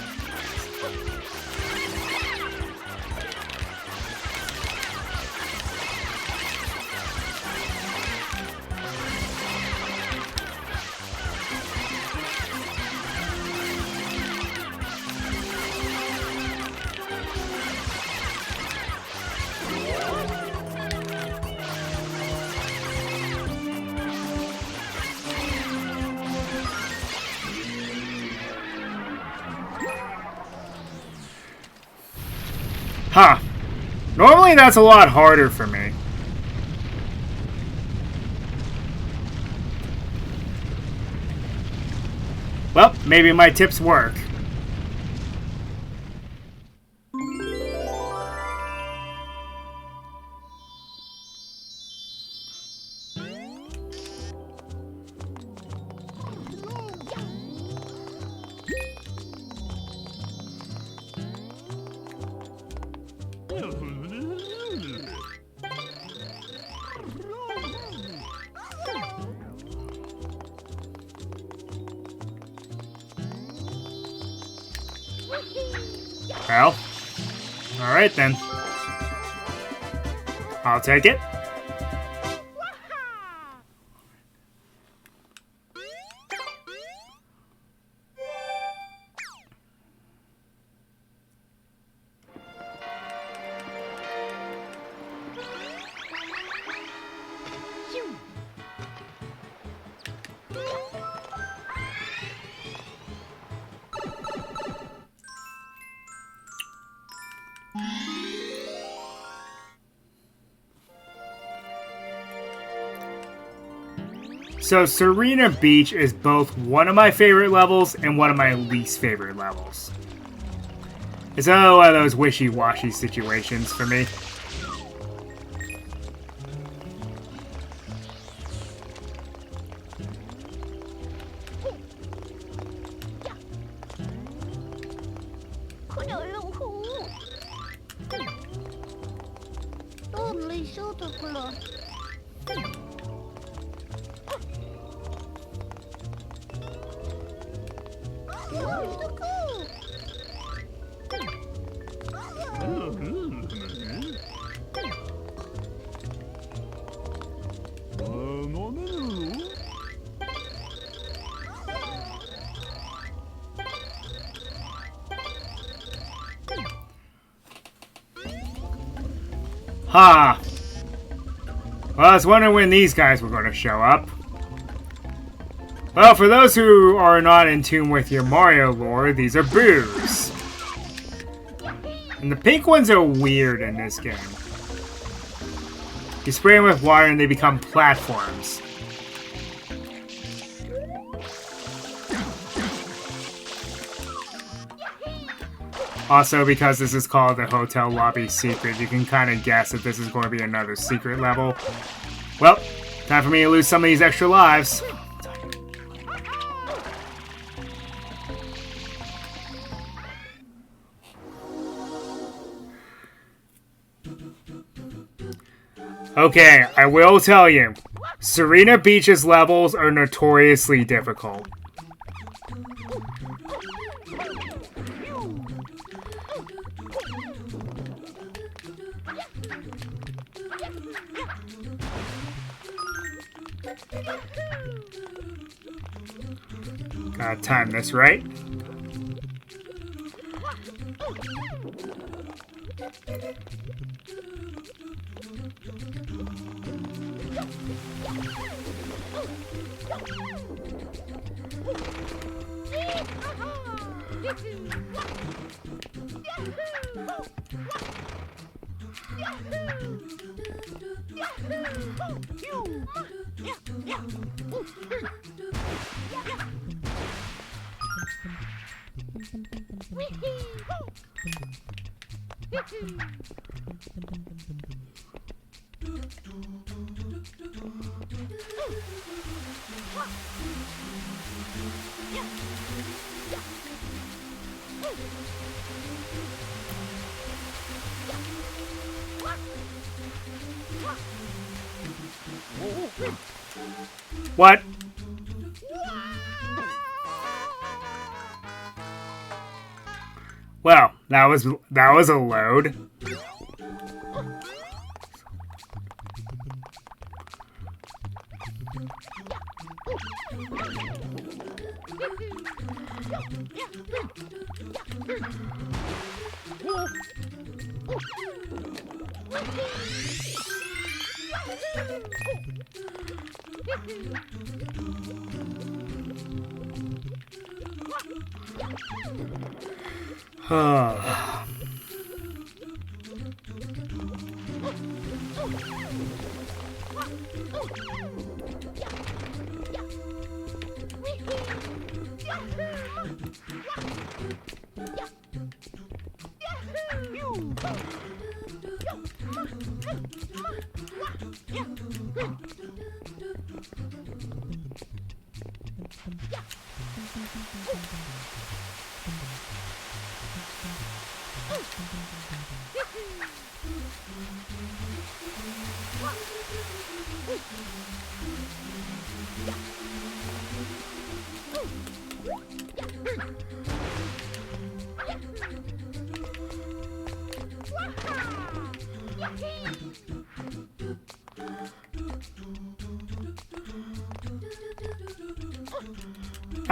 Huh. Normally that's a lot harder for me. Well, maybe my tips work. Well, alright then. I'll take it. So Serena Beach is both one of my favorite levels and one of my least favorite levels. It's another one of those wishy-washy situations for me. Ha! Well, I was wondering when these guys were going to show up. Well, for those who are not in tune with your Mario lore, these are boos. And the pink ones are weird in this game. You spray them with water and they become platforms. Also, because this is called the Hotel Lobby Secret, you can kind of guess that this is going to be another secret level. Well, time for me to lose some of these extra lives. Okay, I will tell you, Serena Beach's levels are notoriously difficult. Gotta time this right. What? Well, that was a load.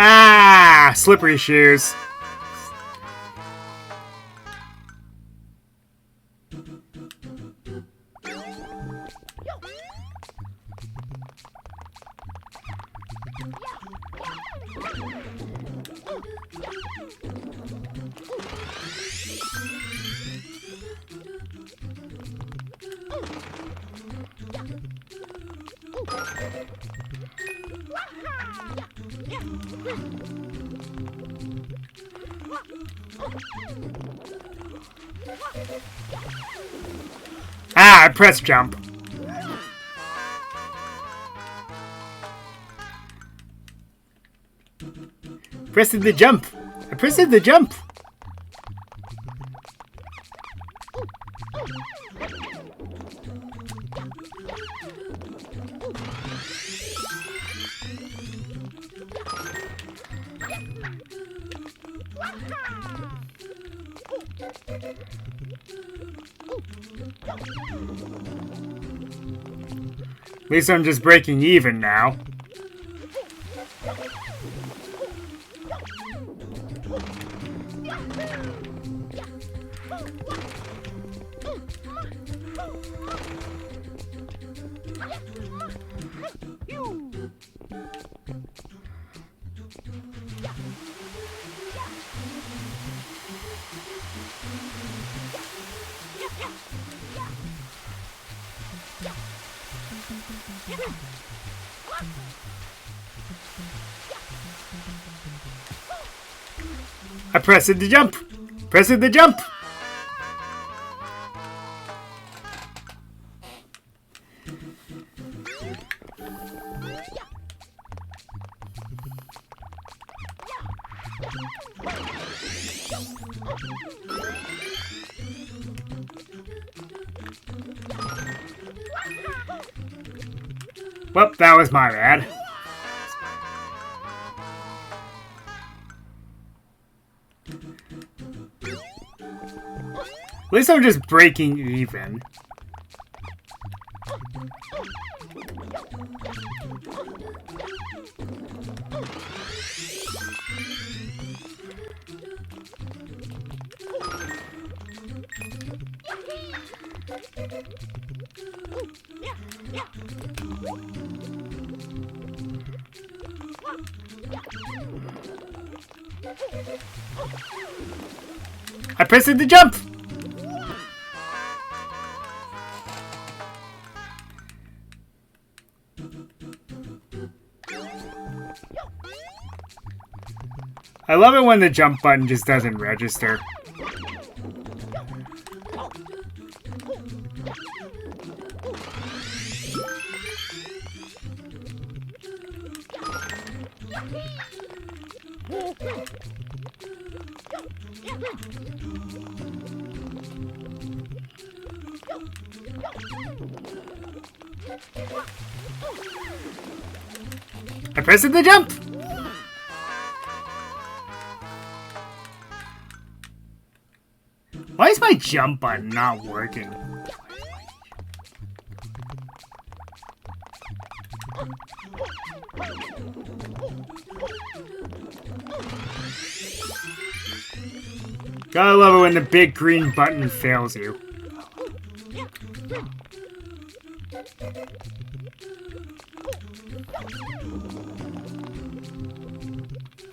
Ah, slippery shoes. Ah, I pressed jump. Pressing the jump. I pressed the jump. At least I'm just breaking even now. I pressed the jump. Pressed the jump. Well, that was my bad. At least I'm just breaking even. I pressed it to jump! I love it when the jump button just doesn't register. I pressed it to jump! Why is my jump button not working? Gotta love it when the big green button fails you.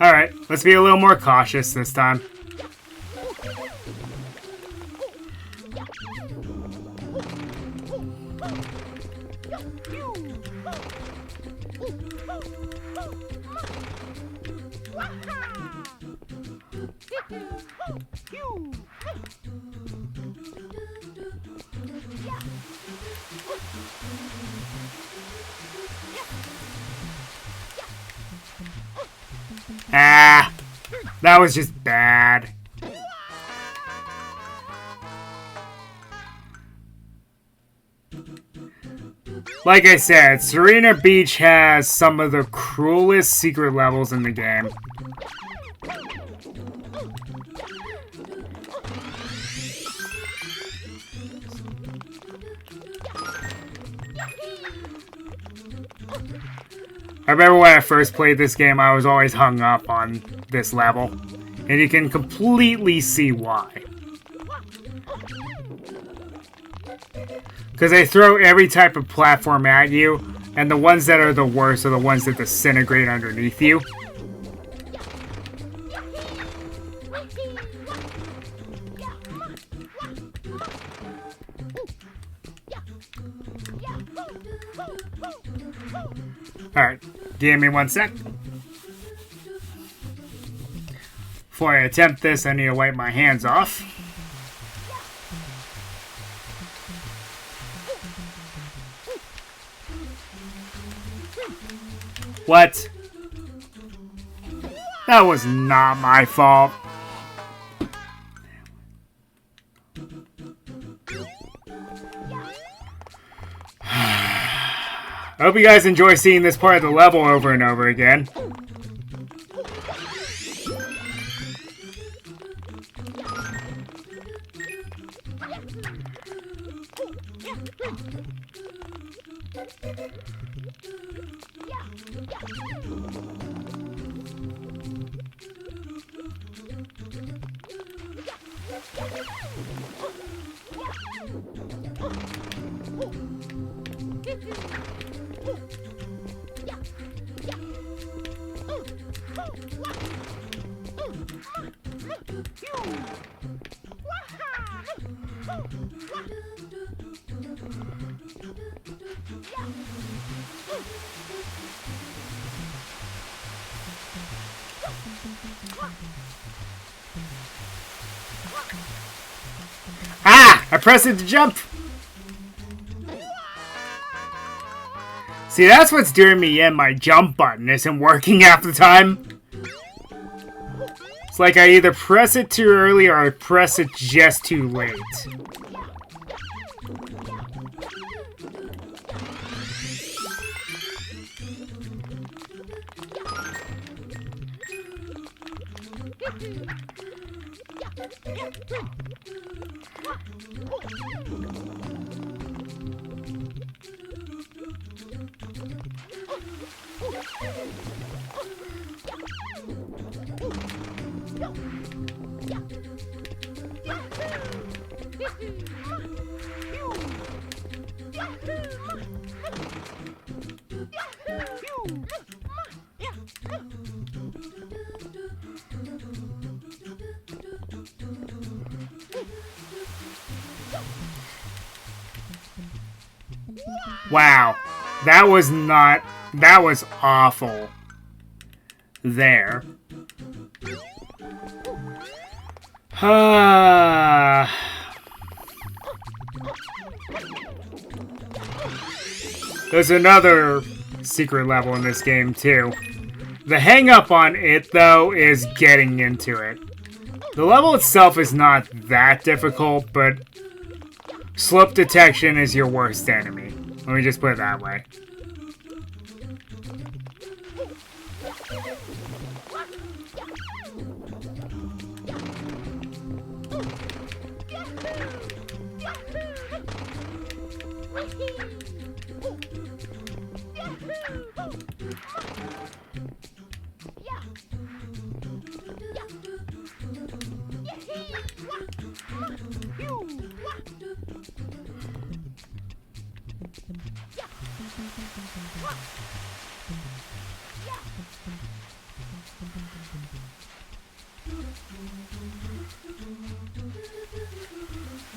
Alright, let's be a little more cautious this time. Ah, that was just bad. Like I said, Serena Beach has some of the cruelest secret levels in the game. I remember when I first played this game, I was always hung up on this level. And you can completely see why. Because they throw every type of platform at you, and the ones that are the worst are the ones that disintegrate underneath you. Alright, give me 1 sec. Before I attempt this, I need to wipe my hands off. What? That was not my fault. I hope you guys enjoy seeing this part of the level over and over again. Ah! I pressed it to jump! See, that's what's doing me in. My jump button isn't working half the time. It's like I either press it too early or I press it just too late. Wow. That was not... That was awful. There. There's another secret level in this game, too. The hang-up on it, though, is getting into it. The level itself is not that difficult, but slope detection is your worst enemy. Let me just put it that way.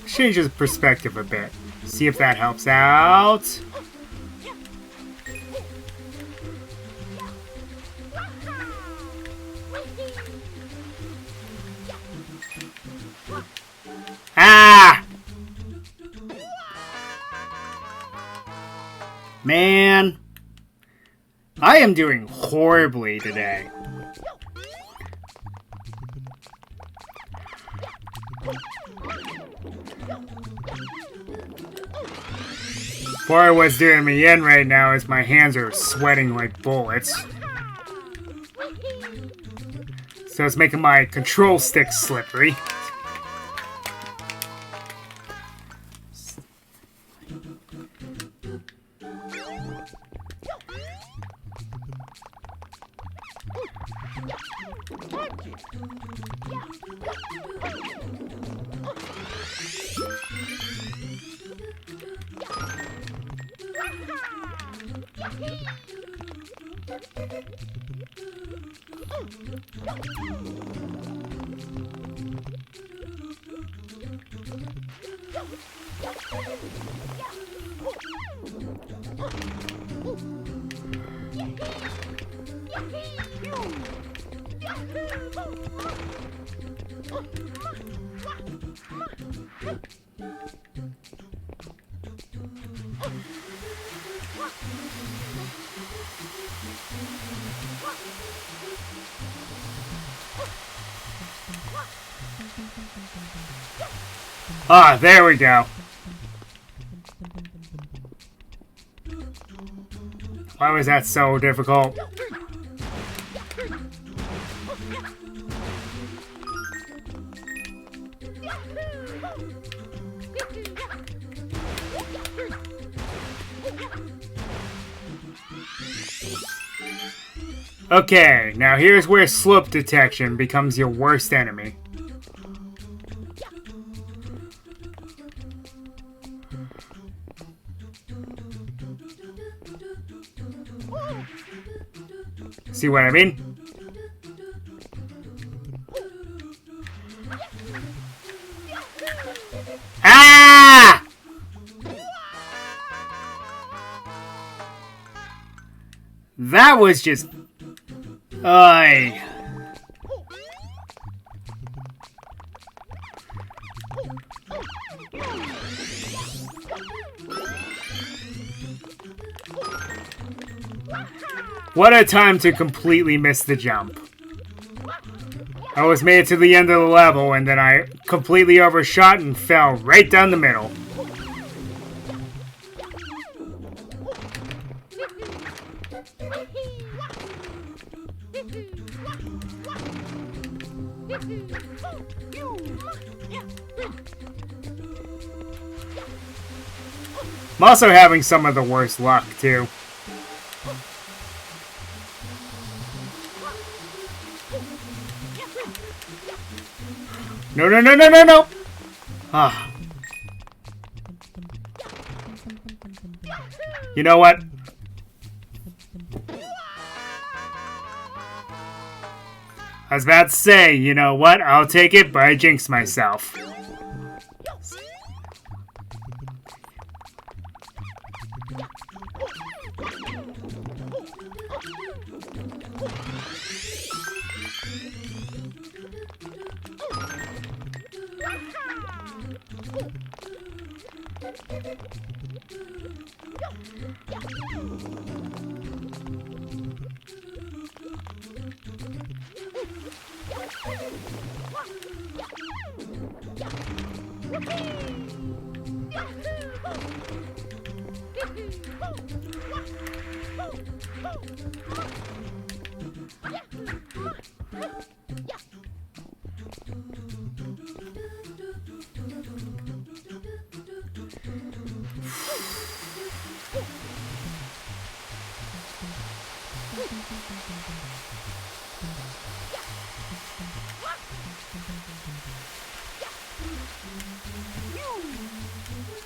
Change the perspective a bit. See if that helps out. Ah! Man, I am doing horribly today. Boy, what's doing me in right now is my hands are sweating like bullets. So it's making my control stick slippery. Ah, there we go. Why was that so difficult? Okay, now here's where slope detection becomes your worst enemy. See what I mean? Ah! That was just... What a time to completely miss the jump. I was made it to the end of the level, and then I completely overshot and fell right down the middle. I'm also having some of the worst luck, too. No, no, no, no, no, no! Ah. You know what? I was about to say, you know what? I'll take it, but I jinxed myself.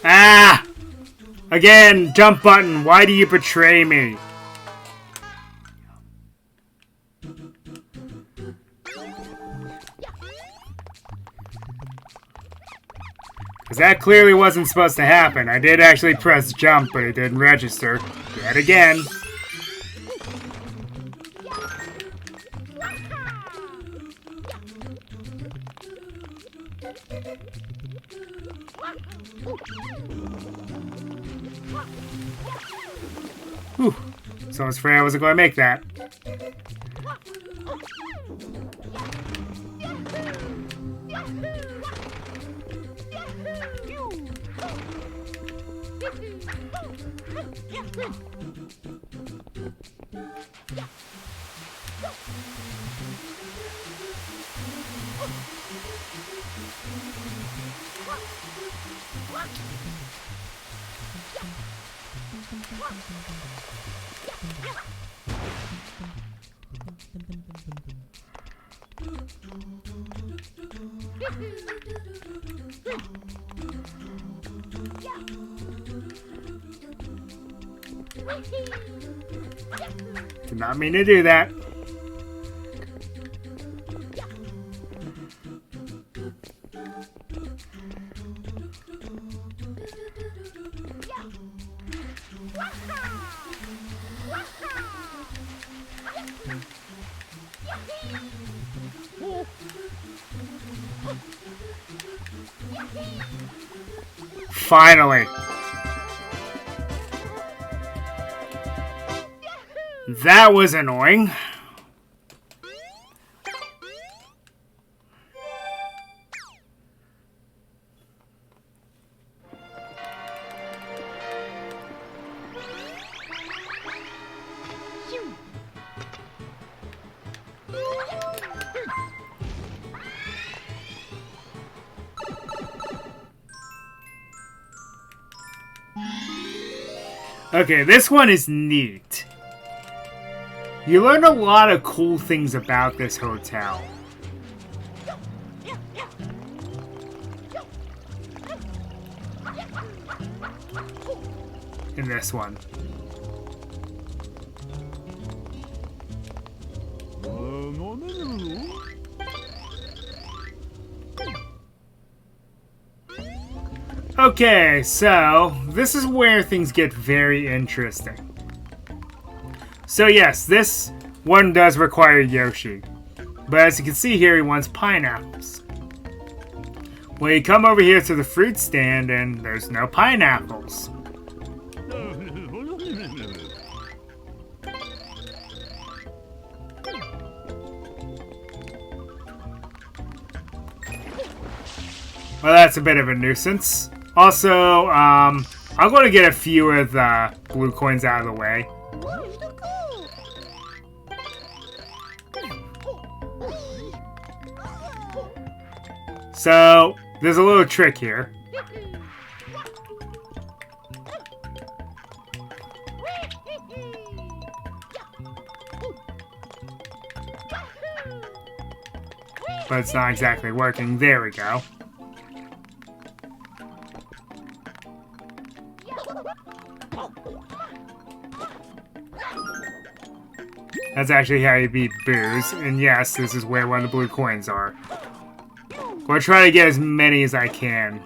Ah! Again, jump button. Why do you betray me? Because that clearly wasn't supposed to happen. I did actually press jump, but it didn't register. Yet again. Whew. So I was afraid I wasn't going to make that. Did not mean to do that. Finally. That was annoying. Okay, this one is neat. You learn a lot of cool things about this hotel. In this one. Okay, so this is where things get very interesting. So yes, this one does require Yoshi. But as you can see here, he wants pineapples. Well, you come over here to the fruit stand and there's no pineapples. Well, that's a bit of a nuisance. Also, I'm going to get a few of the blue coins out of the way. So, there's a little trick here. But it's not exactly working. There we go. That's actually how you beat Booze. And yes, this is where one of the blue coins are. I'm going to try to get as many as I can.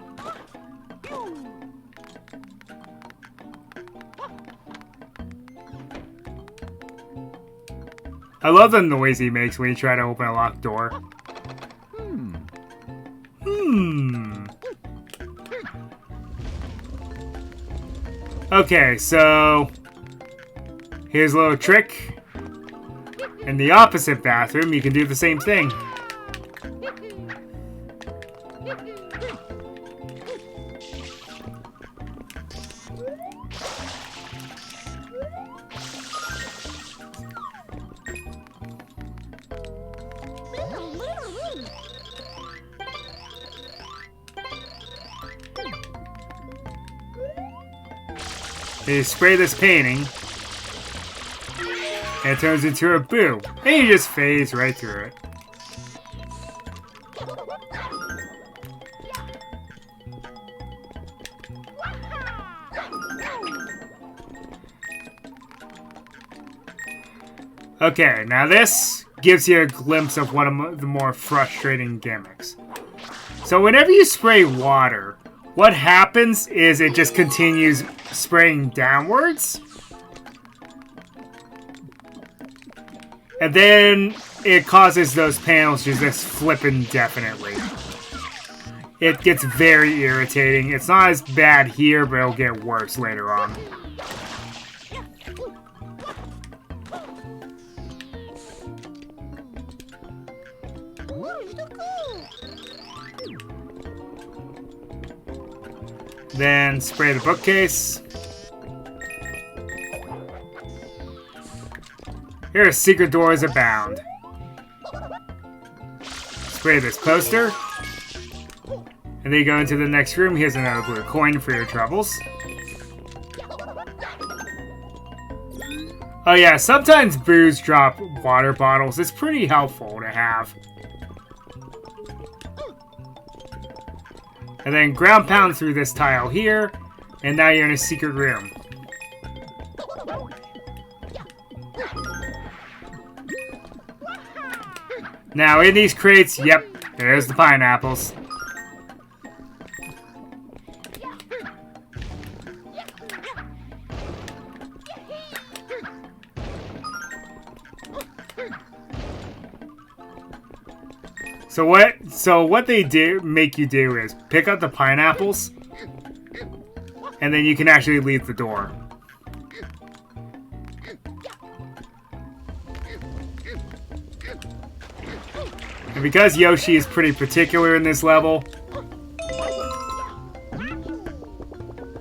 I love the noise he makes when you try to open a locked door. Okay, so here's a little trick. In the opposite bathroom, you can do the same thing. You spray this painting, and it turns into a boo. And you just phase right through it. Okay, now this gives you a glimpse of one of the more frustrating gimmicks. So whenever you spray water, what happens is it just continues spraying downwards. And then it causes those panels to just flip indefinitely. It gets very irritating. It's not as bad here, but it'll get worse later on. Then spray the bookcase. Here are secret doors abound. Spray this poster. And then you go into the next room. Here's another blue coin for your troubles. Oh yeah, sometimes boos drop water bottles. It's pretty helpful to have. And then ground pound through this tile here, and now you're in a secret room. Now in these crates, yep, there's the pineapples. So what they make you do is pick up the pineapples, and then you can actually leave the door. And because Yoshi is pretty particular in this level,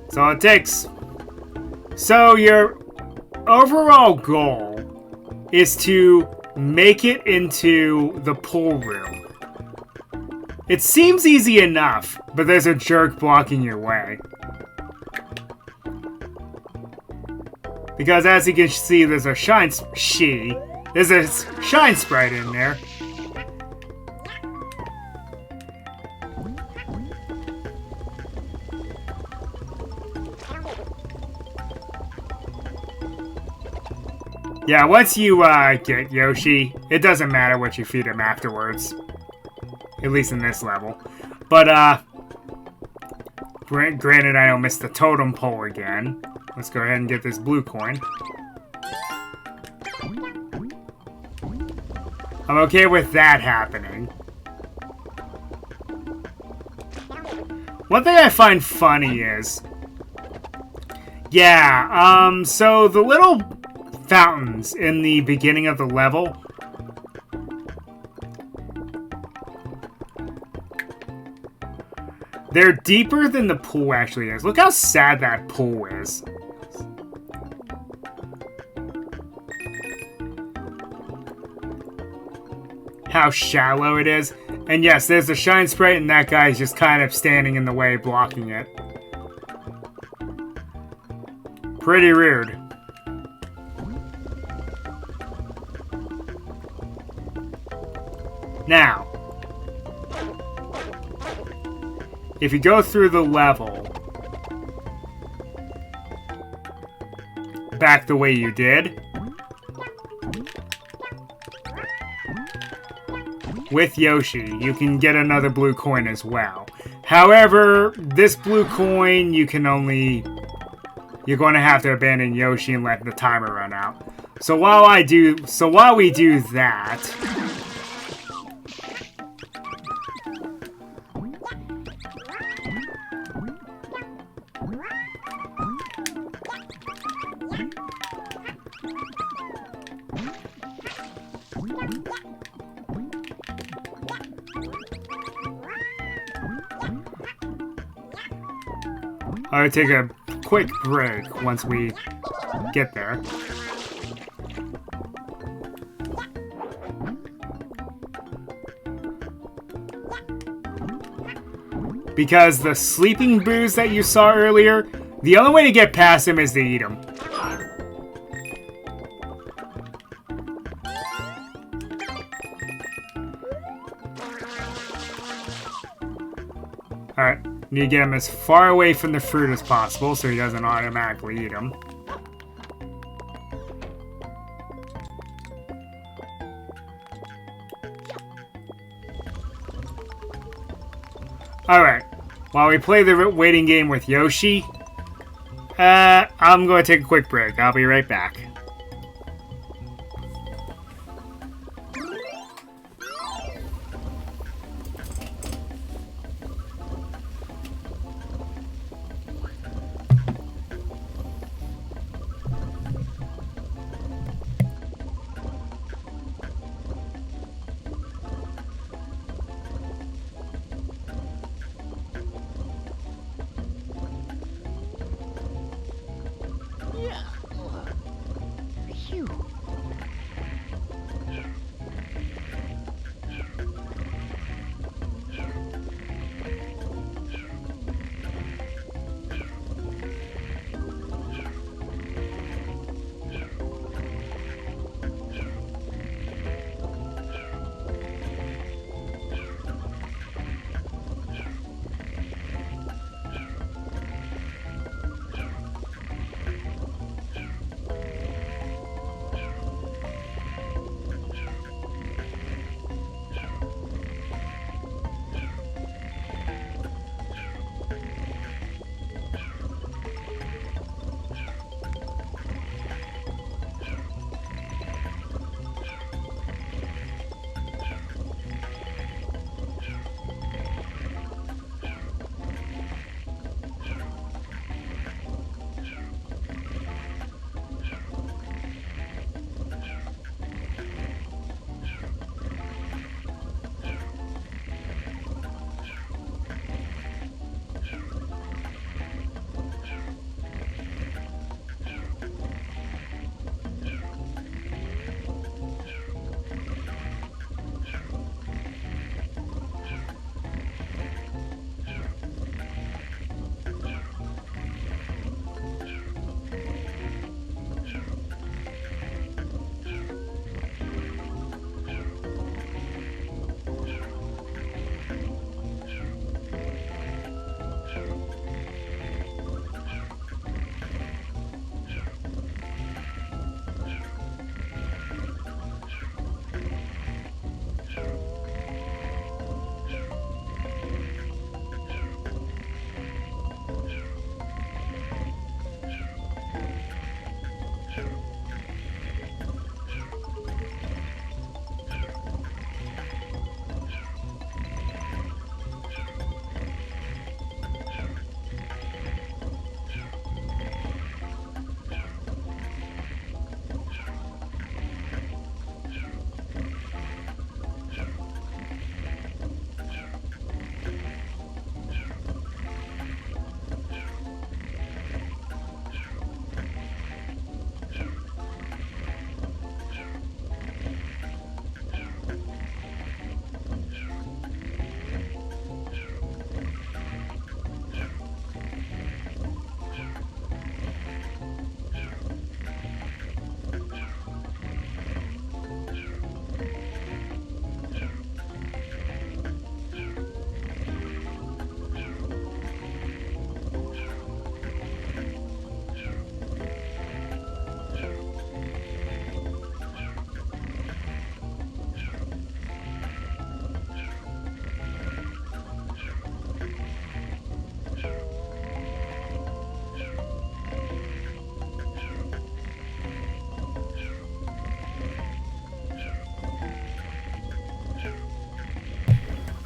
that's all it takes. So your overall goal is to make it into the pool room. It seems easy enough, but there's a jerk blocking your way. Because as you can see, there's a shine sprite in there. Yeah, once you get Yoshi, it doesn't matter what you feed him afterwards. At least in this level. But, granted I don't miss the totem pole again. Let's go ahead and get this blue coin. I'm okay with that happening. One thing I find funny is... Yeah, so the little fountains in the beginning of the level... They're deeper than the pool actually is. Look how sad that pool is. How shallow it is. And yes, there's a shine sprite and that guy's just kind of standing in the way, blocking it. Pretty rude. Now, if you go through the level back the way you did, with Yoshi, you can get another blue coin as well. However, this blue coin, you're going to have to abandon Yoshi and let the timer run out. So while we do that, I would take a quick break once we get there. Because the sleeping boos that you saw earlier, the only way to get past him is to eat them. Alright, need to get him as far away from the fruit as possible so he doesn't automatically eat them. Alright, while we play the waiting game with Yoshi, I'm going to take a quick break. I'll be right back.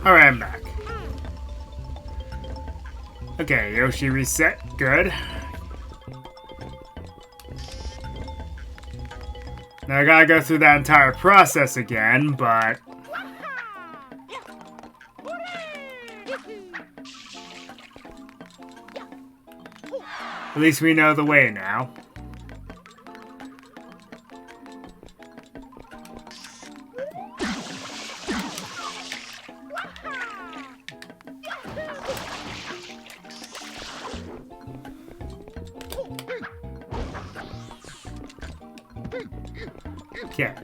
Alright, I'm back. Okay, Yoshi reset. Good. Now I gotta go through that entire process again, but... at least we know the way now. Okay.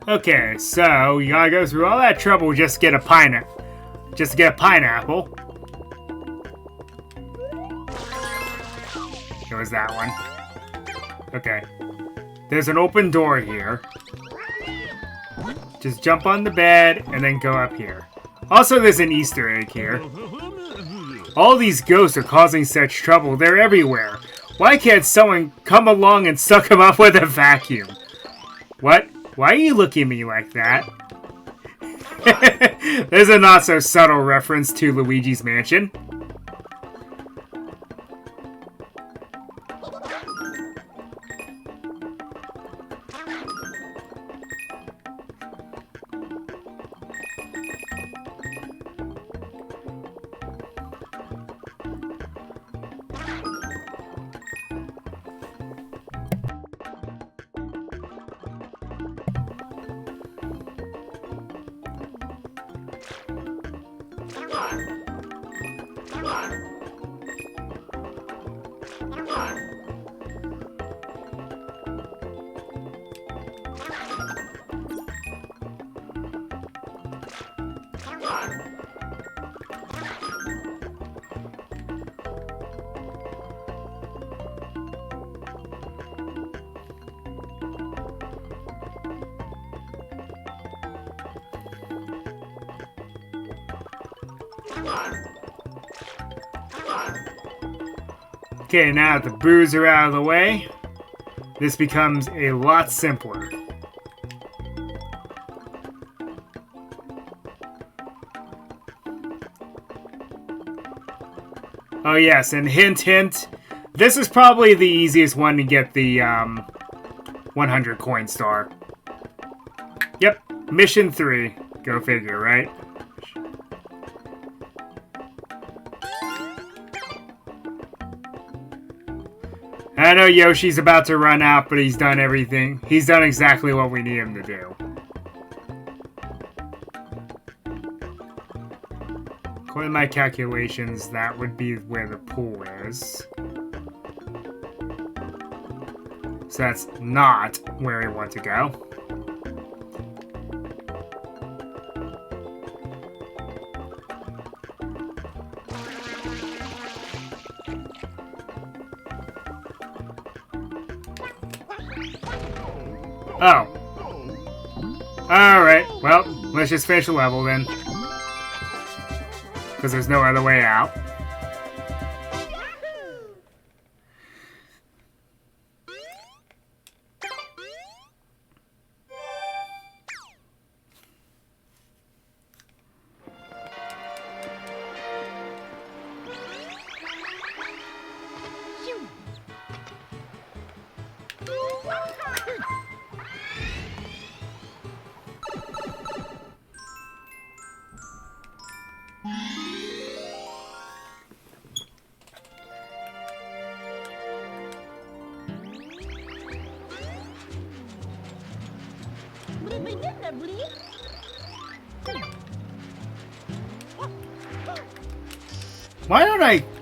Okay, so you gotta go through all that trouble just to get a pineapple. Just to get a pineapple. It was that one. Okay. There's an open door here. Just jump on the bed and then go up here. Also, there's an Easter egg here. All these ghosts are causing such trouble. They're everywhere. Why can't someone come along and suck them up with a vacuum? What? Why are you looking at me like that? There's a not-so-subtle reference to Luigi's Mansion. Okay, now that the boos are out of the way, this becomes a lot simpler. Oh yes, and hint hint, this is probably the easiest one to get the 100 coin star. Yep, mission 3. Go figure, right? I know Yoshi's about to run out, but he's done everything. He's done exactly what we need him to do. According to my calculations, that would be where the pool is. So that's not where we want to go. Oh. Alright, well, let's just finish the level then. Because there's no other way out.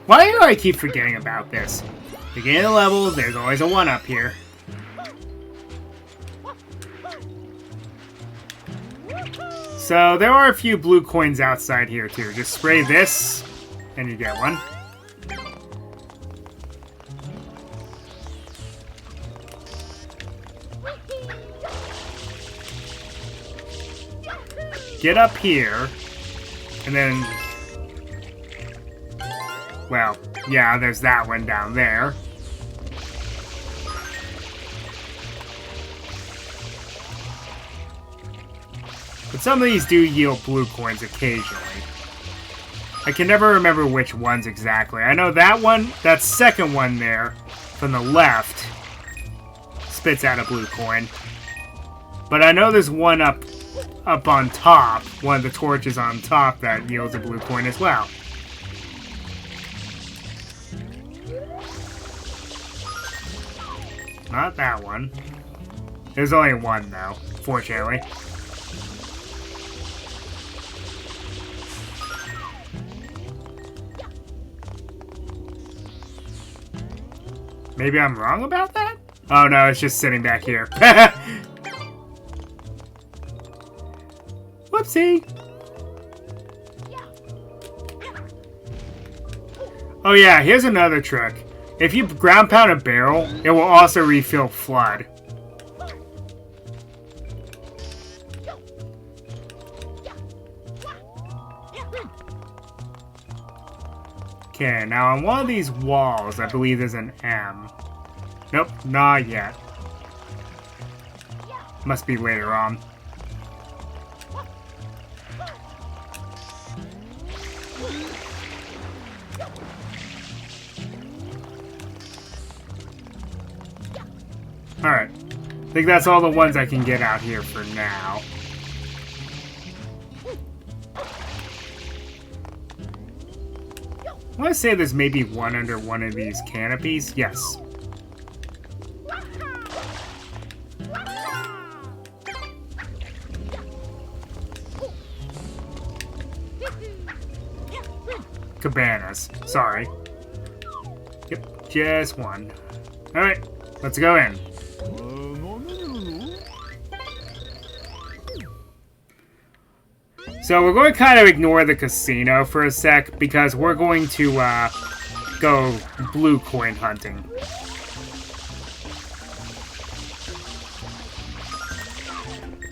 Why do I keep forgetting about this? Beginning of the level, there's always a 1-up here. So there are a few blue coins outside here too. Just spray this, and you get one. get up here, and then... Well, yeah, there's that one down there. But some of these do yield blue coins occasionally. I can never remember which ones exactly. I know that one, that second one there, from the left, spits out a blue coin. But I know there's one up on top, one of the torches on top that yields a blue coin as well. Not that one. There's only one though, fortunately. Maybe I'm wrong about that? Oh no, it's just sitting back here. Whoopsie! Oh yeah, here's another trick. If you ground pound a barrel, it will also refill flood. Okay, now on one of these walls, I believe there's an M. Nope, not yet. Must be later on. Alright. I think that's all the ones I can get out here for now. I want to say there's maybe one under one of these canopies. Yes. Cabanas. Sorry. Yep, just one. Alright, let's go in. So we're going to kind of ignore the casino for a sec, because we're going to go blue coin hunting.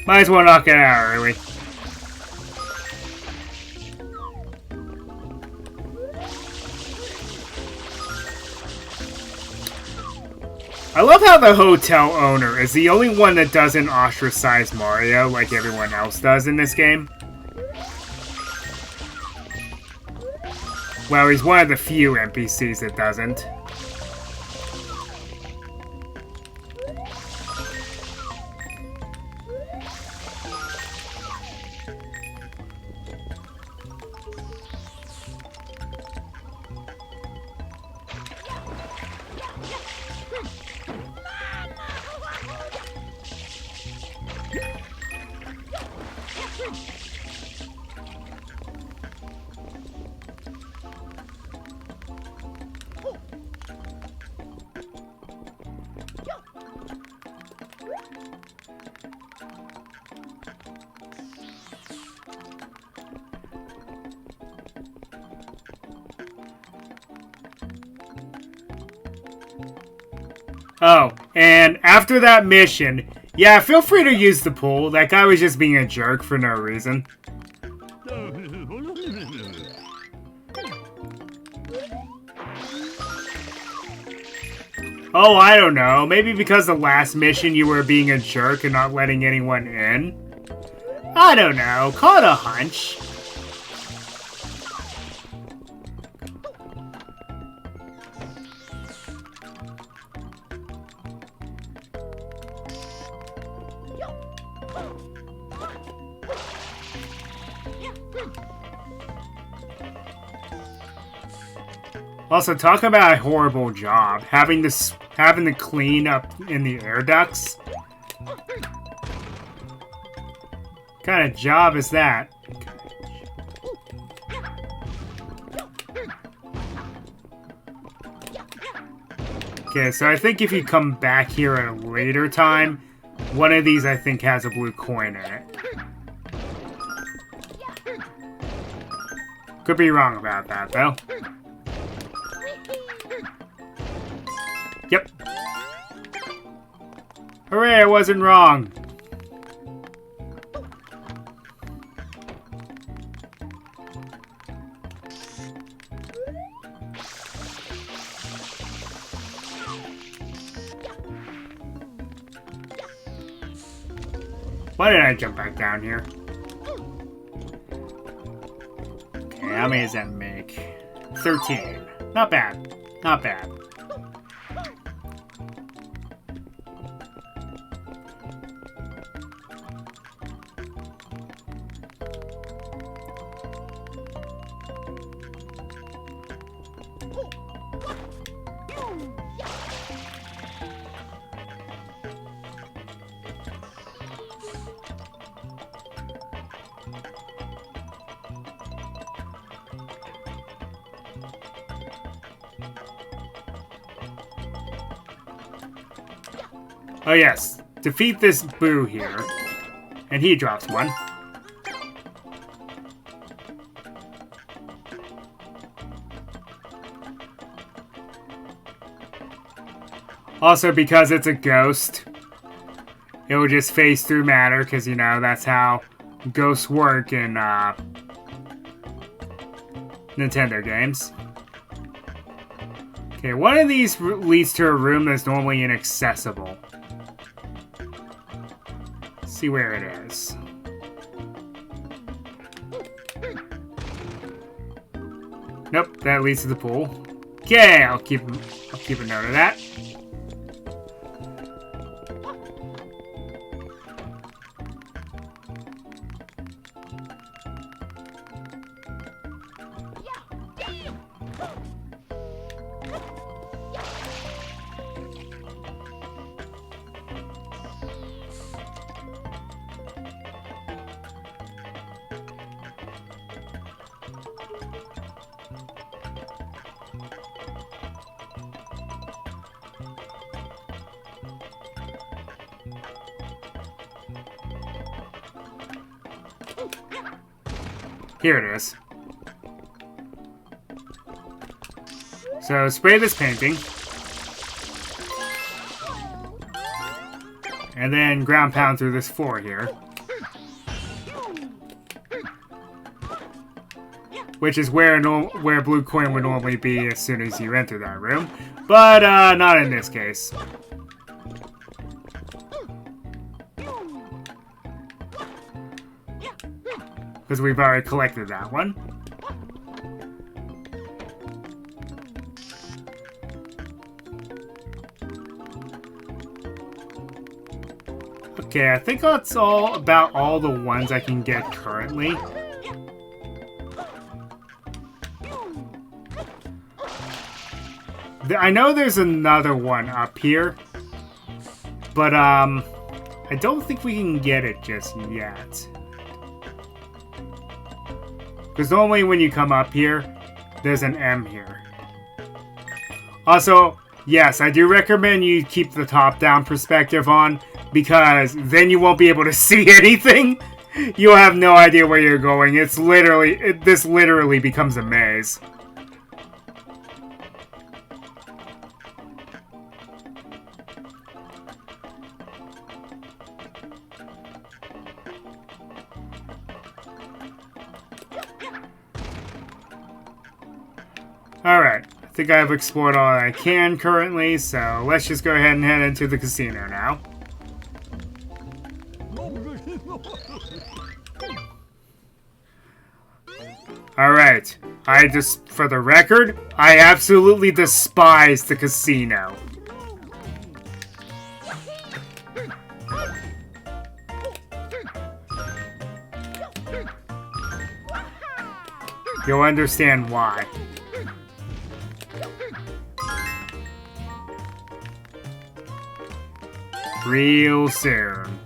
Might as well knock it out early. I love how the hotel owner is the only one that doesn't ostracize Mario like everyone else does in this game. Well, he's one of the few NPCs that doesn't. Oh, and after that mission, yeah, feel free to use the pool. That guy was just being a jerk for no reason. Oh, I don't know. Maybe because the last mission you were being a jerk and not letting anyone in? I don't know. Call it a hunch. Also, talk about a horrible job having to clean up in the air ducts. What kind of job is that? Okay, so I think if you come back here at a later time, one of these I think has a blue coin in it. Could be wrong about that though. Yep. Hooray, I wasn't wrong. Why did I jump back down here? Okay, how many does that make? 13. Not bad. Not bad. Oh yes, defeat this Boo here. And he drops one. Also, because it's a ghost, it will just phase through matter, because, you know, that's how ghosts work in Nintendo games. Okay, one of these leads to a room that's normally inaccessible. Let's see where it is. Nope, that leads to the pool. Okay, I'll keep a note of that. Here it is. So, spray this painting. And then ground pound through this floor here. Which is where blue coin would normally be as soon as you enter that room. But, not in this case. Because we've already collected that one. Okay, I think that's about all the ones I can get currently. I know there's another one up here. But, I don't think we can get it just yet. Because normally when you come up here, there's an M here. Also, yes, I do recommend you keep the top-down perspective on, because then you won't be able to see anything. You'll have no idea where you're going. This literally becomes a maze. Alright, I think I've explored all I can currently, so let's just go ahead and head into the casino now. Alright, for the record, I absolutely despise the casino. You'll understand why. Real soon.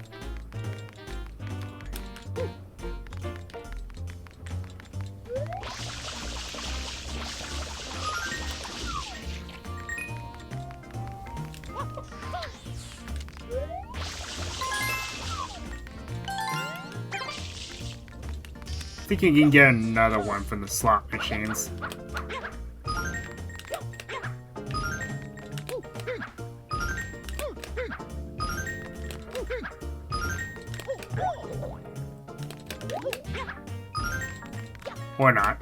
I think you can get another one from the slot machines. Or not.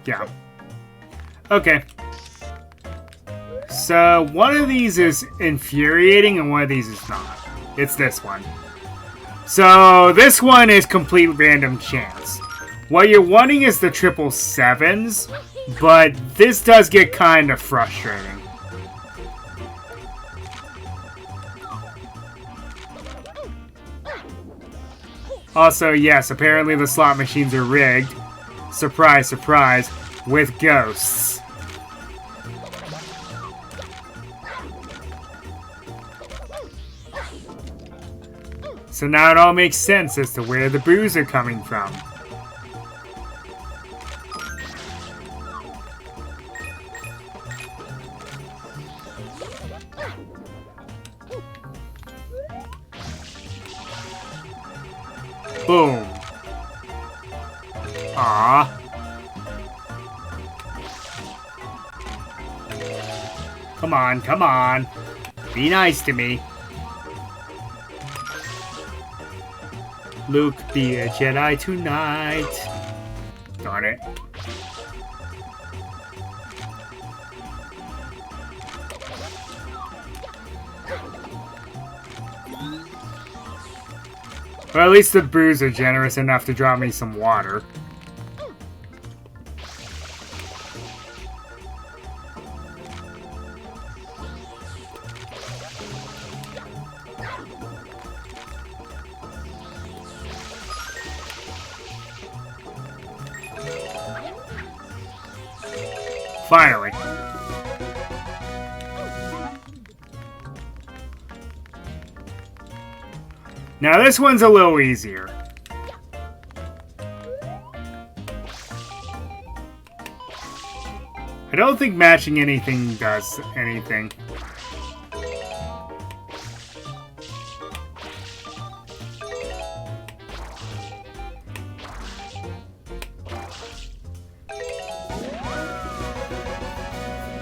Yeah. Okay. So, one of these is infuriating and one of these is not. It's this one. So this one is complete random chance. What you're wanting is the 777s, but this does get kind of frustrating. Also, yes, apparently the slot machines are rigged. Surprise, surprise, with ghosts. So now it all makes sense as to where the boos are coming from. Boom. Ah. Come on, come on. Be nice to me. Luke, be a Jedi tonight. Darn it. Well, at least the boos are generous enough to drop me some water. Finally. Now this one's a little easier. I don't think matching anything does anything.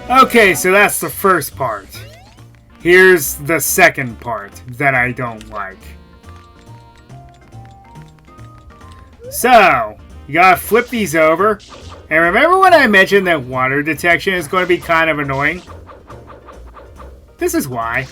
Okay, so that's the first part. Here's the second part that I don't like. So, you gotta flip these over. And remember when I mentioned that water detection is going to be kind of annoying? This is why.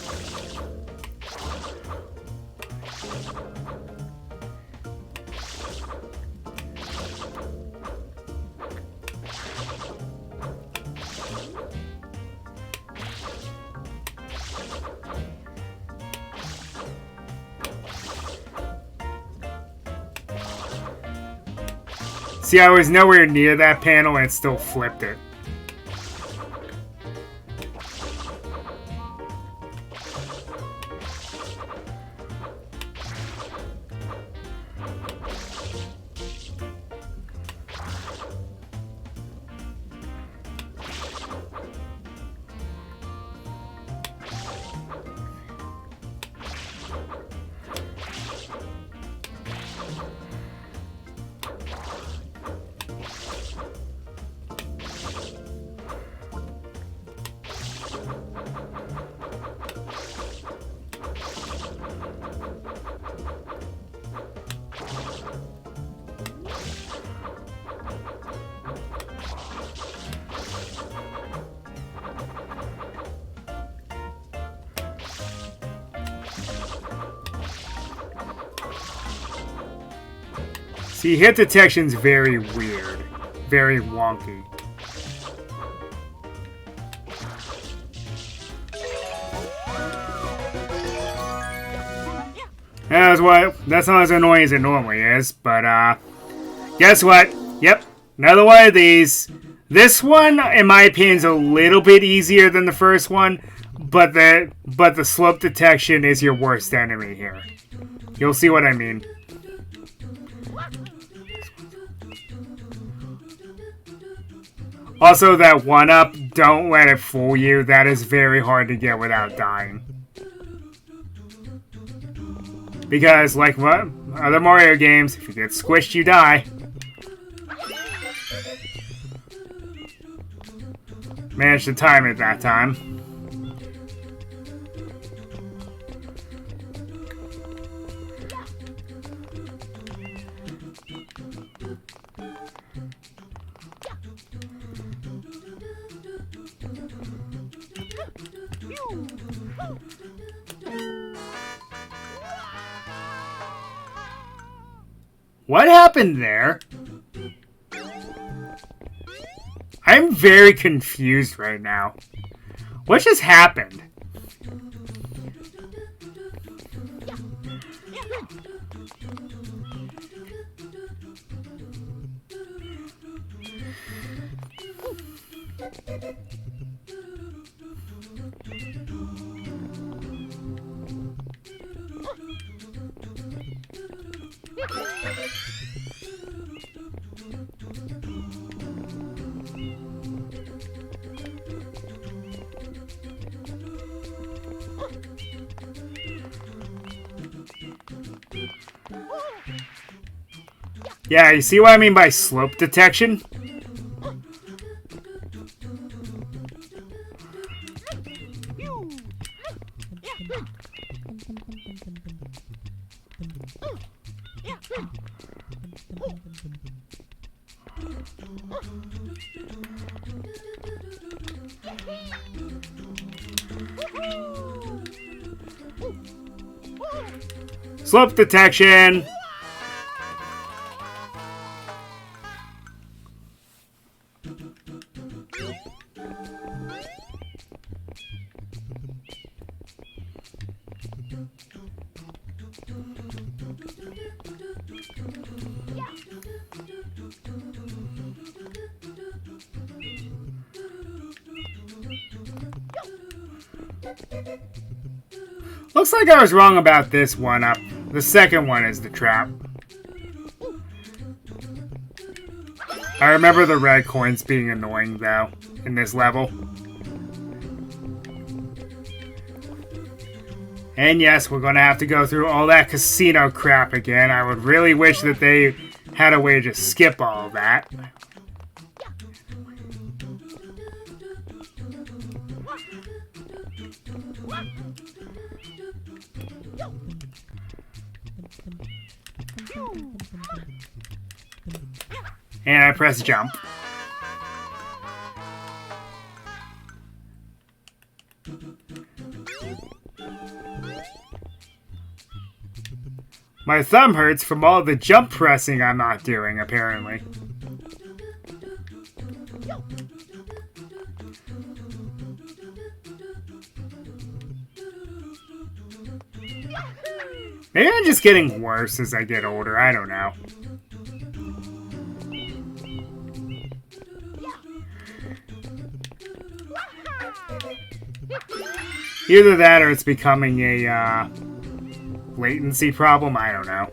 See, I was nowhere near that panel and it still flipped it. See, hit detection's very weird. Very wonky. That's not as annoying as it normally is, but guess what? Yep, another one of these. This one, in my opinion, is a little bit easier than the first one, but the slope detection is your worst enemy here. You'll see what I mean. Also, that 1-up, don't let it fool you. That is very hard to get without dying. Because, like what other Mario games, if you get squished, you die. Managed to time it that time. What happened there? I'm very confused right now. What just happened? Yeah, you see what I mean by slope detection? Slope detection! Looks like I was wrong about this one up. The second one is the trap. I remember the red coins being annoying, though, in this level. And yes, we're going to have to go through all that casino crap again. I would really wish that they had a way to skip all of that. And I press jump. My thumb hurts from all the jump pressing I'm not doing, apparently. Maybe I'm just getting worse as I get older, I don't know. Either that or it's becoming a latency problem, I don't know.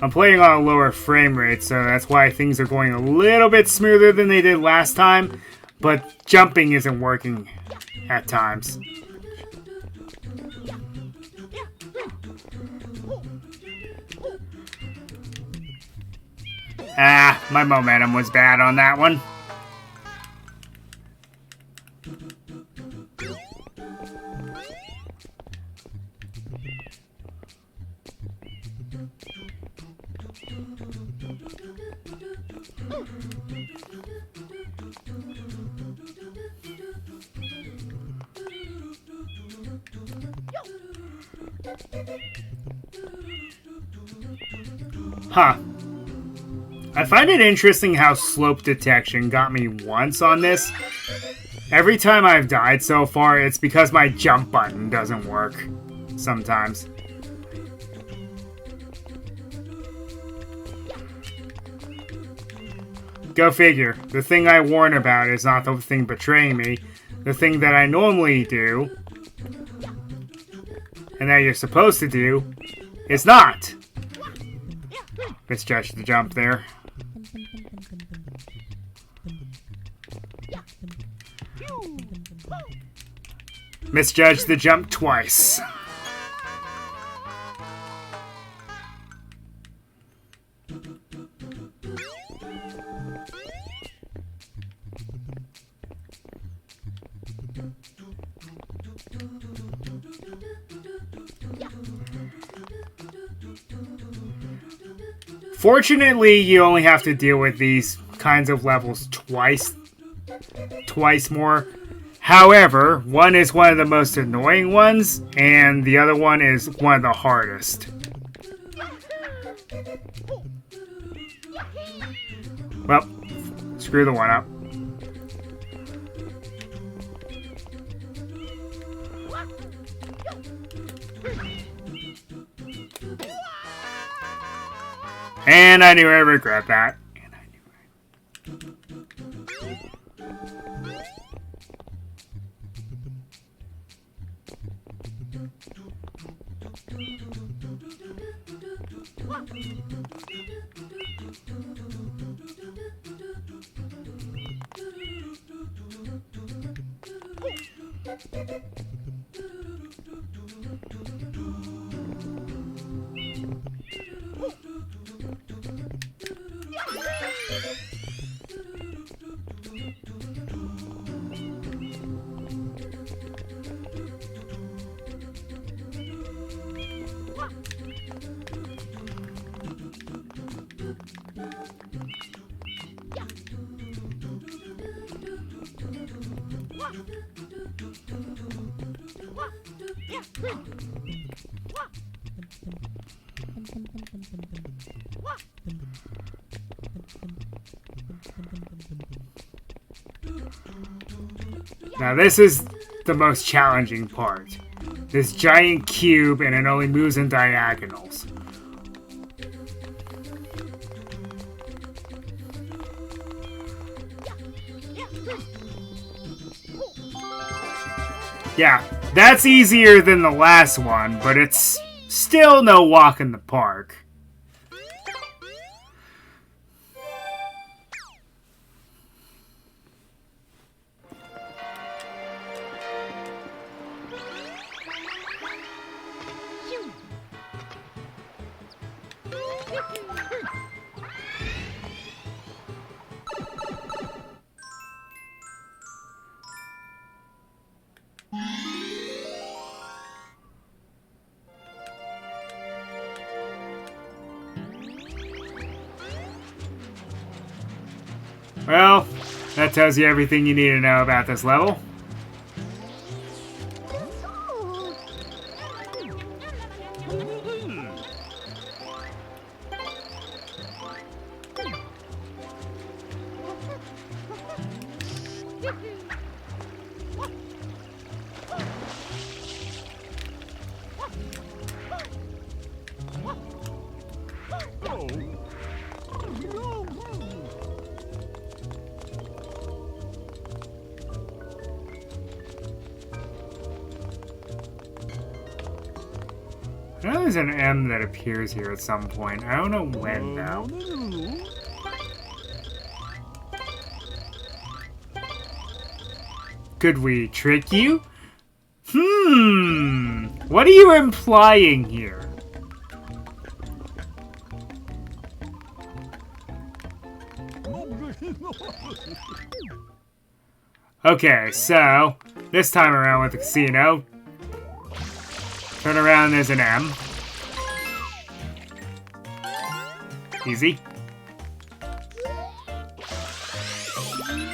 I'm playing on a lower frame rate, so that's why things are going a little bit smoother than they did last time, but jumping isn't working at times. Ah, my momentum was bad on that one. Huh. I find it interesting how slope detection got me once on this. Every time I've died so far, it's because my jump button doesn't work sometimes. Go figure. The thing I warn about is not the thing betraying me. The thing that I normally do, and that you're supposed to do, is not. Misjudged the jump there. Misjudged the jump twice. Fortunately, you only have to deal with these kinds of levels twice more. However, one is one of the most annoying ones, and the other one is one of the hardest. Well, screw the one up. And I knew I regret that. Now this is the most challenging part. This giant cube and it only moves in diagonals. Yeah, that's easier than the last one, but it's still no walk in the park. Well, that tells you everything you need to know about this level. I know there's an M that appears here at some point. I don't know when, though. Could we trick you? What are you implying here? Okay, so this time around with the casino, turn around, there's an M. Easy.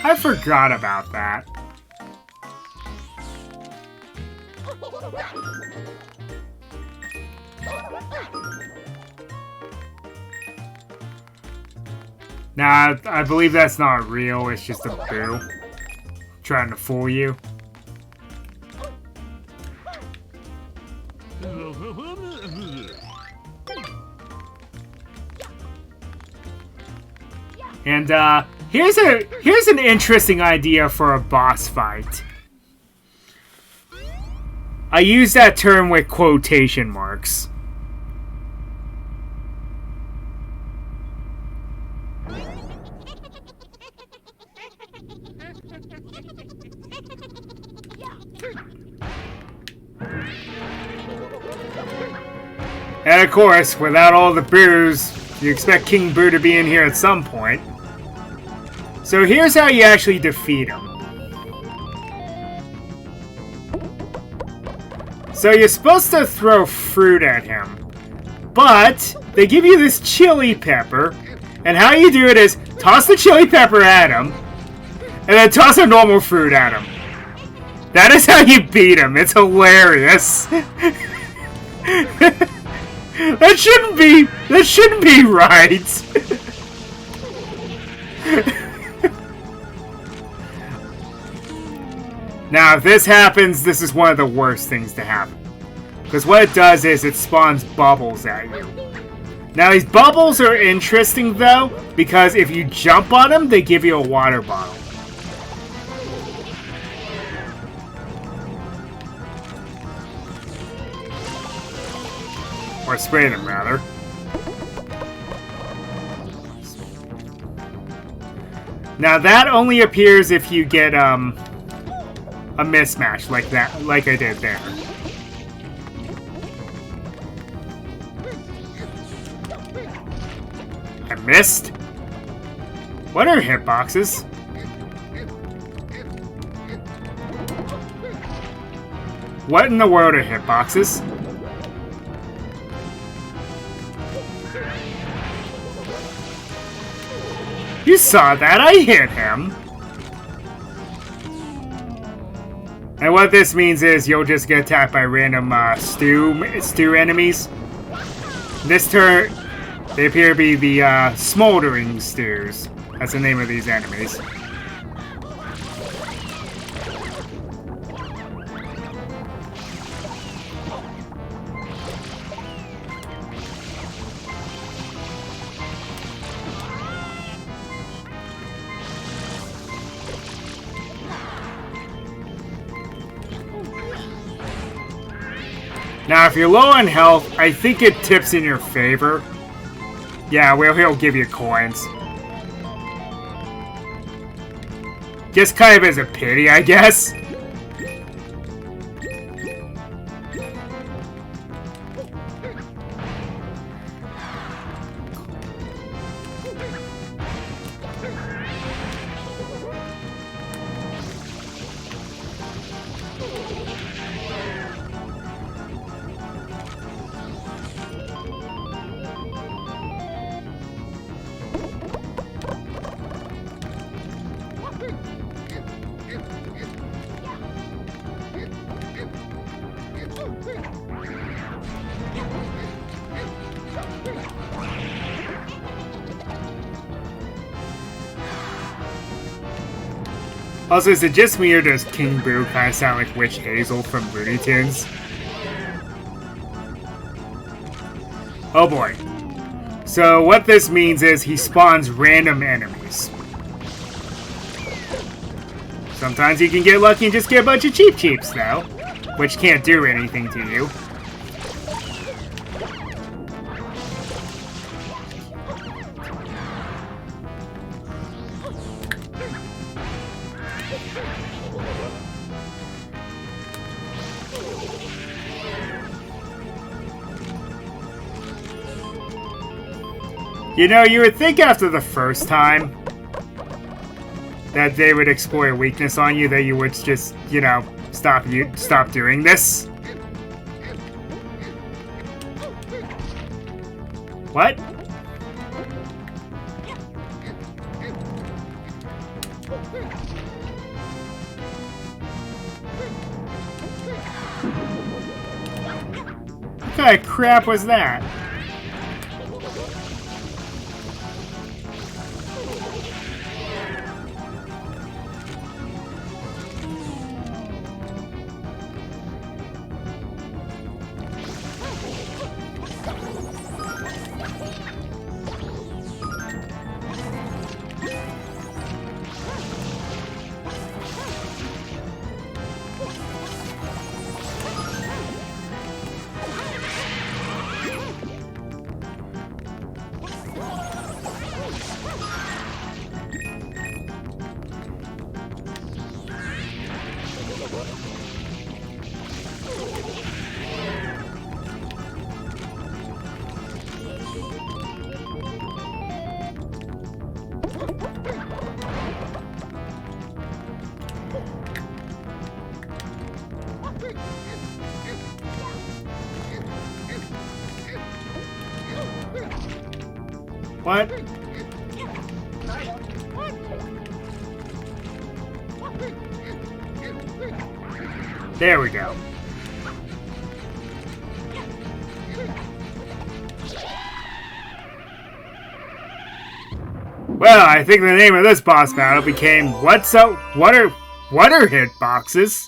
I forgot about that. Nah, I believe that's not real, it's just a boo. Trying to fool you. And here's an interesting idea for a boss fight. I use that term with quotation marks. And of course, without all the boos, you expect King Boo to be in here at some point. So here's how you actually defeat him. So you're supposed to throw fruit at him, but they give you this chili pepper, and how you do it is toss the chili pepper at him, and then toss a normal fruit at him. That is how you beat him. It's hilarious. That shouldn't be right. Now, if this happens, this is one of the worst things to happen. Because what it does is it spawns bubbles at you. Now, these bubbles are interesting, though, because if you jump on them, they give you a water bottle. Or spray them, rather. Now, that only appears if you get, a mismatch like that, like I did there. I missed? What are hitboxes? What in the world are hitboxes? You saw that, I hit him! And what this means is you'll just get attacked by random stew enemies. This turn, they appear to be the smoldering stews. That's the name of these enemies. Now, if you're low on health, I think it tips in your favor. Yeah, well, he'll give you coins. Just kind of as a pity, I guess. Also, is it just me or does King Boo kind of sound like Witch Hazel from Looney Tunes? Oh boy. So what this means is he spawns random enemies. Sometimes you can get lucky and just get a bunch of cheeps though, which can't do anything to you. You know, you would think after the first time that they would exploit a weakness on you, that you would just, you know, stop doing this. What? What kind of crap was that? What? There we go. Well, I think the name of this boss battle became What are hitboxes?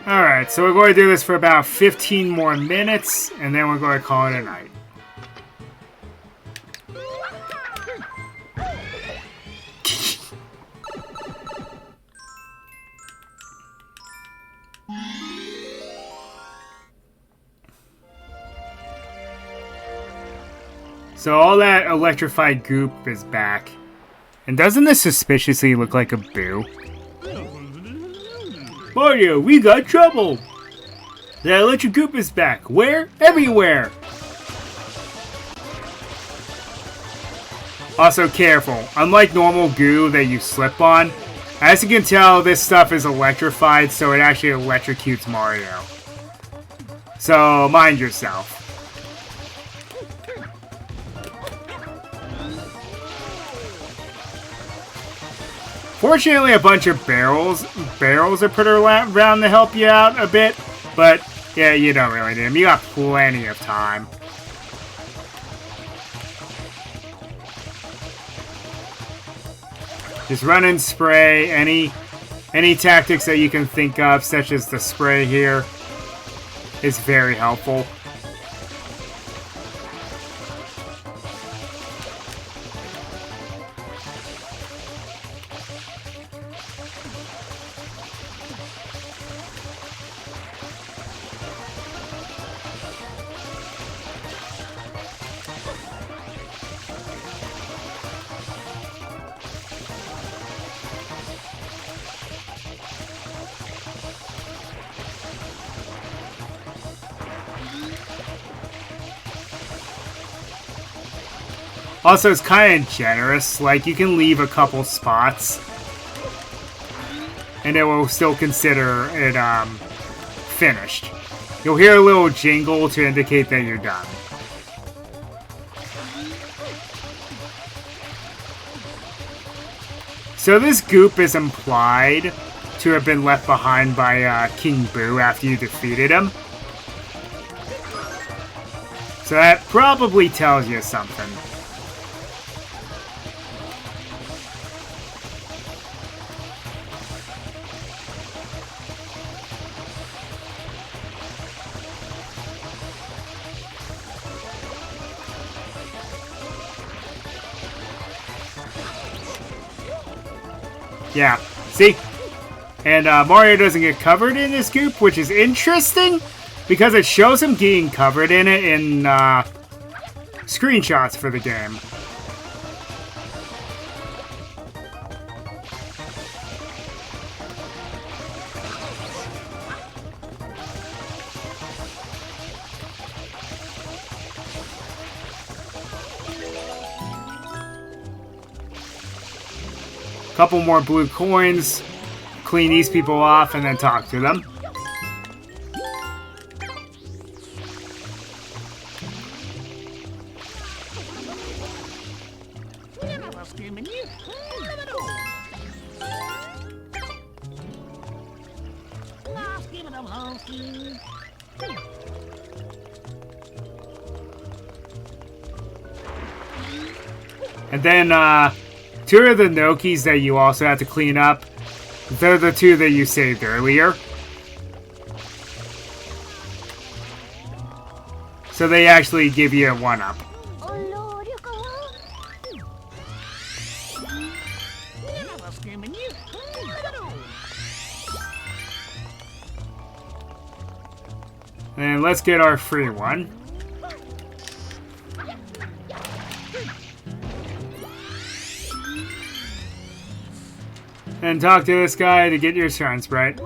Alright, so we're going to do this for about 15 more minutes, and then we're going to call it a night. So all that electrified goop is back. And doesn't this suspiciously look like a boo? Mario, we got trouble! The electric goop is back. Where? Everywhere! Also careful, unlike normal goo that you slip on, as you can tell, this stuff is electrified, so it actually electrocutes Mario. So, mind yourself. Fortunately, a bunch of barrels are put around to help you out a bit, but yeah, you don't really need them. You got plenty of time. Just run and spray any tactics that you can think of, such as the spray here, is very helpful. Also, it's kind of generous. Like, you can leave a couple spots, and it will still consider it finished. You'll hear a little jingle to indicate that you're done. So this goop is implied to have been left behind by King Boo after you defeated him. So that probably tells you something. Yeah, see? And Mario doesn't get covered in this goop, which is interesting, because it shows him getting covered in it in screenshots for the game. Couple more blue coins, clean these people off, and then talk to them. And then, two of the Nokis that you also have to clean up, they're the two that you saved earlier. So they actually give you a 1-up. And let's get our free one. And talk to this guy to get your Shine Sprite.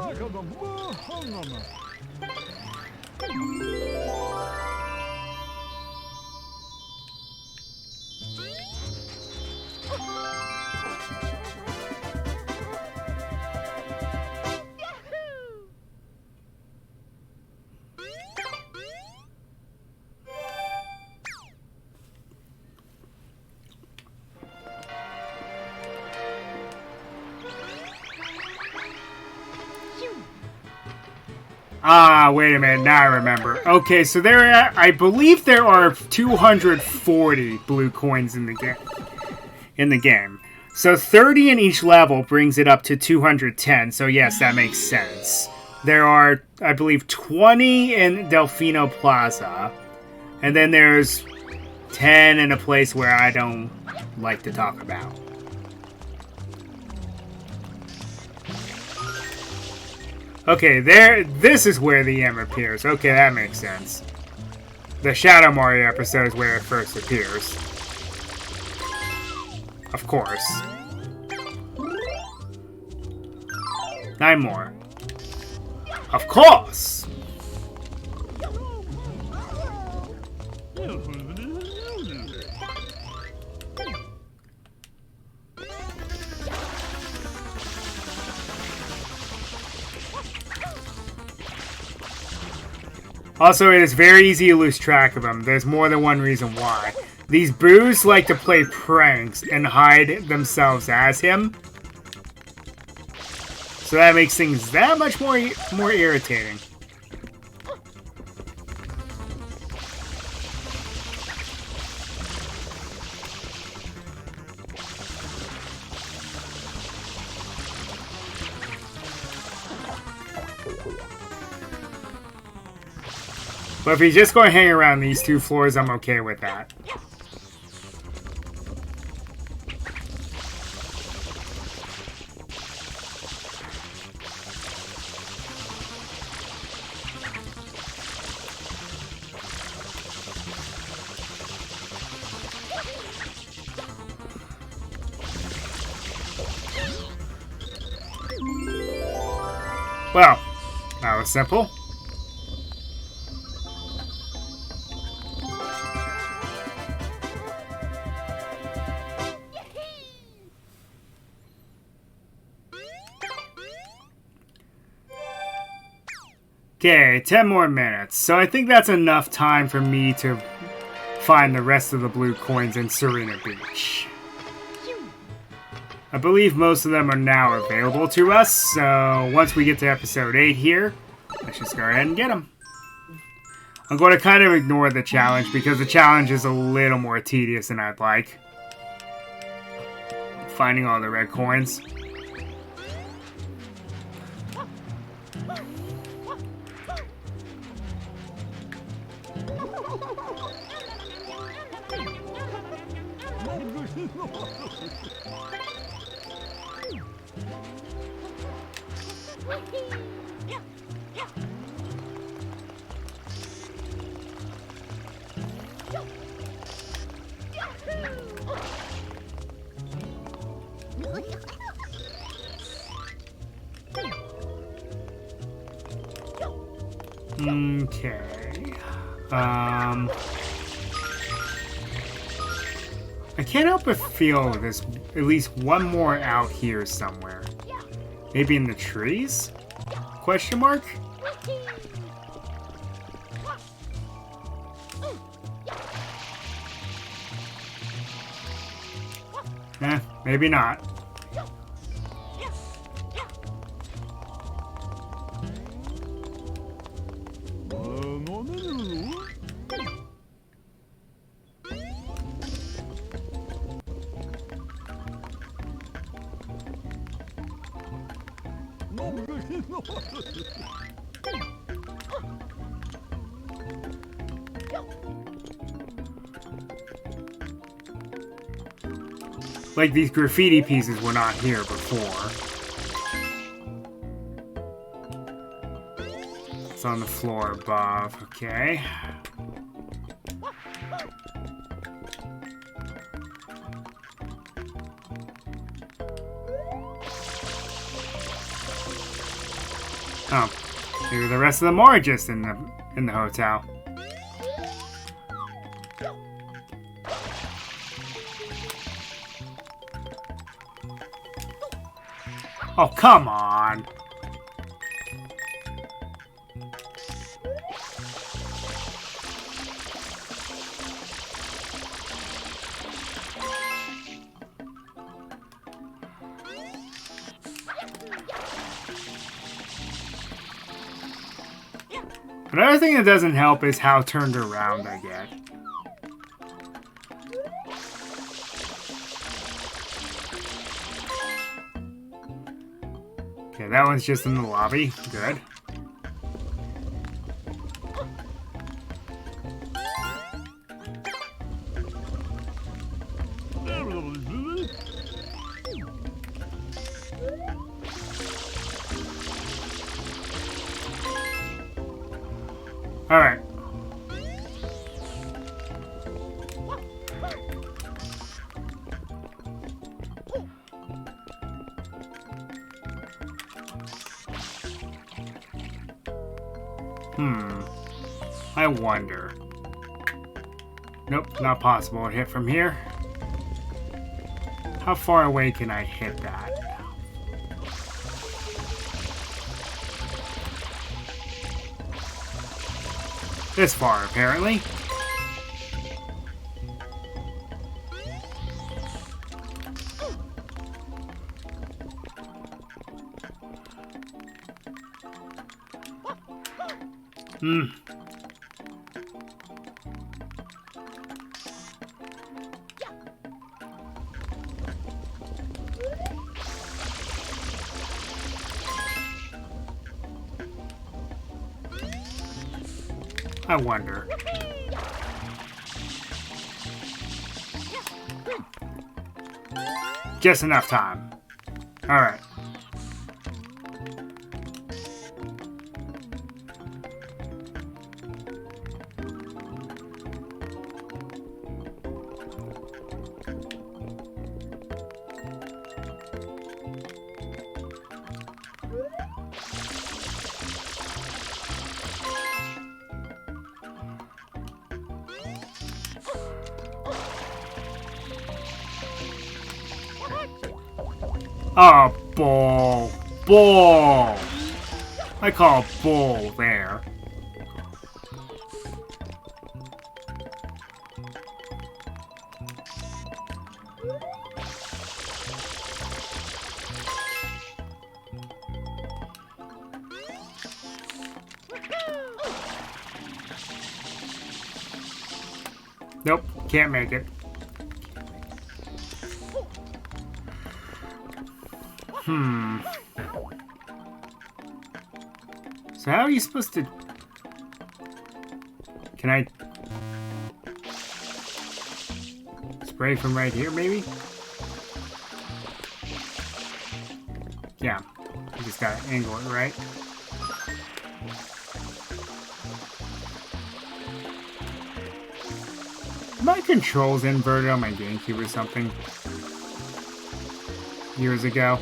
Ah, wait a minute. Now I remember. Okay, so I believe there are 240 blue coins in the game. So 30 in each level brings it up to 210. So yes, that makes sense. There are, I believe, 20 in Delfino Plaza. And then there's 10 in a place where I don't like to talk about. Okay, this is where the M appears. Okay, that makes sense. The Shadow Mario episode is where it first appears. Of course. 9 more. Of course! Also, it is very easy to lose track of them. There's more than one reason why. These boos like to play pranks and hide themselves as him. So that makes things that much more irritating. But if he's just going to hang around these 2 floors, I'm okay with that. Well, that was simple. Okay, 10 more minutes. So I think that's enough time for me to find the rest of the blue coins in Serena Beach. I believe most of them are now available to us, so once we get to episode 8 here, let's just go ahead and get them. I'm going to kind of ignore the challenge because the challenge is a little more tedious than I'd like. Finding all the red coins. Okay. I can't help but feel there's at least one more out here somewhere. Maybe in the trees? Question mark? Maybe not. Like these graffiti pieces were not here before. It's on the floor above, okay. Oh, maybe the rest of them are just in the hotel. Oh, come on. Another thing that doesn't help is how turned around I get. Okay, that one's just in the lobby. Good. Alright. I wonder. Nope, not possible to hit from here. How far away can I hit that? This far, apparently. I wonder. Just enough time. Alright. Oh, bull. Bull. I call bull there. Nope, can't make it. So how are you supposed to... Can I... spray from right here, maybe? Yeah. I just gotta angle it right. My controls inverted on my GameCube or something. Years ago.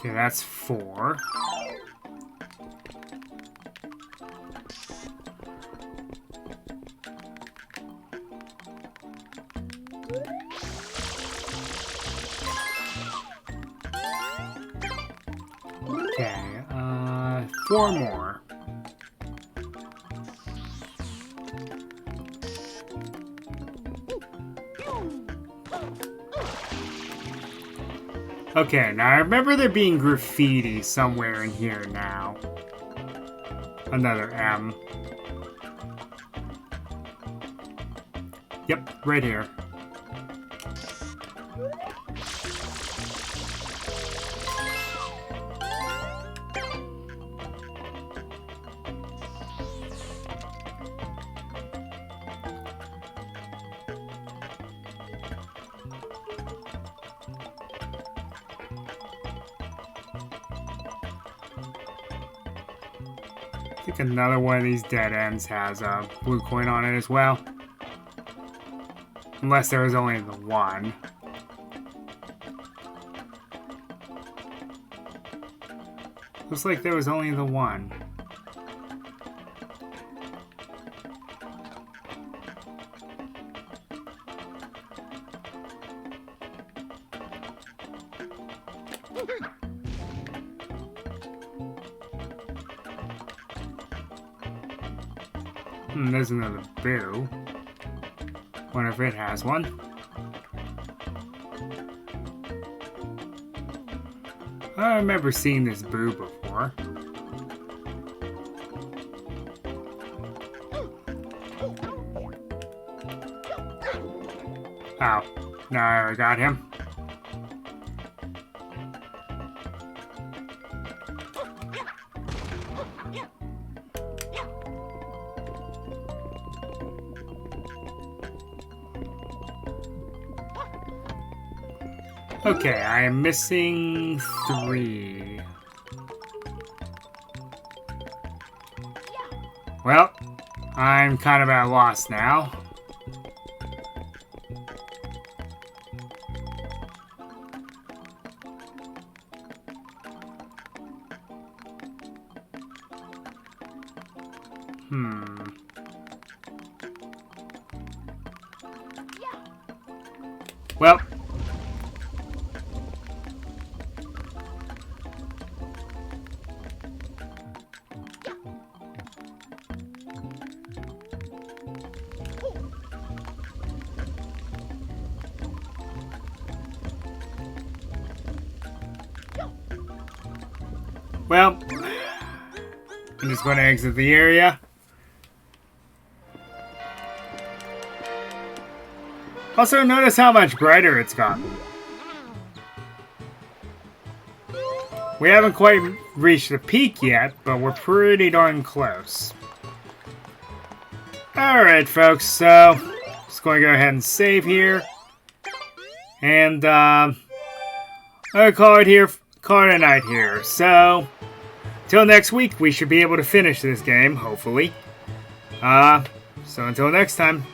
Okay, that's 4. Okay, 4 more. Okay, now I remember there being graffiti somewhere in here now. Another M. Yep, right here. I think another one of these dead ends has a blue coin on it as well. Unless there was only the one. Looks like there was only the one. There's another boo. Wonder if it has one. I remember seeing this boo before. Oh, no, I got him. Okay, I am missing 3. Well, I'm kind of at a loss now. Well. Well, I'm just going to exit the area. Also, notice how much brighter it's gotten. We haven't quite reached the peak yet, but we're pretty darn close. Alright, folks, so just going to go ahead and save here. And, I'm going to call it a night here. So, till next week, we should be able to finish this game, hopefully. So until next time.